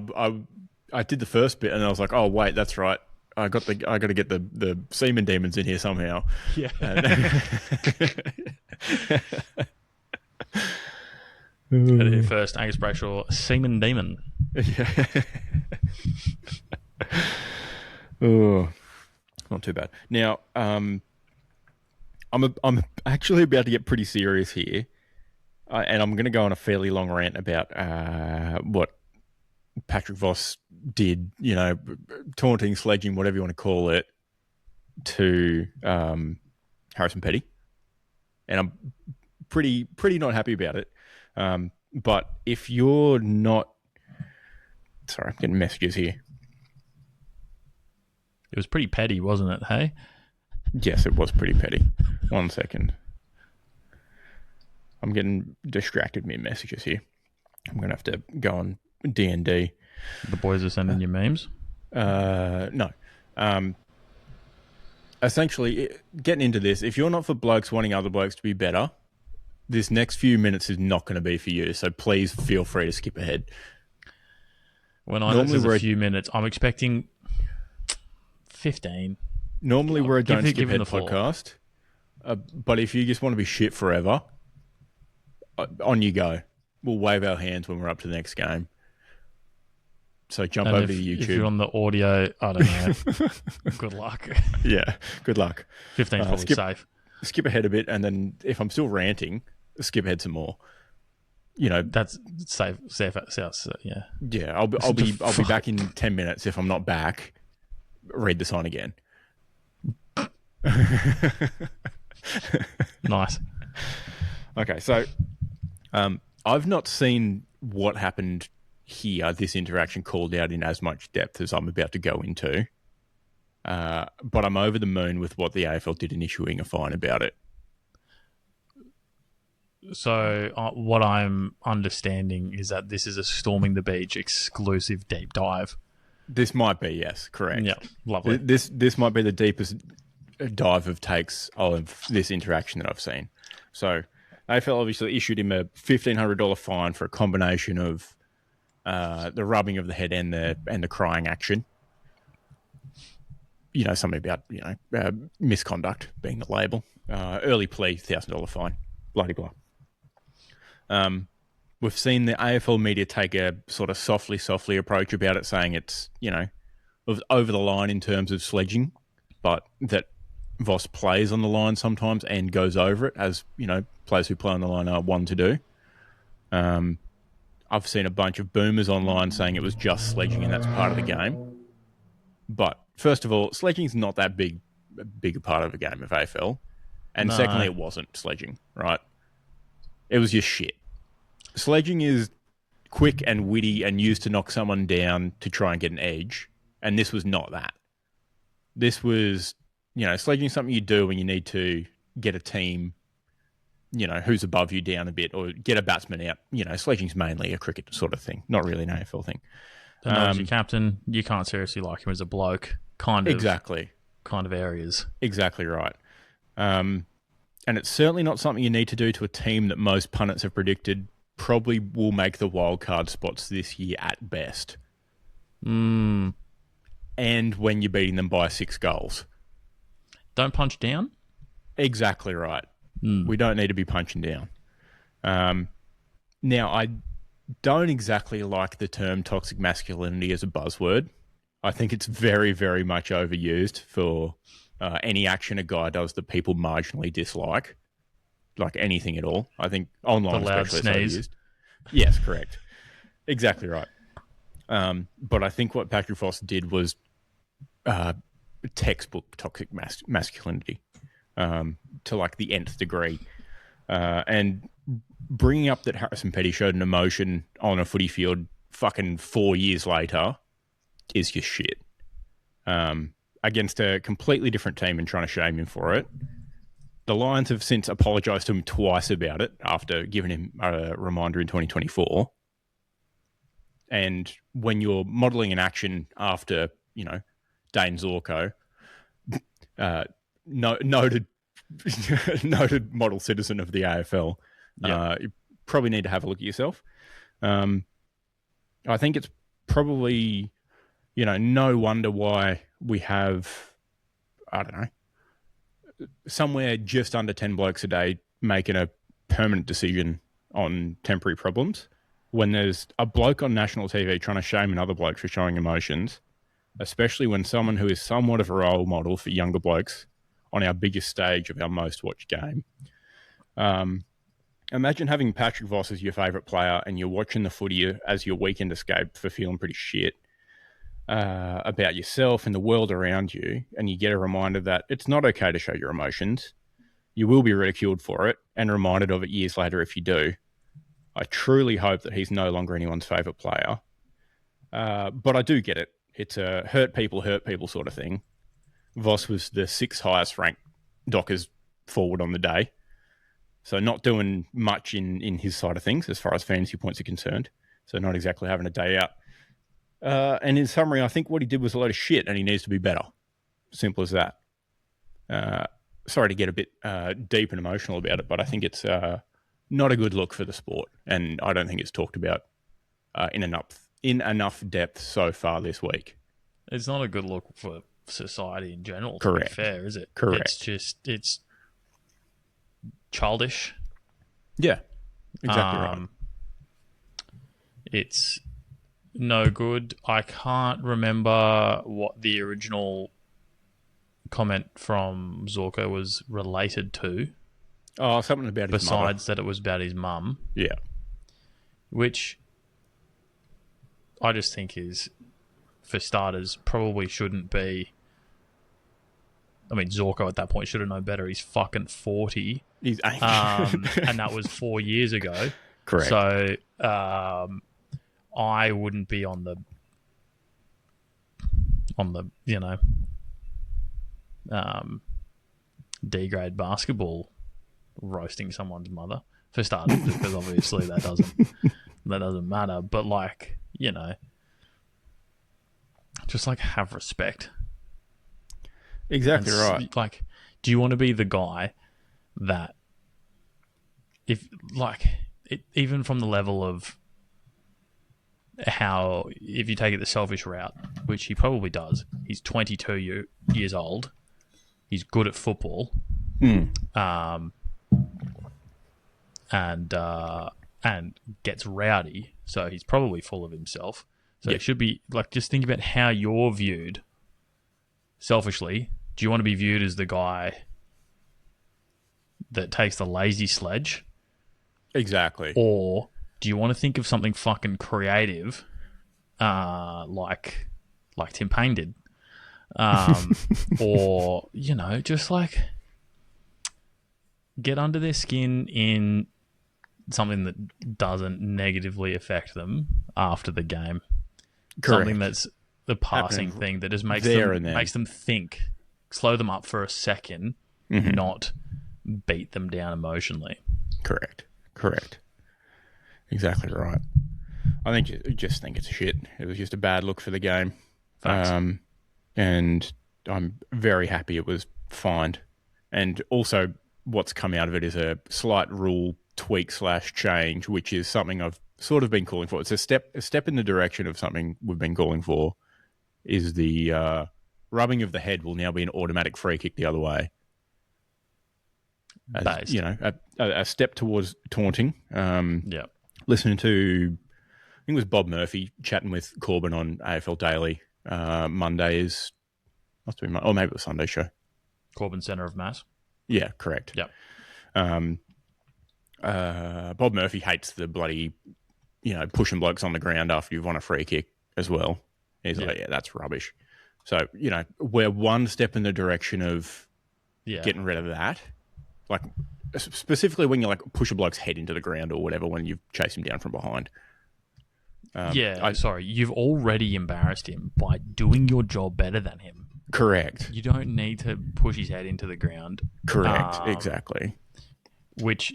I did the first bit and I was like, oh, wait, that's right. I got to get the semen demons in here somehow. Yeah. First, Angus Brayshaw, semen demon. Yeah. Oh, not too bad. Now, I'm actually about to get pretty serious here, and I'm going to go on a fairly long rant about what Patrick Voss did, taunting, sledging, whatever you want to call it, to Harrison Petty, and I'm pretty not happy about it. But if you're not, sorry, I'm getting messages here. It was pretty petty, wasn't it? Hey. Yes, it was pretty petty. 1 second. I'm getting distracted with messages here. I'm going to have to go on D&D. The boys are sending you memes? No. Essentially, getting into this, if you're not for blokes wanting other blokes to be better, this next few minutes is not going to be for you. So please feel free to skip ahead. When I know a few minutes, I'm expecting 15. Normally we're a don't skip ahead podcast. But if you just want to be shit forever, on you go. We'll wave our hands when we're up to the next game. So jump over to YouTube. If you're on the audio, I don't know. Good luck. Yeah, good luck. 15 probably safe. Skip ahead a bit, and then if I'm still ranting, skip ahead some more. That's safe. Yeah. Yeah, I'll be back in 10 minutes. If I'm not back, read the sign again. Nice. Okay, so I've not seen what happened here, this interaction called out in as much depth as I'm about to go into. But I'm over the moon with what the AFL did in issuing a fine about it. So what I'm understanding is that this is a Storming the Beach exclusive deep dive. This might be, yes, correct. Yeah, lovely. This might be the deepest dive of takes of this interaction that I've seen. So AFL obviously issued him a $1,500 fine for a combination of the rubbing of the head and the crying action. Something about misconduct being the label. Early plea, $1,000 fine. Bloody blah. We've seen the AFL media take a sort of softly approach about it, saying it's over the line in terms of sledging, but that Voss plays on the line sometimes and goes over it, as players who play on the line are one to do. I've seen a bunch of boomers online saying it was just sledging and that's part of the game. But first of all, sledging is not that big a part of a game of AFL. And secondly, it wasn't sledging, right? It was just shit. Sledging is quick and witty and used to knock someone down to try and get an edge. And this was not that. This was, sledging is something you do when you need to get a team, who's above you down a bit or get a batsman out. Sledging's mainly a cricket sort of thing, not really an AFL thing. As your captain, you can't seriously like him as a bloke. Kind of areas. Exactly right. And it's certainly not something you need to do to a team that most pundits have predicted probably will make the wildcard spots this year at best. And when you're beating them by 6 goals. Don't punch down? Exactly right. We don't need to be punching down. Now, I don't exactly like the term toxic masculinity as a buzzword. I think it's very, very much overused for any action a guy does that people marginally dislike, like anything at all. I think online the loud especially sneeze. Is overused. Yes, correct. Exactly right. But I think what Patrick Voss did was textbook toxic masculinity to like the nth degree. And bringing up that Harrison Petty showed an emotion on a footy field fucking 4 years later is just shit. Against a completely different team and trying to shame him for it. The Lions have since apologised to him twice about it after giving him a reminder in 2024. And when you're modelling an action after, Dane Zorko, noted model citizen of the AFL, you probably need to have a look at yourself. I think it's probably, no wonder why we have, I don't know, somewhere just under 10 blokes a day making a permanent decision on temporary problems. When there's a bloke on national TV trying to shame another bloke for showing emotions, especially when someone who is somewhat of a role model for younger blokes on our biggest stage of our most watched game. Imagine having Patrick Voss as your favourite player and you're watching the footy as your weekend escape for feeling pretty shit about yourself and the world around you, and you get a reminder that it's not okay to show your emotions. You will be ridiculed for it and reminded of it years later if you do. I truly hope that he's no longer anyone's favourite player. But I do get it. It's a hurt people sort of thing. Voss was the 6th highest ranked Dockers forward on the day. So not doing much in his side of things as far as fantasy points are concerned. So not exactly having a day out. And in summary, I think what he did was a load of shit and he needs to be better. Simple as that. Sorry to get a bit deep and emotional about it, but I think it's not a good look for the sport. And I don't think it's talked about in enough depth so far this week. It's not a good look for society in general, to Correct. be fair, is it? Correct. It's childish. Yeah, exactly right. It's no good. I can't remember what the original comment from Zorko was related to. Oh, something about his mother. Besides that it was about his mum. Yeah. Which I just think is, for starters, probably shouldn't be. I mean, Zorko at that point should have known better. He's fucking 40. He's and that was 4 years ago. Correct. So I wouldn't be on the D-grade basketball roasting someone's mother, for starters, because obviously that doesn't matter. But just have respect. Exactly right. Do you want to be the guy that, even from the level of how, if you take it the selfish route, which he probably does, he's 22 years old, he's good at football, and gets rowdy, so he's probably full of himself. So it should be just think about how you're viewed. Selfishly, do you want to be viewed as the guy that takes the lazy sledge? Exactly. Or do you want to think of something fucking creative, like Tim Payne did? Or, just get under their skin in something that doesn't negatively affect them after the game. Correct. Something that's the passing thing that just makes them think, slow them up for a second, not beat them down emotionally. Correct. Exactly right. I just think it's shit. It was just a bad look for the game. Facts. And I'm very happy it was fined. And also what's come out of it is a slight rule tweak / change, which is something I've sort of been calling for. It's a step in the direction of something we've been calling for, is the rubbing of the head will now be an automatic free kick the other way. As, a step towards taunting. Listening to, I think it was Bob Murphy chatting with Corbin on AFL Daily. Monday must be Monday, or maybe it was Sunday show. Corbin Centre of Mass. Yeah, correct. Yep. Bob Murphy hates the bloody, pushing blokes on the ground after you've won a free kick as well. He's like, that's rubbish. So, we're one step in the direction of getting rid of that. Specifically when you push a bloke's head into the ground or whatever when you've chased him down from behind. Sorry, you've already embarrassed him by doing your job better than him. Correct. You don't need to push his head into the ground. Correct, exactly. Which,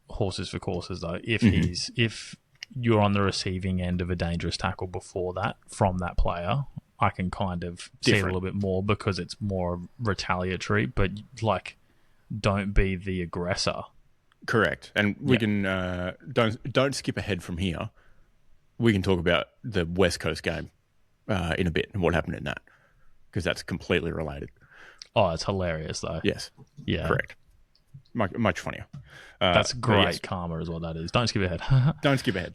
horses for courses though. If you're on the receiving end of a dangerous tackle before that from that player, I can kind of see it a little bit more because it's more retaliatory, but don't be the aggressor. Correct. And we can don't skip ahead from here. We can talk about the West Coast game in a bit and what happened in that. because that's completely related. Oh, it's hilarious though. Yes. Yeah. Correct. Much funnier. That's great karma is what that is. Don't skip ahead. Don't skip ahead.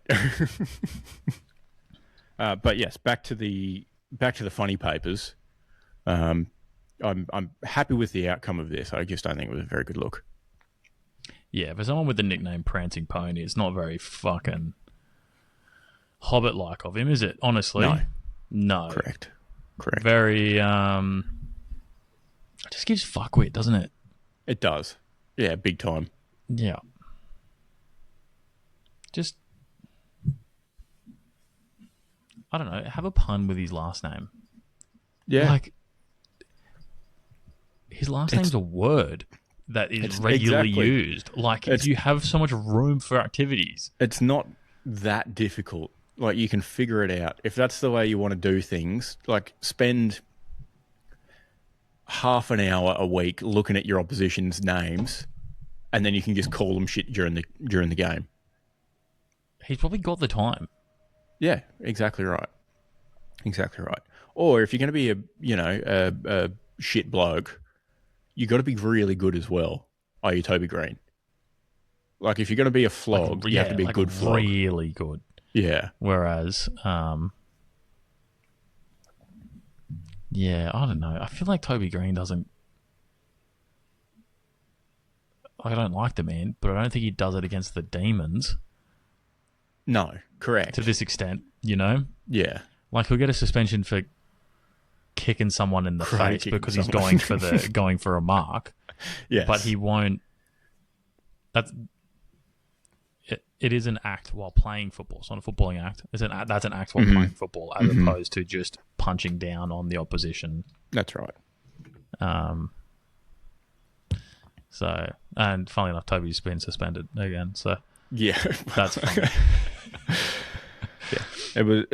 But yes, back to the funny papers. I'm happy with the outcome of this. I just don't think it was a very good look. Yeah, for someone with the nickname Prancing Pony, it's not very fucking Hobbit-like of him, is it? Honestly, no. Correct. Very. It just gives fuckwit, doesn't it? It does. Yeah, big time. Yeah. Just, I don't know. Have a pun with his last name. Yeah. Like, his last name's a word that is regularly used. Like, you have so much room for activities. It's not that difficult. Like, you can figure it out. If that's the way you want to do things, like, spend half an hour a week looking at your opposition's names, and then you can just call them shit during the game. He's probably got the time. Yeah, exactly right. Or if you're going to be a shit bloke, you got to be really good as well. Are you Toby Green? Like, if you're going to be a flog, you have to be a good flog. Really good. Yeah. Whereas, yeah, I don't know. I feel like Toby Green doesn't. I don't like the man, but I don't think he does it against the Demons. No, correct. To this extent, you know? Yeah. Like, he'll get a suspension for kicking someone in the face because he's going for a mark. Yes. But he won't. It is an act while playing football. It's not a footballing act. That's an act while playing football, as opposed to just punching down on the opposition. That's right. So, and funnily enough, Toby's been suspended again. So yeah, that's funny. Yeah, it was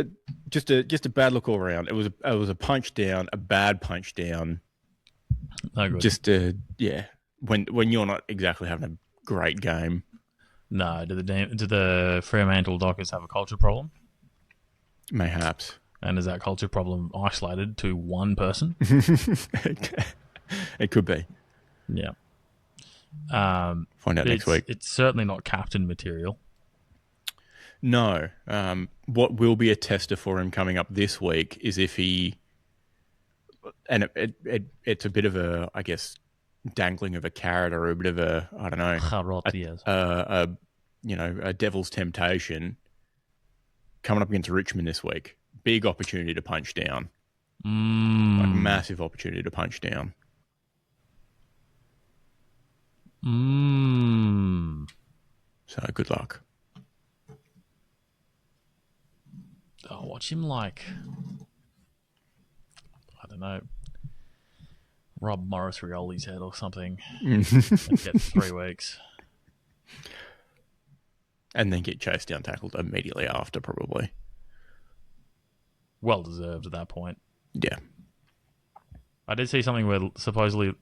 just a bad look all around. It was a punch down, a bad punch down. No good. Just when you're not exactly having a great game. No, do the Fremantle Dockers have a culture problem? Mayhaps. And is that culture problem isolated to one person? It could be. Yeah. Find out next week. It's certainly not captain material. No. What will be a tester for him coming up this week is if he, and it's a bit of a, I guess, dangling of a carrot or a bit of a, I don't know, a devil's temptation coming up against Richmond this week. Big opportunity to punch down. Like massive opportunity to punch down. So good luck. I'll watch him like, I don't know, Rob Morris Rioli's head or something and get 3 weeks. And then get chased down, tackled immediately after, probably. Well deserved at that point. Yeah. I did see something where supposedly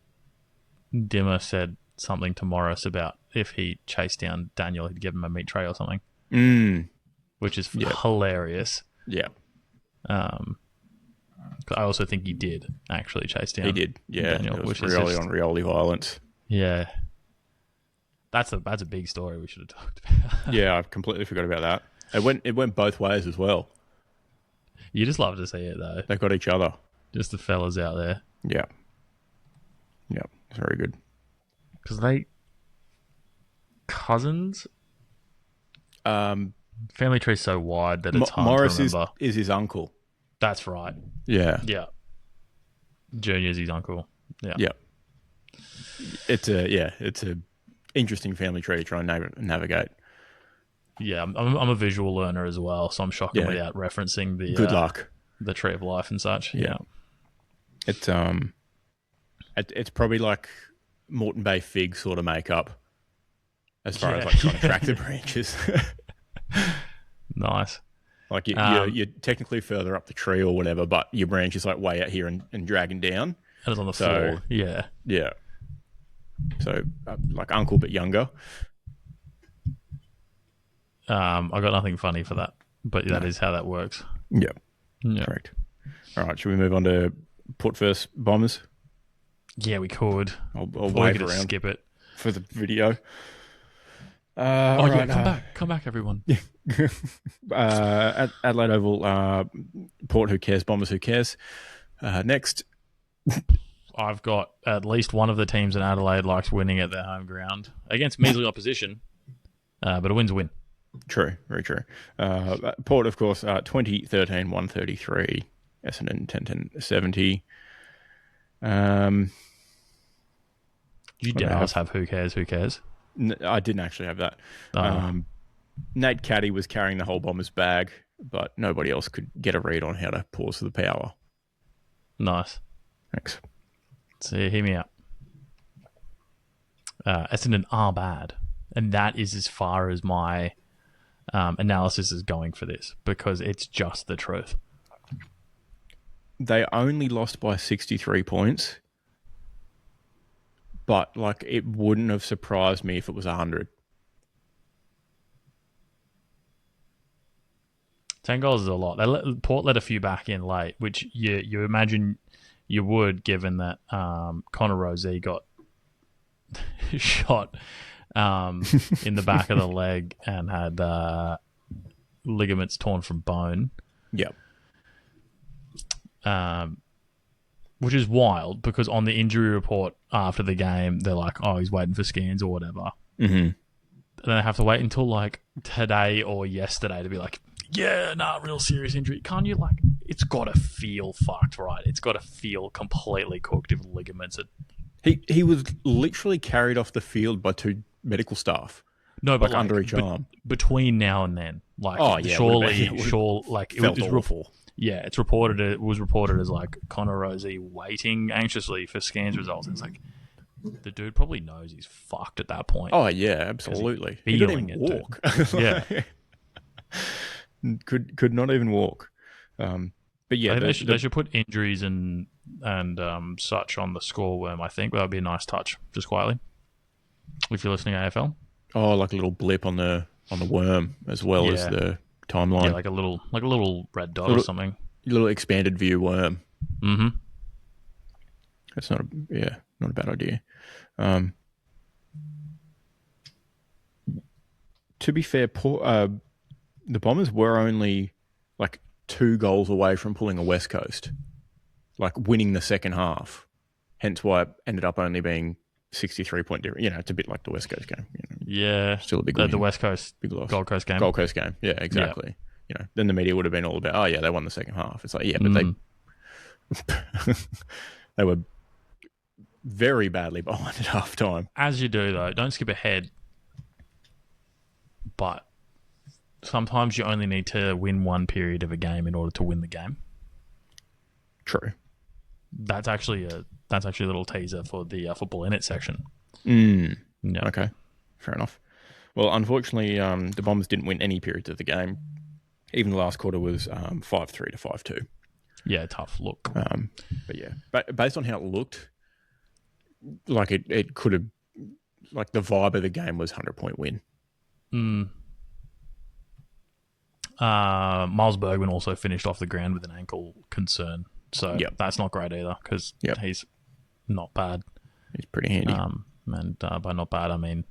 Dimmer said something to Morris about if he chased down Daniel, he'd give him a meat tray or something. Which is hilarious. Yeah. I also think he did actually chase down. He did, yeah. Daniel, it was which Rioli is on Rioli violence. Yeah. That's a big story we should have talked about. Yeah, I completely forgot about that. It went both ways as well. You just love to see it though. They got each other. Just the fellas out there. Yeah. Yeah, very good. Because they cousins. Family tree's so wide that it's hard Morris to remember. is his uncle. That's right. Yeah. Yeah. Junior's his uncle. Yeah. Yeah. It's a interesting family tree to try and navigate. Yeah, I'm a visual learner as well, so I'm shocking without referencing the good luck, the tree of life and such. Yeah. It's probably like Moreton Bay fig sort of makeup as far as like trying to track the branches. Nice. Like you're technically further up the tree or whatever, but your branch is like way out here and dragging down. And it's on the floor. Yeah. Yeah. So like uncle but younger. I got nothing funny for that, but that is how that works. Yeah. Correct. All right. Should we move on to Port versus Bombers. Yeah, we could. I'll wave around. Skip it for the video. Come back, everyone. Adelaide Oval, Port, who cares? Bombers, who cares? Next. I've got at least one of the teams in Adelaide likes winning at their home ground against measly opposition, but a win's a win. True, very true. Port, of course, 2013, 133, Essendon 10-70. You did have who cares? I didn't actually have that. Nate Caddy was carrying the whole Bombers bag, but nobody else could get a read on how to pause the power. Nice. Thanks. So hear me out. Essendon are bad, and that is as far as my analysis is going for this, because it's just the truth. They only lost by 63 points, but like it wouldn't have surprised me if it was 100. 10 goals is a lot. Port let a few back in late, which you imagine you would, given that Connor Rozee got shot in the back of the leg and had ligaments torn from bone. Yep. Which is wild, because on the injury report after the game, they're like, oh, he's waiting for scans or whatever. Mm-hmm. And then they have to wait until like today or yesterday to be like, yeah, real serious injury. Can't you, like, it's got to feel fucked, right? It's got to feel completely cooked if ligaments are... He was literally carried off the field by 2 medical staff. No, but like under each arm. Between now and then. Like, it was awful. Yeah, it was reported as like Connor Rozee waiting anxiously for scans results. And it's like, the dude probably knows he's fucked at that point. Oh yeah, absolutely. He couldn't even walk. Yeah. Could not even walk. But yeah, they should put injuries and such on the score worm. I think that would be a nice touch, just quietly. If you're listening to AFL. Oh, like a little blip on the worm as well as the timeline. Yeah, like a little red dot or something. A little expanded view worm. Mm-hmm. That's not a bad idea. To be fair, the Bombers were only like 2 goals away from pulling a West Coast, like winning the second half. Hence why it ended up only being 63 point difference. You know, it's a bit like the West Coast game. You know, yeah, still a big win. The West Coast, big loss. Gold Coast game. Gold Coast game. Yeah, exactly. Yeah. You know, then the media would have been all about, oh yeah, they won the second half. It's like, yeah, but they were very badly behind at half time. As you do, though, don't skip ahead. But sometimes you only need to win one period of a game in order to win the game. True. That's actually a little teaser for the Football In It section. Yeah. Okay, fair enough. Well, unfortunately, the Bombers didn't win any periods of the game. Even the last quarter was 5-3 to 5-2. Yeah, tough look. But yeah, based on how it looked, like it could have, like the vibe of the game was 100-point win. Miles Bergman also finished off the ground with an ankle concern, so that's not great either, because he's not bad. He's pretty handy. And by not bad, I mean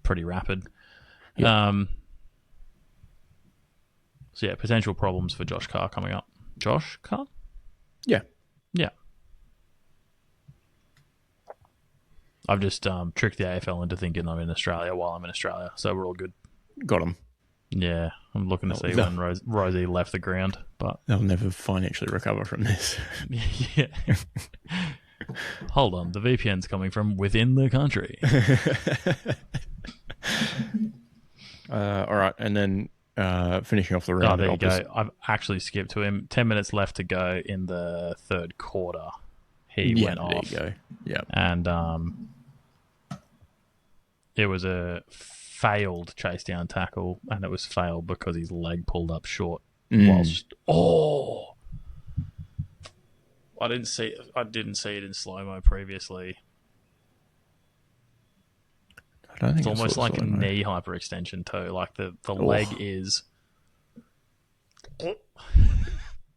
pretty rapid. Yep. So yeah, potential problems for Josh Carr coming up. Josh Carr? Yeah. Yeah. I've just tricked the AFL into thinking I'm in Australia while I'm in Australia, so we're all good. Got him. Yeah, I'm looking to see when Rozee left the ground, but they'll never financially recover from this. Yeah. Hold on, the VPN's coming from within the country. All right, and then finishing off the round. Oh, there you go. I've actually skipped to him. 10 minutes left to go in the third quarter. He went off. There you go. Yeah, and it was a failed chase down tackle, and it was failed because his leg pulled up short. Whilst I didn't see it in slow mo previously. I don't think it's almost like a knee hyperextension too. Like the leg is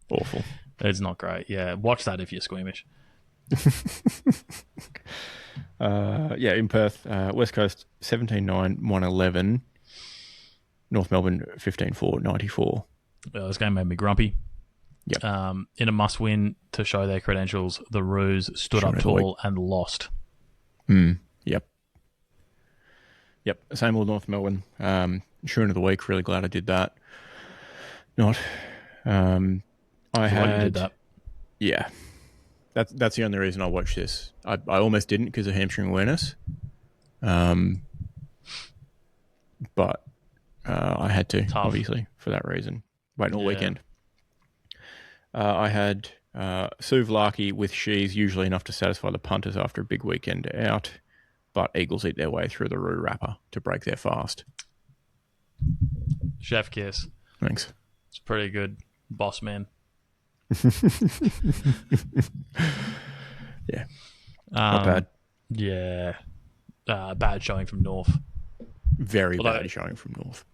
awful. It's not great. Yeah, watch that if you're squeamish. In Perth, West Coast 17-9, 111. North Melbourne 15-4, 94. This game made me grumpy. Yep. In a must-win to show their credentials, the Roos stood up tall and lost. Yep. Same old North Melbourne. Shooting of the week. Really glad I did that. Not. I had. You did that. Yeah. That's the only reason I watched this. I almost didn't because of hamstring awareness. But I had to, obviously, for that reason. Waiting all weekend. I had Souvlaki with Shees, usually enough to satisfy the punters after a big weekend out, but Eagles eat their way through the Roo wrapper to break their fast. Chef kiss. Thanks. It's pretty good, boss man. Yeah. Not bad. Yeah. Bad showing from North. Very bad showing from North.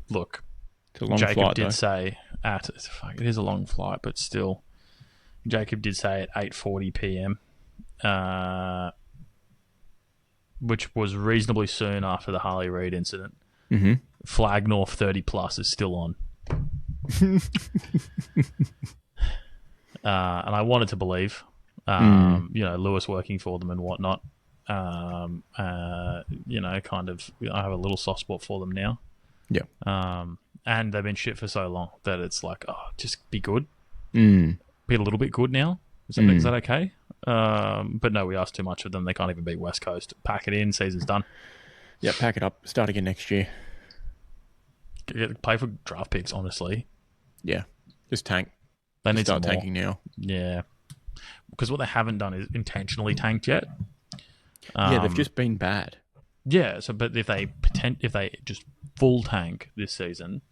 Look, it's a long Jacob flight, did though. Say it is a long flight, but still, Jacob did say at 8:40 p.m., which was reasonably soon after the Harley Reid incident. Mm-hmm. Flag North 30 plus is still on. And I wanted to believe, Lewis working for them and whatnot. Kind of, I have a little soft spot for them now. Yeah. And they've been shit for so long that it's like, just be good. Be a little bit good now. Is that okay? But no, we asked too much of them. They can't even beat West Coast. Pack it in. Season's done. Yeah, pack it up. Start again next year. Play for draft picks, honestly. Yeah. Just tank. They need to start tanking now. Yeah. Because what they haven't done is intentionally tanked yet. They've just been bad. Yeah, but if they just full tank this season,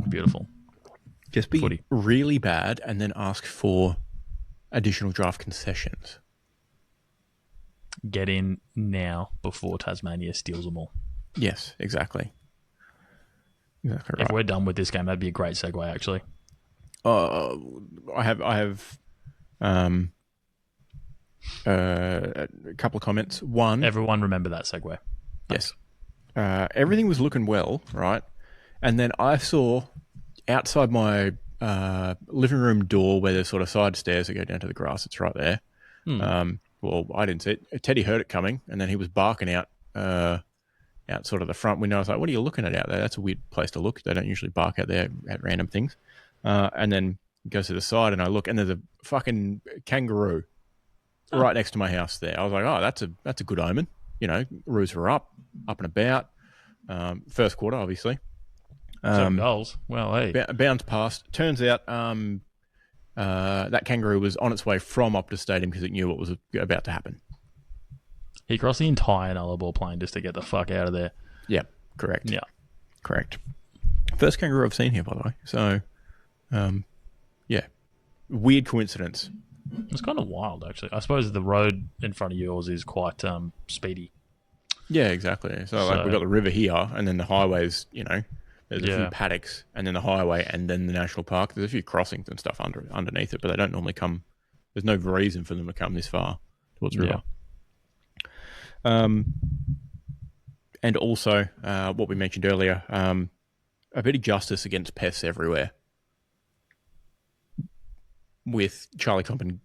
beautiful. Just be really bad and then ask for additional draft concessions. Get in now before Tasmania steals them all. Yes, exactly. Exactly right. If we're done with this game, that'd be a great segue, actually. I have a couple of comments. One, everyone remember that segue. Yes. Everything was looking well, right? And then I saw outside my living room door where there's sort of side stairs that go down to the grass. It's right there. Well, I didn't see it. Teddy heard it coming, and then he was barking out sort of the front window. I was like, what are you looking at out there? That's a weird place to look. They don't usually bark out there at random things. And then he goes to the side, and I look, and there's a fucking kangaroo right next to my house there. I was like, oh, that's a good omen. Roos were up and about. First quarter, obviously. 7 goals. Well, hey. Bounce past. Turns out that kangaroo was on its way from Optus Stadium because it knew what was about to happen. He crossed the entire Nullarbor Plain just to get the fuck out of there. Yeah, correct. Yeah. Correct. First kangaroo I've seen here, by the way. So, yeah. Weird coincidence. It's kind of wild, actually. I suppose the road in front of yours is quite speedy. Yeah, exactly. So we've got the river here, and then the highways, there's a few paddocks, and then the highway, and then the national park. There's a few crossings and stuff underneath it, but they don't normally come. There's no reason for them to come this far towards the river. And also, what we mentioned earlier, a bit of justice against pests everywhere. With Charlie Compton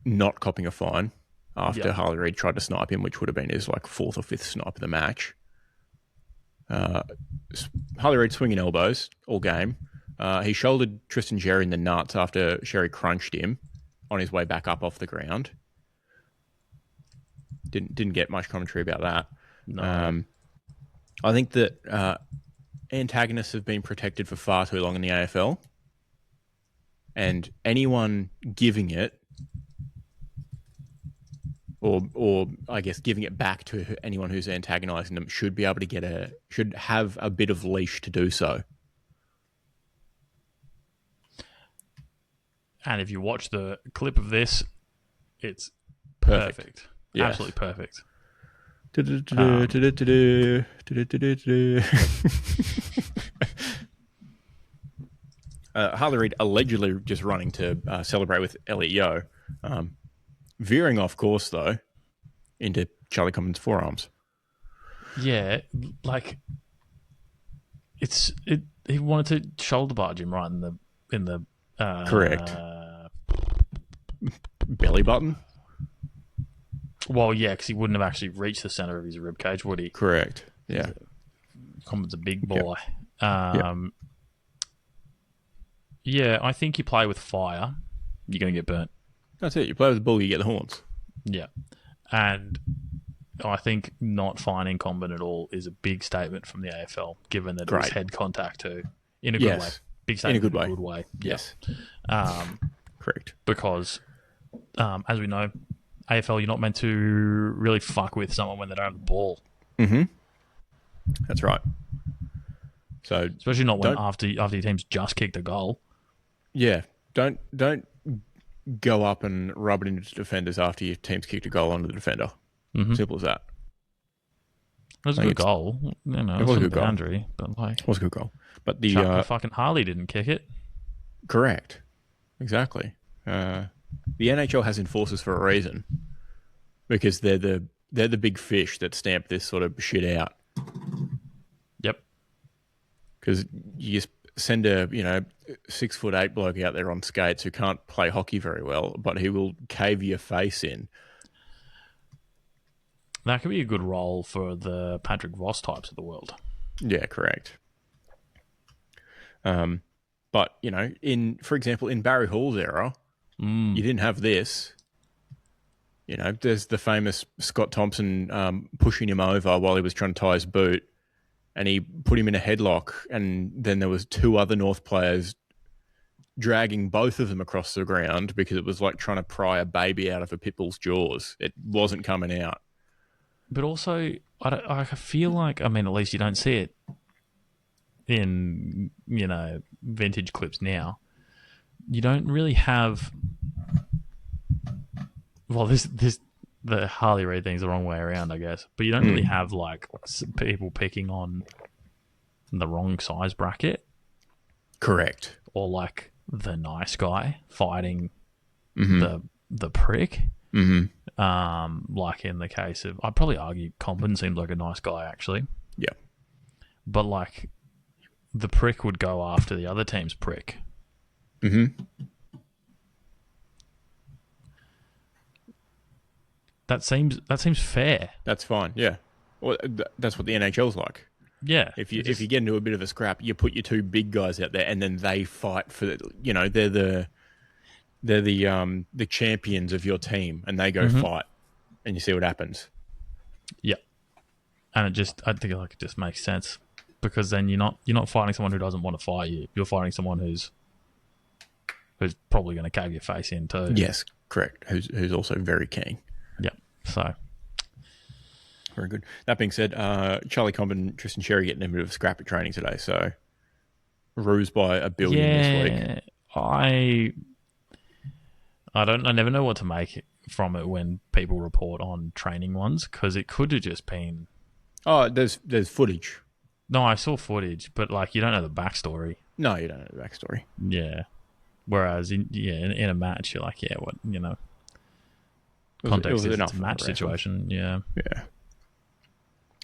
not copping a fine after Harley Reid tried to snipe him, which would have been his fourth or fifth snipe of the match. Harley Reid swinging elbows all game. He shouldered Tristan Xerri in the nuts after Xerri crunched him on his way back up off the ground. Didn't get much commentary about that. No. I think that antagonists have been protected for far too long in the AFL. And anyone giving it, or I guess giving it back to anyone who's antagonising them, should be able to should have a bit of leash to do so. And if you watch the clip of this, it's perfect. Yes. Absolutely perfect. Harley Reid allegedly just running to celebrate with Elliot Yeo, veering off course though into Charlie Comben's forearms. Yeah, like he wanted to shoulder barge him right in the correct belly button. Well, yeah, because he wouldn't have actually reached the center of his rib cage, would he? Correct. Yeah, Comben's a big boy. Yep. Yeah, I think you play with fire, you're going to get burnt. That's it. You play with the bull, you get the horns. Yeah, and I think not fining Comben at all is a big statement from the AFL, given that it was head contact too, in a good way. Big statement in a good way. Yes. Correct. Because, as we know, AFL, you're not meant to really fuck with someone when they don't have the ball. Mm-hmm. That's right. So especially not when after your team's just kicked a goal. Yeah. Don't go up and rub it into defenders after your team's kicked a goal onto the defender. Mm-hmm. Simple as that. It was a good goal. You know, it was a good boundary, but like, it was a good goal. But the fucking Harley didn't kick it. Correct. Exactly. The NHL has enforcers for a reason, because they're the big fish that stamp this sort of shit out. Yep. Because you just send a 6'8" bloke out there on skates who can't play hockey very well, but he will cave your face in. That could be a good role for the Patrick Ross types of the world. Yeah, correct. But for example, in Barry Hall's era, you didn't have this. There's the famous Scott Thompson pushing him over while he was trying to tie his boot, and he put him in a headlock, and then there was two other North players dragging both of them across the ground because it was like trying to pry a baby out of a pit bull's jaws. It wasn't coming out. But also, I feel like, at least you don't see it in, vintage clips now. You don't really have... Well, the Harley Reid thing's the wrong way around, I guess. But you don't really have, like, people picking on the wrong size bracket. Correct. Or, like, the nice guy fighting the prick. Mm-hmm. Like in the case of... I'd probably argue Comben seems like a nice guy, actually. Yeah. But, like, the prick would go after the other team's prick. Mm-hmm. That seems fair. That's fine, yeah. Well, that's what the NHL's like. Yeah. If you get into a bit of a scrap, you put your two big guys out there, and then they fight for they're the champions of your team, and they go fight, and you see what happens. Yeah. And I think it just makes sense, because then you're not fighting someone who doesn't want to fight you. You're fighting someone who's probably going to cave your face in too. Yes, correct. Who's also very keen. Yeah. So very good. That being said, Charlie Comben, Tristan Sherry getting a bit of a scrap at training today, so ruse by $1 billion this week. I never know what to make from it when people report on training ones, because it could have just been... Oh, there's footage. No, I saw footage, but like you don't know the backstory. No, you don't know the backstory. Yeah. Whereas in a match, you're like, context is a match situation. Yeah. Yeah.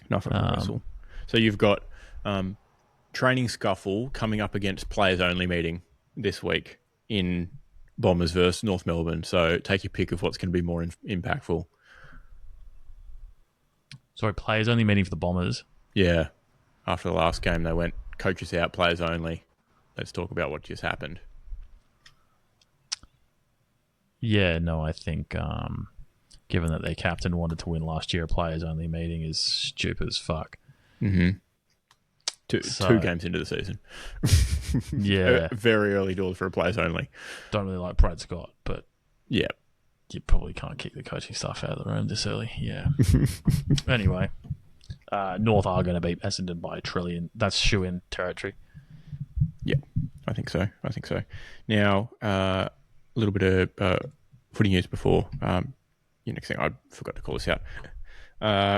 Enough of a wrestle. So you've got training scuffle coming up against players only meeting this week in Bombers versus North Melbourne. So take your pick of what's going to be more impactful. Sorry, players only meeting for the Bombers. Yeah. After the last game, they went coaches out, players only. Let's talk about what just happened. Yeah, no, I think given that their captain wanted to win last year, a players only meeting is stupid as fuck. Mm-hmm. Two games into the season. Yeah. Very early doors for a players only. Don't really like Brad Scott, but yeah, you probably can't kick the coaching staff out of the room this early. Yeah. Anyway, North are going to beat Essendon by $1 trillion. That's shoe-in territory. Yeah, I think so. Now, a little bit of footy news before. Next thing, I forgot to call this out.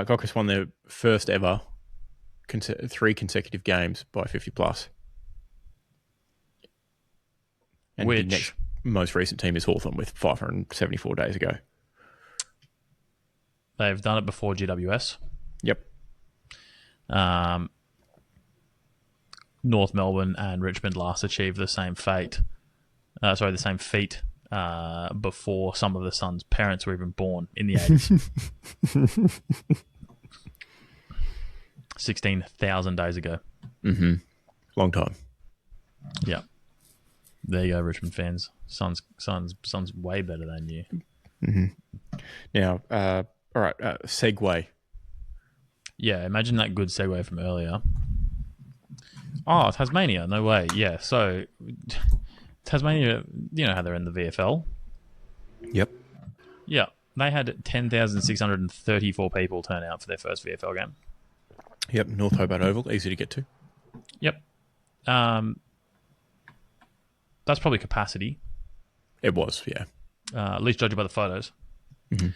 Gold Coast won their first ever 3 consecutive games by 50 plus. And the next most recent team is Hawthorn with 574 days ago. They've done it before GWS. Yep. North Melbourne and Richmond last achieved the same feat before some of the Suns' parents were even born in the 80s. 16,000 days ago. Mm-hmm. Long time. Yeah. There you go, Richmond fans. Suns way better than you. Mm-hmm. Now, all right, segue. Yeah, imagine that good segue from earlier. Oh, Tasmania, no way. Yeah, so Tasmania, you know how they're in the VFL? Yep. Yeah, they had 10,634 people turn out for their first VFL game. Yep, North Hobart Oval, easy to get to. Yep. That's probably capacity. It was, yeah. At least judging by the photos. Mm-hmm.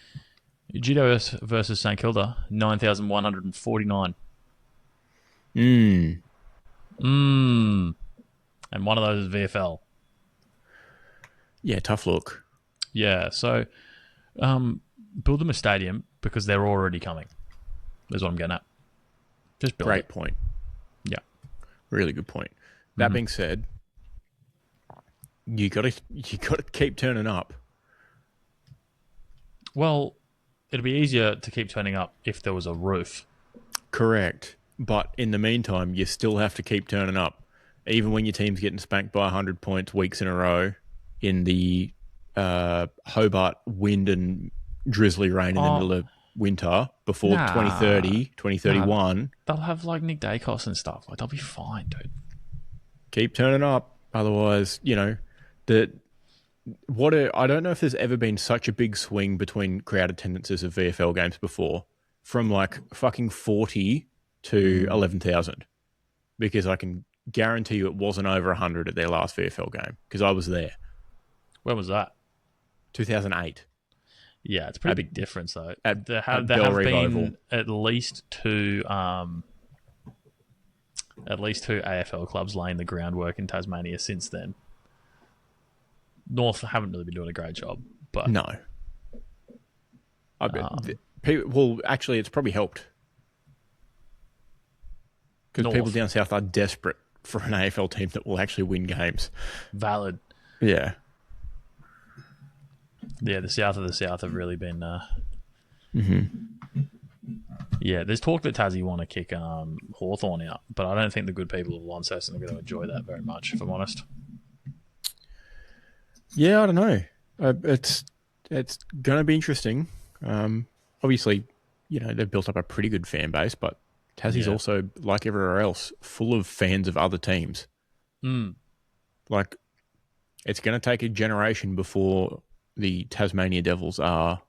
GWS versus St Kilda, 9,149. And one of those is VFL. Yeah, tough look. Yeah, so build them a stadium because they're already coming. Is what I'm getting at. Just build Great it. point. Yeah. Really good point. That being said, you gotta keep turning up. Well, it'd be easier to keep turning up if there was a roof. Correct. But in the meantime, you still have to keep turning up. Even when your team's getting spanked by 100 points weeks in a row in the Hobart wind and drizzly rain in the middle of winter before 2030, 2031. They'll have like Nick Dacos and stuff. Like, they'll be fine, dude. Keep turning up. Otherwise, I don't know if there's ever been such a big swing between crowd attendances of VFL games before, from like fucking 40 to 11,000, because I can guarantee you it wasn't over 100 at their last VFL game because I was there. When was that? 2008. Yeah, it's a pretty big difference though. There have Bellerive been Oval. at least two AFL clubs laying the groundwork in Tasmania since then. North haven't really been doing a great job, but no. I bet actually, it's probably helped because people down south are desperate for an AFL team that will actually win games. Valid. Yeah. Yeah, the south of the south have really been. Mm-hmm. Yeah, there's talk that Tassie want to kick Hawthorn out, but I don't think the good people of Launceston are going to enjoy that very much, if I'm honest. Yeah, I don't know. It's going to be interesting. Obviously, they've built up a pretty good fan base, but Tassie's also, like everywhere else, full of fans of other teams. Like, it's going to take a generation before the Tasmania Devils are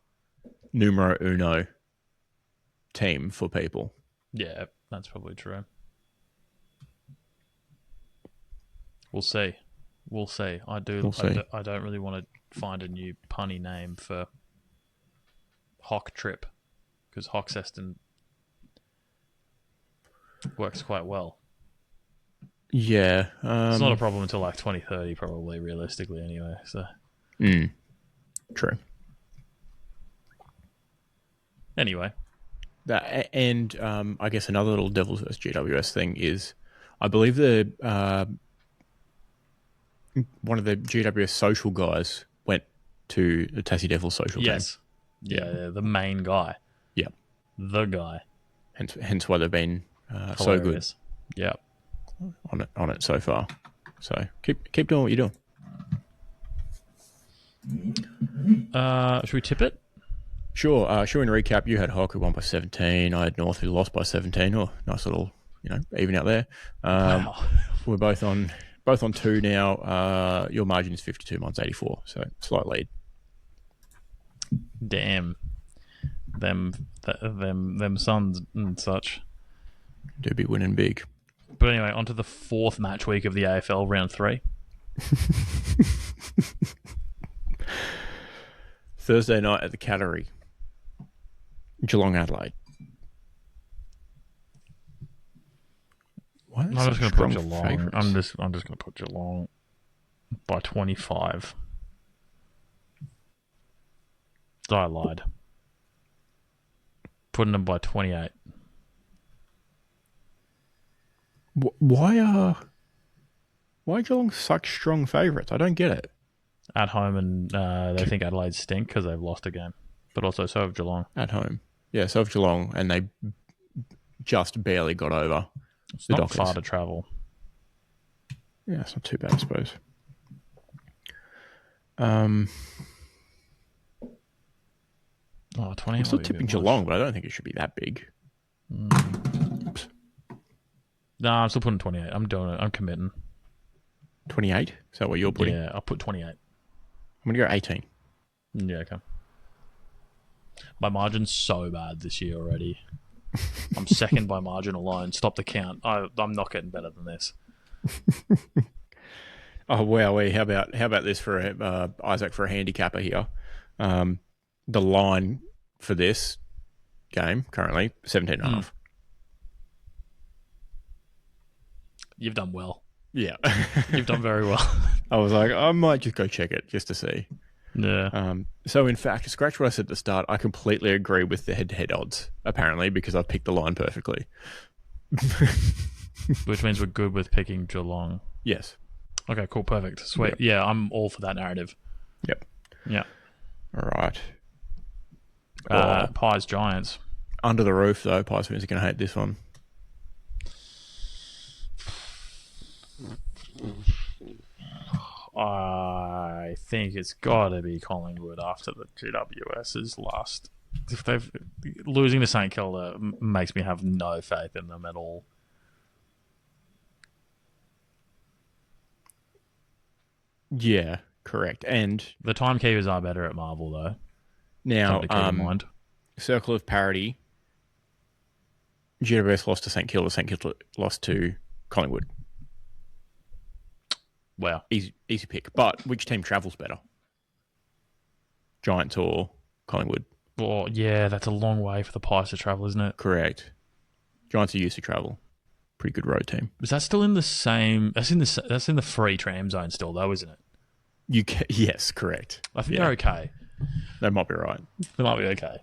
numero uno team for people. Yeah, that's probably true. We'll see. I don't really want to find a new punny name for Hock Trip because Hoxeston works quite well. Yeah. It's not a problem until like 2030, probably, realistically, anyway. So. True. Anyway. And I guess another little Devils vs GWS thing is, I believe one of the GWS social guys went to the Tassie Devils social game. Yes. Yeah, the main guy. Yeah. The guy. Hence why they've been so good. Yeah. On it so far. So keep doing what you're doing. Should we tip it? Sure. In recap, you had Hawk who won by 17. I had North who lost by 17. Oh, nice little, even out there. Wow. We're both on 2 now. Your margin is 52, mine's 84. So slight lead. Damn. Them Suns and such. Do be winning big. But anyway, on to the fourth match week of the AFL, round 3. Thursday night at the Cattery. Geelong, Adelaide. I'm just going to put Geelong. I'm just going to put Geelong. by 25. I lied. Putting them by 28. Why are Geelong such strong favourites? I don't get it. At home, and they think Adelaide stink because they've lost a game. But also so have Geelong. At home. Yeah, so have Geelong, and they just barely got over it's the Dockers. Far to travel. Yeah, it's not too bad, I suppose. Oh, 20. I'm still tipping Geelong, but I don't think it should be that big. Oops. No, I'm still putting 28. I'm doing it. I'm committing. 28? Is that what you're putting? Yeah, I'll put 28. I'm going to go 18. Yeah, okay. My margin's so bad this year already. I'm second by margin alone. Stop the count. I'm not getting better than this. Oh, wow. How about this for Isaac for a handicapper here? The line for this game currently 17.5. You've done well. Yeah. You've done very well. I was like, I might just go check it just to see. Yeah. So in fact, scratch what I said at the start, I completely agree with the head-to-head odds, apparently, because I've picked the line perfectly. Which means we're good with picking Geelong. Yes. Okay, cool, perfect. Sweet. Yep. Yeah, I'm all for that narrative. Yep. Yeah. All right. Pies Giants. Under the roof, though. Pies fans are going to hate this one. I think it's got to be Collingwood after the GWS's last. If they've losing to St Kilda makes me have no faith in them at all. Yeah, correct. And the timekeepers are better at Marvel, though. Now, circle of parity. GWS lost to St Kilda. St Kilda lost to Collingwood. Wow. Easy pick. But which team travels better? Giants or Collingwood? Well, yeah, that's a long way for the Pies to travel, isn't it? Correct. Giants are used to travel. Pretty good road team. Is that still in the same... That's in the free tram zone still, though, isn't it? Yes, correct. I think they're okay. They might be right. They might be okay.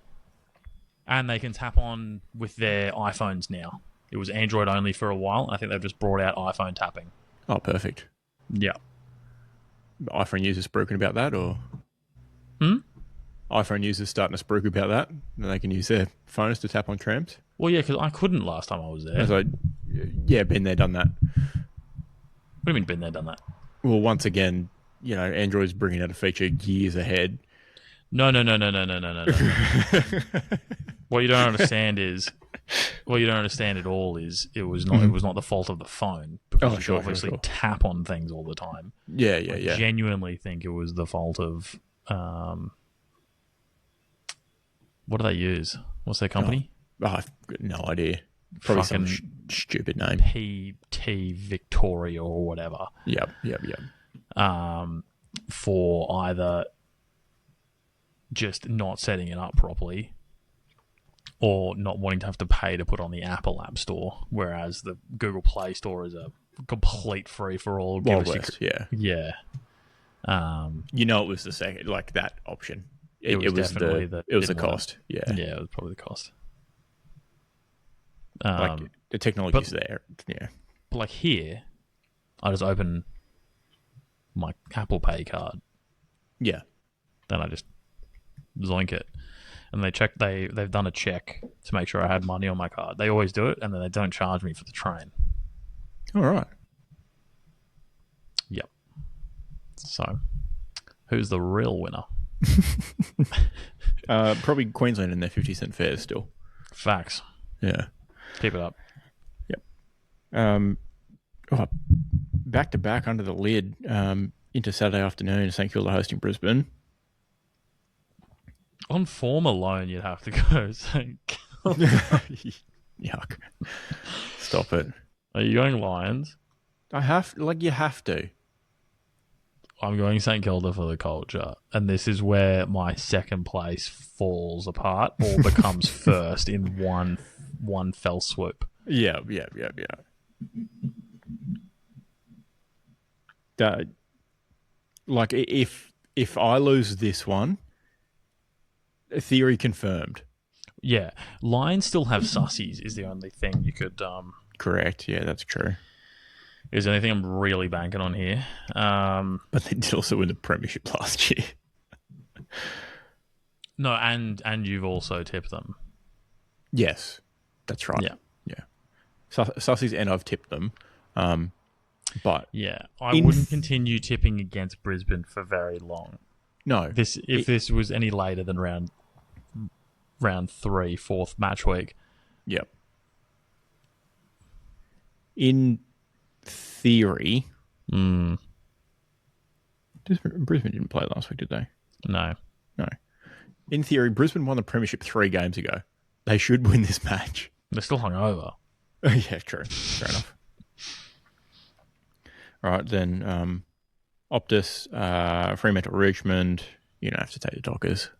And they can tap on with their iPhones now. It was Android only for a while. I think they've just brought out iPhone tapping. Oh, perfect. Yeah. iPhone users spruiking about that, or? iPhone users starting to spruik about that, and they can use their phones to tap on trams? Well, yeah, because I couldn't last time I was there. I was like, yeah, been there, done that. What do you mean, been there, done that? Well, once again, Android's bringing out a feature years ahead. No. What you don't understand at all is it was not the fault of the phone, because you obviously tap on things all the time. Yeah. I genuinely think it was the fault of what do they use? What's their company? I've got no idea. Probably some stupid name. PT Victoria or whatever. Yep. For either just not setting it up properly or not wanting to have to pay to put on the Apple App Store, whereas the Google Play Store is a complete free-for-all. Wild West, yeah. Yeah. It was the second, like that option. It was definitely the cost. Yeah. Yeah, it was probably the cost. The technology's there. Yeah. But like here, I just open my Apple Pay card. Yeah. Then I just zoink it. And they've done a check to make sure I had money on my card. They always do it, and then they don't charge me for the train. All right. Yep. So, who's the real winner? Probably Queensland in their 50-cent fares still. Facts. Yeah. Keep it up. Yep. Back to back under the lid into Saturday afternoon, St Kilda hosting Brisbane. On form alone, you'd have to go St Kilda. Yuck. Stop it. Are you going Lions? You have to. I'm going St Kilda for the culture, and this is where my second place falls apart or becomes first in one fell swoop. Yeah. Like, if I lose this one, theory confirmed. Yeah. Lions still have sussies is the only thing you could... Correct. Yeah, that's true. Is there anything I'm really banking on here? But they did also win the premiership last year. No, and you've also tipped them. Yes, that's right. Yeah. Sussies, and I've tipped them. But yeah, I wouldn't continue tipping against Brisbane for very long. No. If this was any later than round 3, fourth match week. Yep. In theory, Brisbane didn't play last week, did they? No. In theory, Brisbane won the premiership 3 games ago. They should win this match. They're still hungover. Yeah, true. Fair enough. All right, then Optus, Fremantle, Richmond. You don't have to take the Dockers.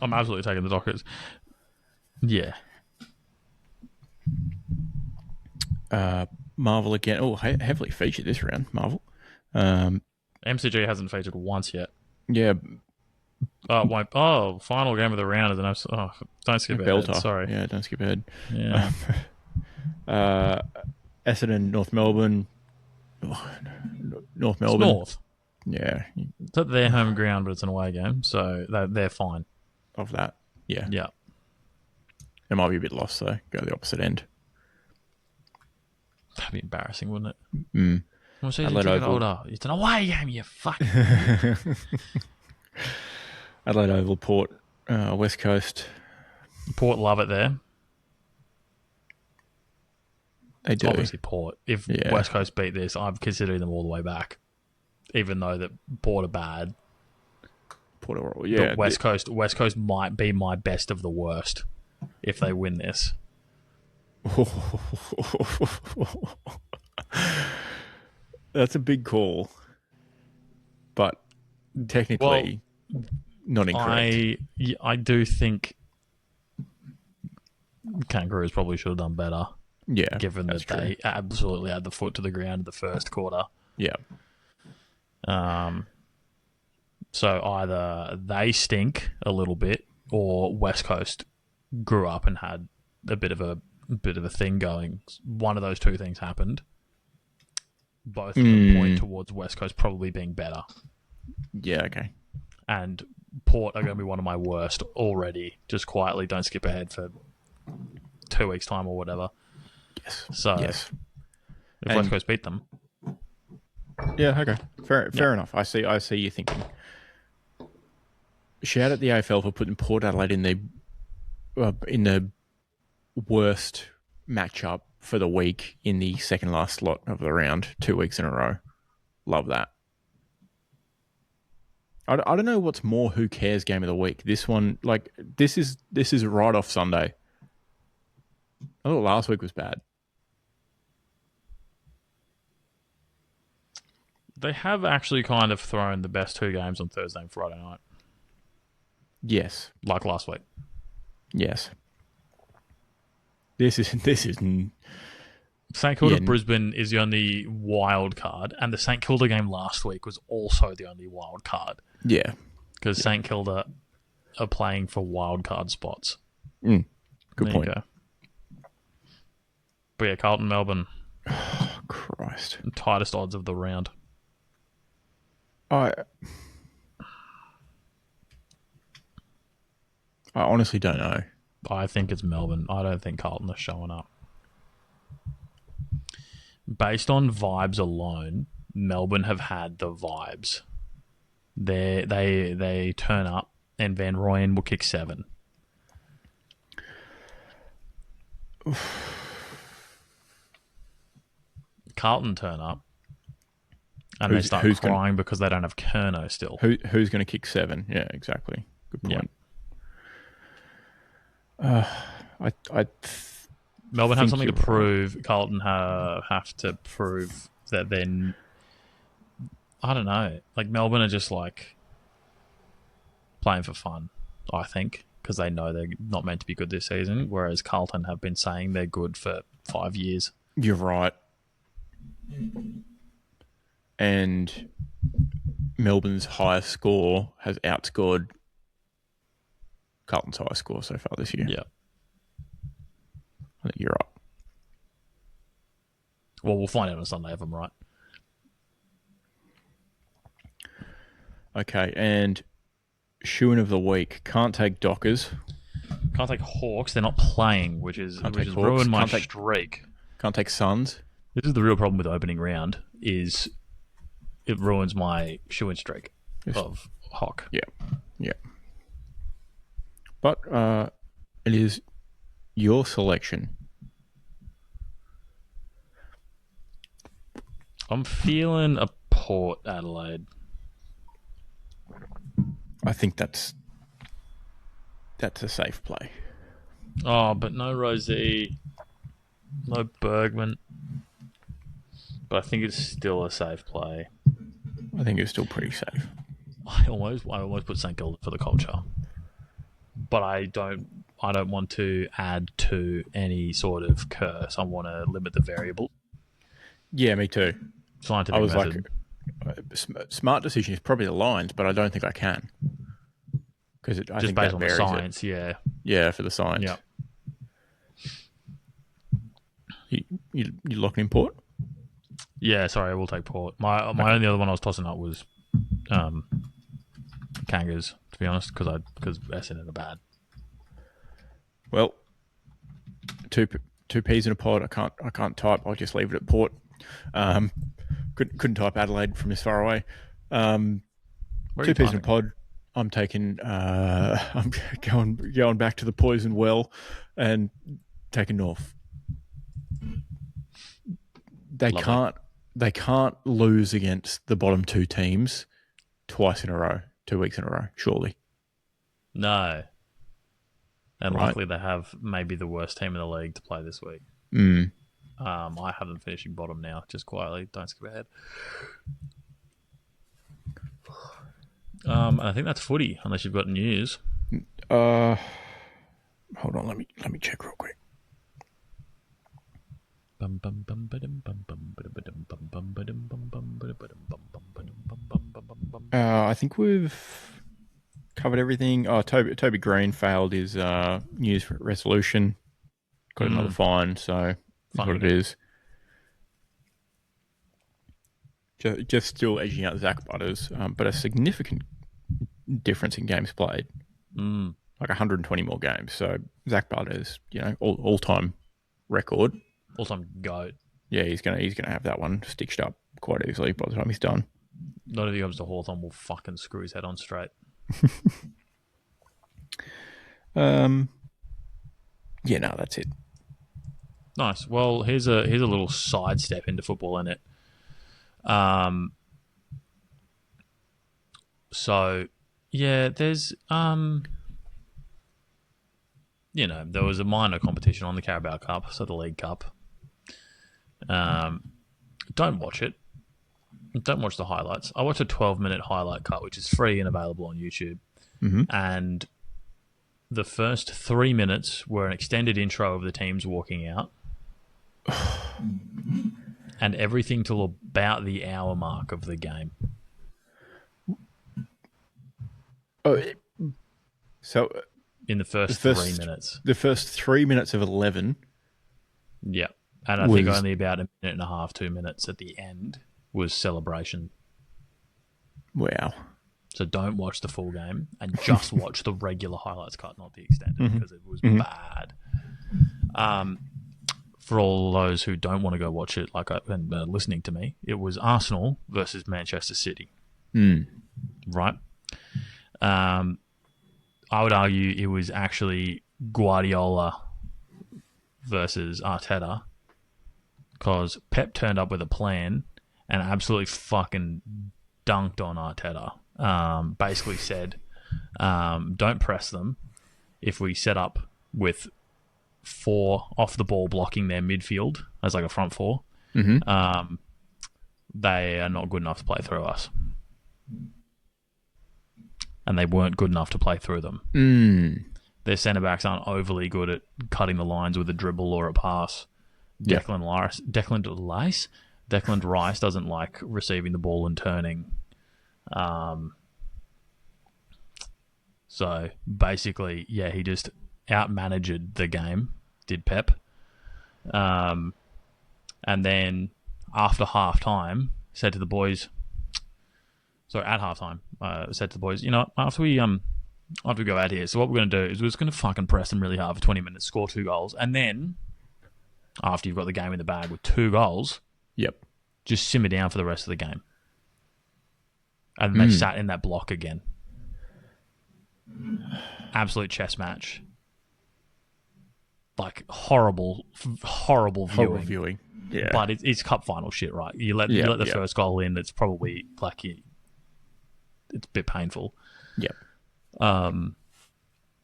I'm absolutely taking the Dockers. Yeah. Marvel again. Oh, heavily featured this round, Marvel. MCG hasn't featured once yet. Yeah. Final game of the round is an absolute... don't skip ahead. Sorry. Yeah, don't skip ahead. Yeah. Essendon, North Melbourne. North Melbourne. It's North. Yeah. It's at their home ground, but it's an away game, so they're fine. Of that. Yeah. Yeah. It might be a bit lost, though. Go the opposite end. That'd be embarrassing, wouldn't it? Mm. Well, so it's an away game, you fuck. Adelaide Oval, Port, West Coast. Port love it there. They do. Obviously Port. If West Coast beat this, I'm considering them all the way back. Even though that Port are bad. Port are, yeah. But West Coast might be my best of the worst if they win this. That's a big call. But technically not incorrect. I do think Kangaroos probably should have done better. Yeah. Given that they absolutely had the foot to the ground in the first quarter. Yeah. So either they stink a little bit or West Coast grew up and had a bit of a thing going. One of those two things happened. Both of them point towards West Coast probably being better. Yeah, okay. And Port are going to be one of my worst already. Just quietly, don't skip ahead for 2 weeks' time or whatever. Yes. So, if West Coast beat them. Yeah, okay. Fair enough. I see you thinking. Shout at the AFL for putting Port Adelaide in the worst matchup for the week in the second last slot of the round 2 weeks in a row. Love that. I don't know what's more who cares game of the week. This one, like, this is right off Sunday. I thought last week was bad. They have actually kind of thrown the best 2 games on Thursday and Friday night. Yes. Like last week. Yes. This is St Kilda Brisbane is the only wild card, and the St Kilda game last week was also the only wild card. Yeah. Because St Kilda are playing for wild card spots. Good point. Go. But yeah, Carlton, Melbourne. Oh, Christ. Tightest odds of the round. I honestly don't know. I think it's Melbourne. I don't think Carlton are showing up. Based on vibes alone, Melbourne have had the vibes. They turn up and Van Rooyen will kick 7. Carlton turn up and they start crying because they don't have Kerno still. Who's going to kick 7? Yeah, exactly. Good point. Yeah. Melbourne have something to prove. Right. Carlton have to prove that they're... I don't know. Like, Melbourne are just, like, playing for fun, I think, because they know they're not meant to be good this season, whereas Carlton have been saying they're good for 5 years. You're right. And Melbourne's highest score has outscored Carlton's highest score so far this year. Yeah. I think you're right. Well, we'll find out on Sunday if I'm right. Okay, and shoe-in of the week. Can't take Dockers. Can't take Hawks. They're not playing, which has ruined my streak. Can't take Suns. This is the real problem with the opening round, is it ruins my shoe-in streak of Hawk. Yeah. But it is your selection. I'm feeling a Port Adelaide. I think that's a safe play. Oh, but no Rosie, no Bergman. But I think it's still a safe play. I think it's still pretty safe. I almost put St Kilda for the culture, but I don't want to add to any sort of curse. I want to limit the variable. Yeah, me too. Scientific method. Smart decision is probably the lines, but I don't think I can. Because I think based on the science, yeah. Yeah, for the science. Yeah. You locking in Port? Yeah, sorry, I will take Port. My only other one I was tossing up was Kangas, to be honest, because Essendon are bad. Well, two peas in a pod. I can't type. I'll just leave it at Port. Couldn't type Adelaide from this far away. Two peas in a pod. I'm taking. I'm going back to the poison well, and taking North. They can't lose against the bottom two teams twice in a row, 2 weeks in a row, surely. No. And luckily they have maybe the worst team in the league to play this week. I have them finishing bottom now, just quietly. Don't skip ahead. And I think that's footy, unless you've got news. Hold on, let me check real quick. I think we've covered everything. Oh, Toby Green failed his New Year's resolution. Got another fine, so that's what it is. Just still edging out Zach Butters, but a significant difference in games played. Like 120 more games. So Zach Butters, all-time record. All-time GOAT. Yeah, he's gonna have that one stitched up quite easily by the time he's done. Not if he comes to Hawthorn, will fucking screw his head on straight. Yeah, no, that's it. Nice. Well, here's a little sidestep into football, innit? So yeah, there's there was a minor competition on the Carabao Cup, so the League Cup. Don't watch it. Don't watch the highlights. I watched a 12-minute highlight cut, which is free and available on YouTube. And the first 3 minutes were an extended intro of the teams walking out. And everything till about the hour mark of the game. So in the first 3 minutes. The first 3 minutes of 11. Yeah. And I think only about a minute and a half, 2 minutes at the end was celebration. Wow. So don't watch the full game and just watch the regular highlights cut, not the extended, because it was bad. For all those who don't want to go watch it, and listening to me, it was Arsenal versus Manchester City. Right? I would argue it was actually Guardiola versus Arteta, because Pep turned up with a plan and absolutely fucking dunked on Arteta. Basically said, don't press them. If we set up with 4 off the ball blocking their midfield as like a front 4, they are not good enough to play through us. And they weren't good enough to play through them. Their centre-backs aren't overly good at cutting the lines with a dribble or a pass. Declan Rice doesn't like receiving the ball and turning. So basically, yeah, he just outmanaged the game, did Pep. And then after half time, said to the boys, at half time, said to the boys, after we go out here, so what we're going to do is we're just going to fucking press them really hard for 20 minutes, score 2 goals, and then after you've got the game in the bag with 2 goals, just simmer down for the rest of the game. And they sat in that block again. Absolute chess match. Like horrible viewing. Horrible viewing. Yeah. But it's cup final shit, right? You let the first goal in, it's probably like it's a bit painful. Yep.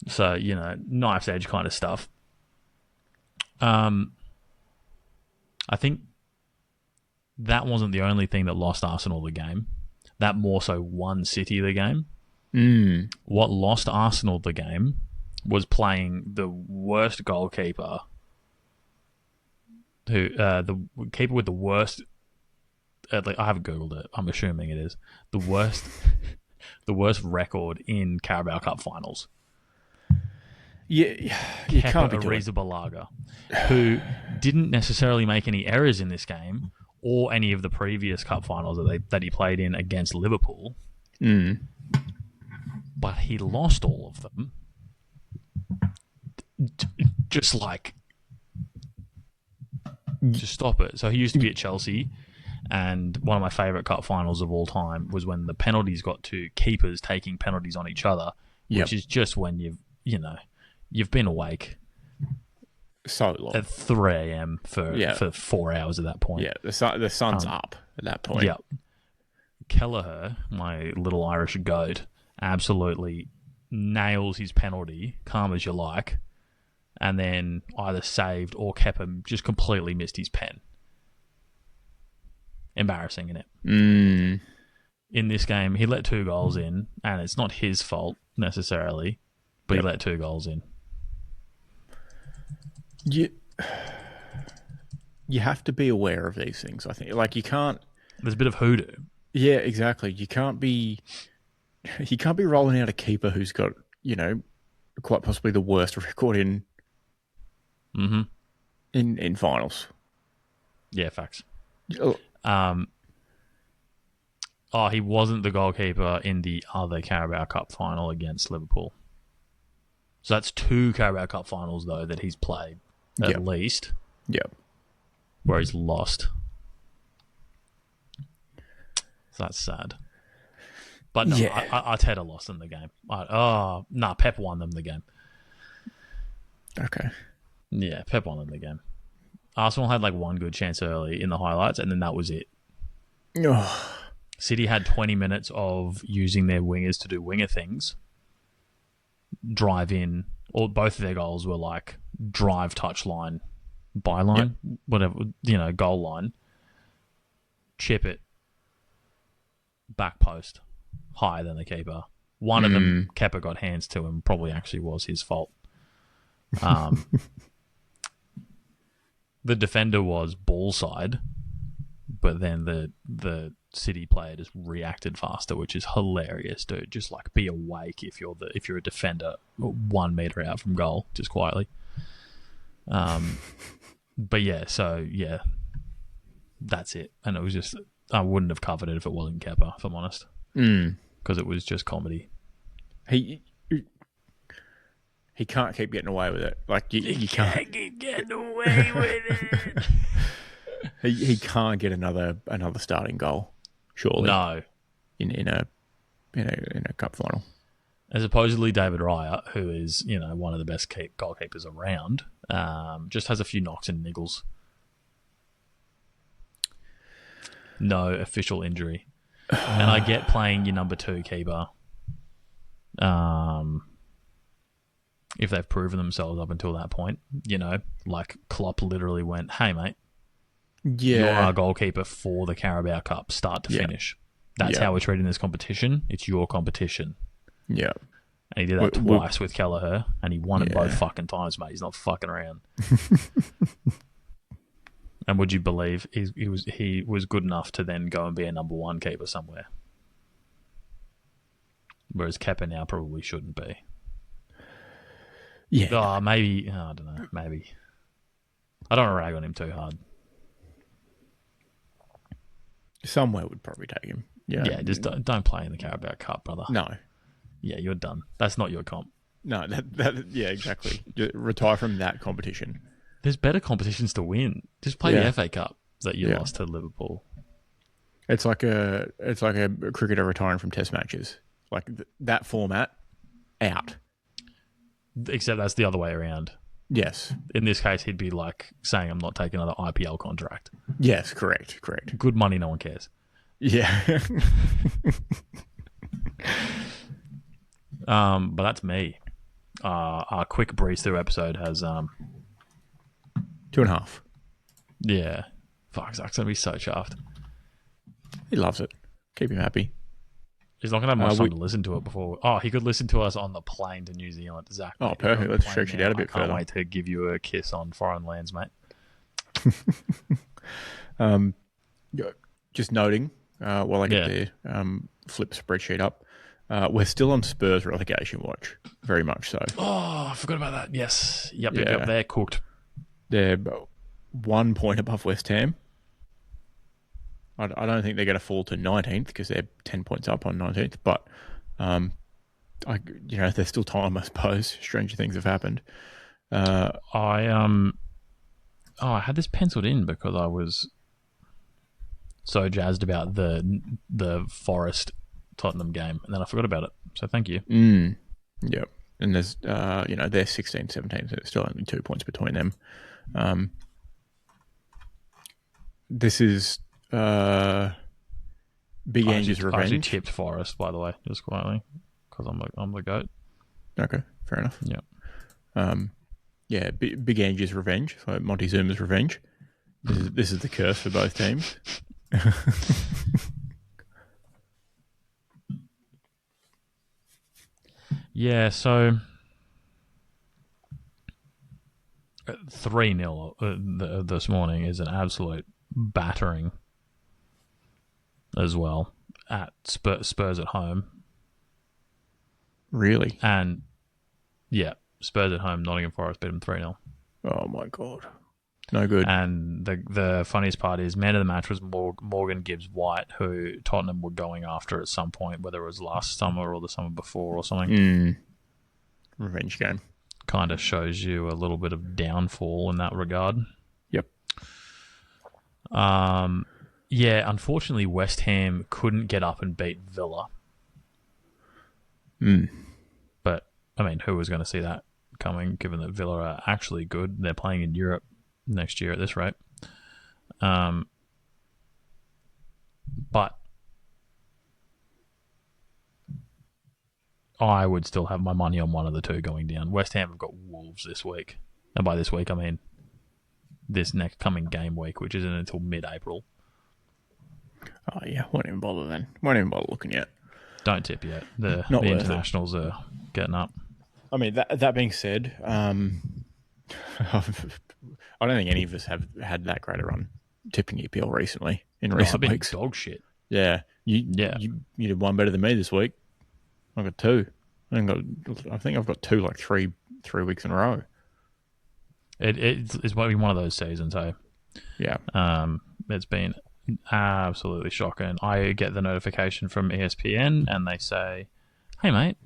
So, knife's edge kind of stuff. I think that wasn't the only thing that lost Arsenal the game. That more so won City the game. What lost Arsenal the game was playing the worst goalkeeper, the keeper with the worst. I haven't googled it. I'm assuming it is the worst, the worst record in Carabao Cup finals. Yeah, you can't be doing Arrizabalaga, who didn't necessarily make any errors in this game or any of the previous cup finals that he played in against Liverpool. But he lost all of them. Just stop it. So he used to be at Chelsea, and one of my favourite cup finals of all time was when the penalties got to keepers taking penalties on each other, which is just when you've been awake so long at 3 a.m. for 4 hours at that point. Yeah, the sun's up at that point. Yeah. Kelleher, my little Irish goat, absolutely nails his penalty, calm as you like, and then either saved or Kepa just completely missed his pen. Embarrassing, isn't it? In this game, he let 2 goals in, and it's not his fault necessarily, but he let 2 goals in. You have to be aware of these things, I think. Like, you can't... There's a bit of hoodoo. Yeah, exactly. You can't be rolling out a keeper who's got, quite possibly the worst record in finals. Yeah, facts. Oh. He wasn't the goalkeeper in the other Carabao Cup final against Liverpool. So that's 2 Carabao Cup finals, though, that he's played, at least. Yep. Where he's lost. So that's sad. But no, Arteta lost in the game. Pep won them the game. Okay. Yeah, Pep won them the game. Arsenal had 1 good chance early in the highlights, and then that was it. City had 20 minutes of using their wingers to do winger things. Drive in, or both of their goals were drive, touch line, byline, whatever, goal line. Chip it. Back post. Higher than the keeper. One of them, Kepa got hands to him, probably actually was his fault. The defender was ball side, but then the City player just reacted faster, which is hilarious, dude. Just be awake if you're a defender 1 meter out from goal, just quietly. But that's it. And it was just, I wouldn't have covered it if it wasn't Kepa, if I'm honest, because it was just comedy. He can't keep getting away with it. You can't keep getting away with it. He can't get another starting goal, surely. No, in a cup final. And supposedly David Raya, who is one of the best goalkeepers around, just has a few knocks and niggles. No official injury, and I get playing your number 2 keeper. If they've proven themselves up until that point, Klopp literally went, "Hey, mate, you're our goalkeeper for the Carabao Cup, start to finish. That's how we're treating this competition. It's your competition." Yeah. And he did that twice with Kelleher, and he won it both fucking times, mate. He's not fucking around. And would you believe he was good enough to then go and be a number 1 keeper somewhere? whereas Kepa now probably shouldn't be. Yeah. Oh, maybe. I don't know. Maybe. I don't want to rag on him too hard. Somewhere would probably take him. Yeah, just don't play in the Carabao Cup, brother. No. Yeah, you're done. That's not your comp. No, yeah, exactly. Just retire from that competition. There's better competitions to win. Just play the FA Cup that you lost to Liverpool. It's like a cricketer retiring from Test matches. Like that format, out. Except that's the other way around. Yes. In this case, he'd be like saying, "I'm not taking another IPL contract." Yes, correct. Good money, no one cares. Yeah. But that's me. Our quick breeze through episode has 2.5. Yeah. Fuck, Zach's gonna be so chuffed. He loves it. Keep him happy. He's not gonna have much time to listen to it before. Oh, he could listen to us on the plane to New Zealand. Zach. Oh, perfect. Let's stretch it out a bit further. I can't wait to give you a kiss on foreign lands, mate. Just noting, while I get there, flip the spreadsheet up. We're still on Spurs relegation watch, very much so. Oh, I forgot about that. Yes. Yep, they're cooked. They're 1 point above West Ham. I don't think they're going to fall to 19th because they're 10 points up on 19th, but there's still time, I suppose. Stranger things have happened. I had this penciled in because I was so jazzed about the Forest Tottenham game, and then I forgot about it. So thank you. Yep. And there's they're 16, 17, so there's still only 2 points between them. This is Big Ange's revenge. I actually tipped Forest, by the way, just quietly, because I'm the GOAT. Okay, fair enough. Yeah. Big Ange's revenge. So Montezuma's revenge. This is the curse for both teams. Yeah, so 3-0 this morning is an absolute battering as well at Spurs at home. Really? And yeah, Spurs at home, Nottingham Forest beat them 3-0. Oh my God. No good. And the funniest part is, man of the match was Morgan Gibbs-White, who Tottenham were going after at some point, whether it was last summer or the summer before or something. Revenge game. Kind of shows you a little bit of downfall in that regard. Yep. Yeah, unfortunately, West Ham couldn't get up and beat Villa. But, I mean, who was going to see that coming, given that Villa are actually good? They're playing in Europe next year at this rate. But I would still have my money on one of the two going down. West Ham have got Wolves this week. And by this week, I mean this next coming game week, which isn't until mid-April. Oh, yeah. Won't even bother then. Won't even bother looking yet. Don't tip yet. The internationals are getting up. I mean, that being said, I don't think any of us have had that great a run tipping EPL recently in recent weeks. Dog shit. Yeah. You did one better than me this week. I got two. I think I've got two like three weeks in a row. It's one of those seasons, hey? Yeah. It's been absolutely shocking. I get the notification from ESPN and they say, "Hey, mate.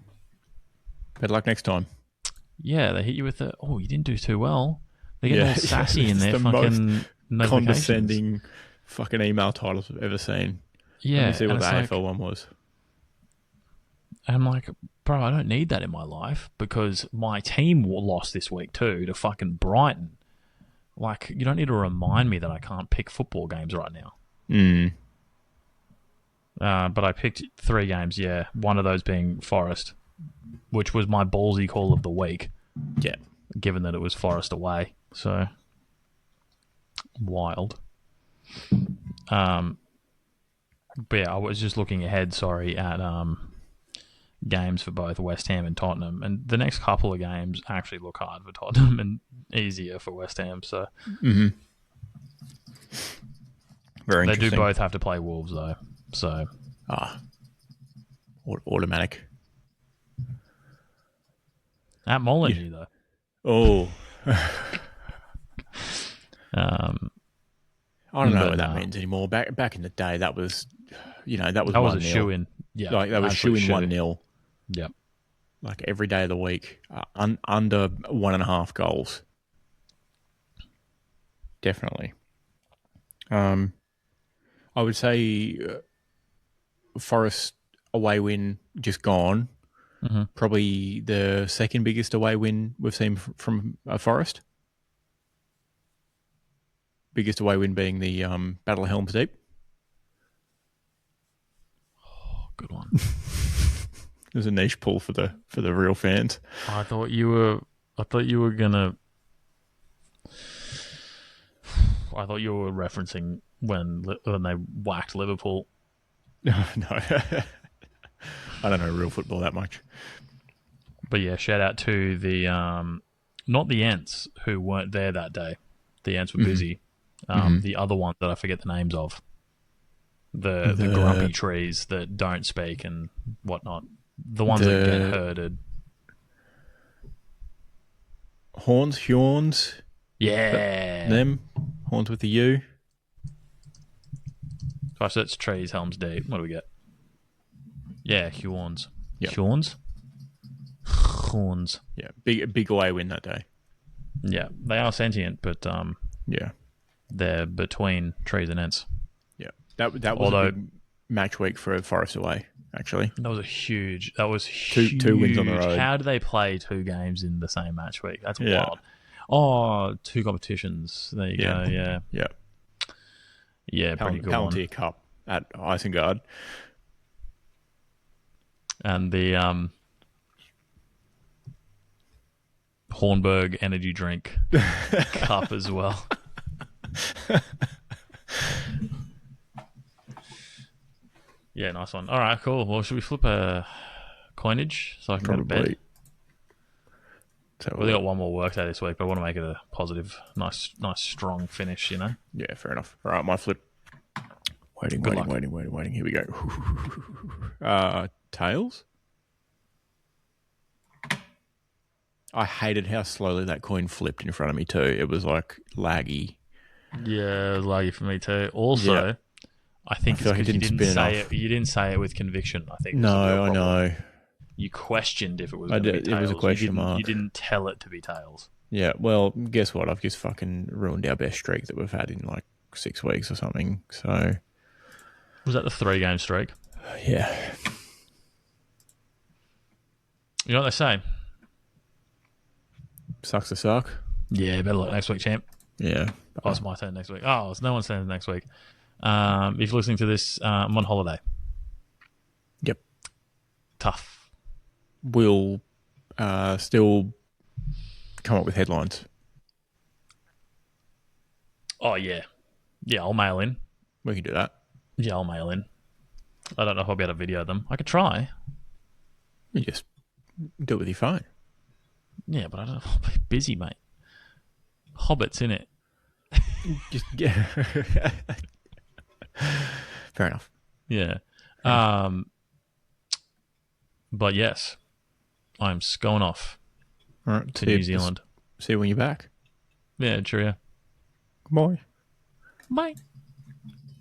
Better luck next time." Yeah, they hit you with you didn't do too well. They get all sassy in their the fucking most condescending fucking email titles I've ever seen. Yeah. Let me see what the AFL one was. And I'm like, bro, I don't need that in my life because my team lost this week too to fucking Brighton. Like, you don't need to remind me that I can't pick football games right now. But I picked 3 games, yeah. One of those being Forest, which was my ballsy call of the week. Yeah. Given that it was Forest away. So, wild. But yeah, I was just looking ahead, at games for both West Ham and Tottenham. And the next couple of games actually look hard for Tottenham and easier for West Ham. So, Very they interesting. do both have to play Wolves, though. So, automatic. At Molyneux, though. Oh. I don't know what that means anymore. Back in the day, that was, that was 1-0. A shoe-in. Yeah. Like, that was shoe-in 1-0. Yeah. Like, every day of the week, under 1.5 goals. Definitely. I would say Forest away win just gone. Mm-hmm. Probably the second biggest away win we've seen from Forest. Biggest away win being the Battle of Helm's Deep. Oh, good one. There's a niche pull for the real fans. I thought you were gonna. I thought you were referencing when they whacked Liverpool. No. I don't know real football that much. But yeah, shout out to the not the Ents who weren't there that day. The Ents were busy. The other one that I forget the names of. The grumpy trees that don't speak and whatnot. The ones that get herded. Horns. Yeah. Them. Horns with the U. Gosh, that's trees, Helm's Deep. What do we get? Yeah, Horns. Yep. Horns. Yeah, big away win that day. Yeah, they are sentient, but yeah, they're between trees and Ents. Yeah, that was a big match week for Forest away. Actually, that was huge. Two wins on the road. How do they play 2 games in the same match week? That's wild. Oh, 2 competitions. There you go. Yeah. Yeah, pretty good one. Palantir Cup at Isengard. And the Hornberg energy drink cup as well. Yeah, nice one. All right, cool. Well, should we flip a coinage so I can go to bed? So we've got one more work day this week, but I want to make it a positive, nice, strong finish, Yeah, fair enough. All right, my flip. Waiting. Here we go. Tails? I hated how slowly that coin flipped in front of me too. It was like laggy. Yeah, it was laggy for me too. Also, I think it's because you didn't say it with conviction. I think. No, I know. You questioned if it was going to be tails. It was a question mark. You didn't tell it to be tails. Yeah, well, guess what? I've just fucking ruined our best streak that we've had in like 6 weeks or something. So, was that the 3-game streak? Yeah. You know what they say? Sucks to suck. Yeah, better luck next week, champ. Yeah. Oh, it's my turn next week. Oh, it's no one's turn next week. If you're listening to this, I'm on holiday. Yep. Tough. We'll still come up with headlines. Oh, yeah. Yeah, I'll mail in. We can do that. Yeah, I'll mail in. I don't know if I'll be able to video them. I could try. You just do it with your phone. Yeah, but I don't know. I'll be busy, mate. Hobbits, innit? Just, yeah. Fair enough. Yeah. But yes, I'm going off to New Zealand. See you when you're back. Yeah, cheerio. Goodbye. Bye.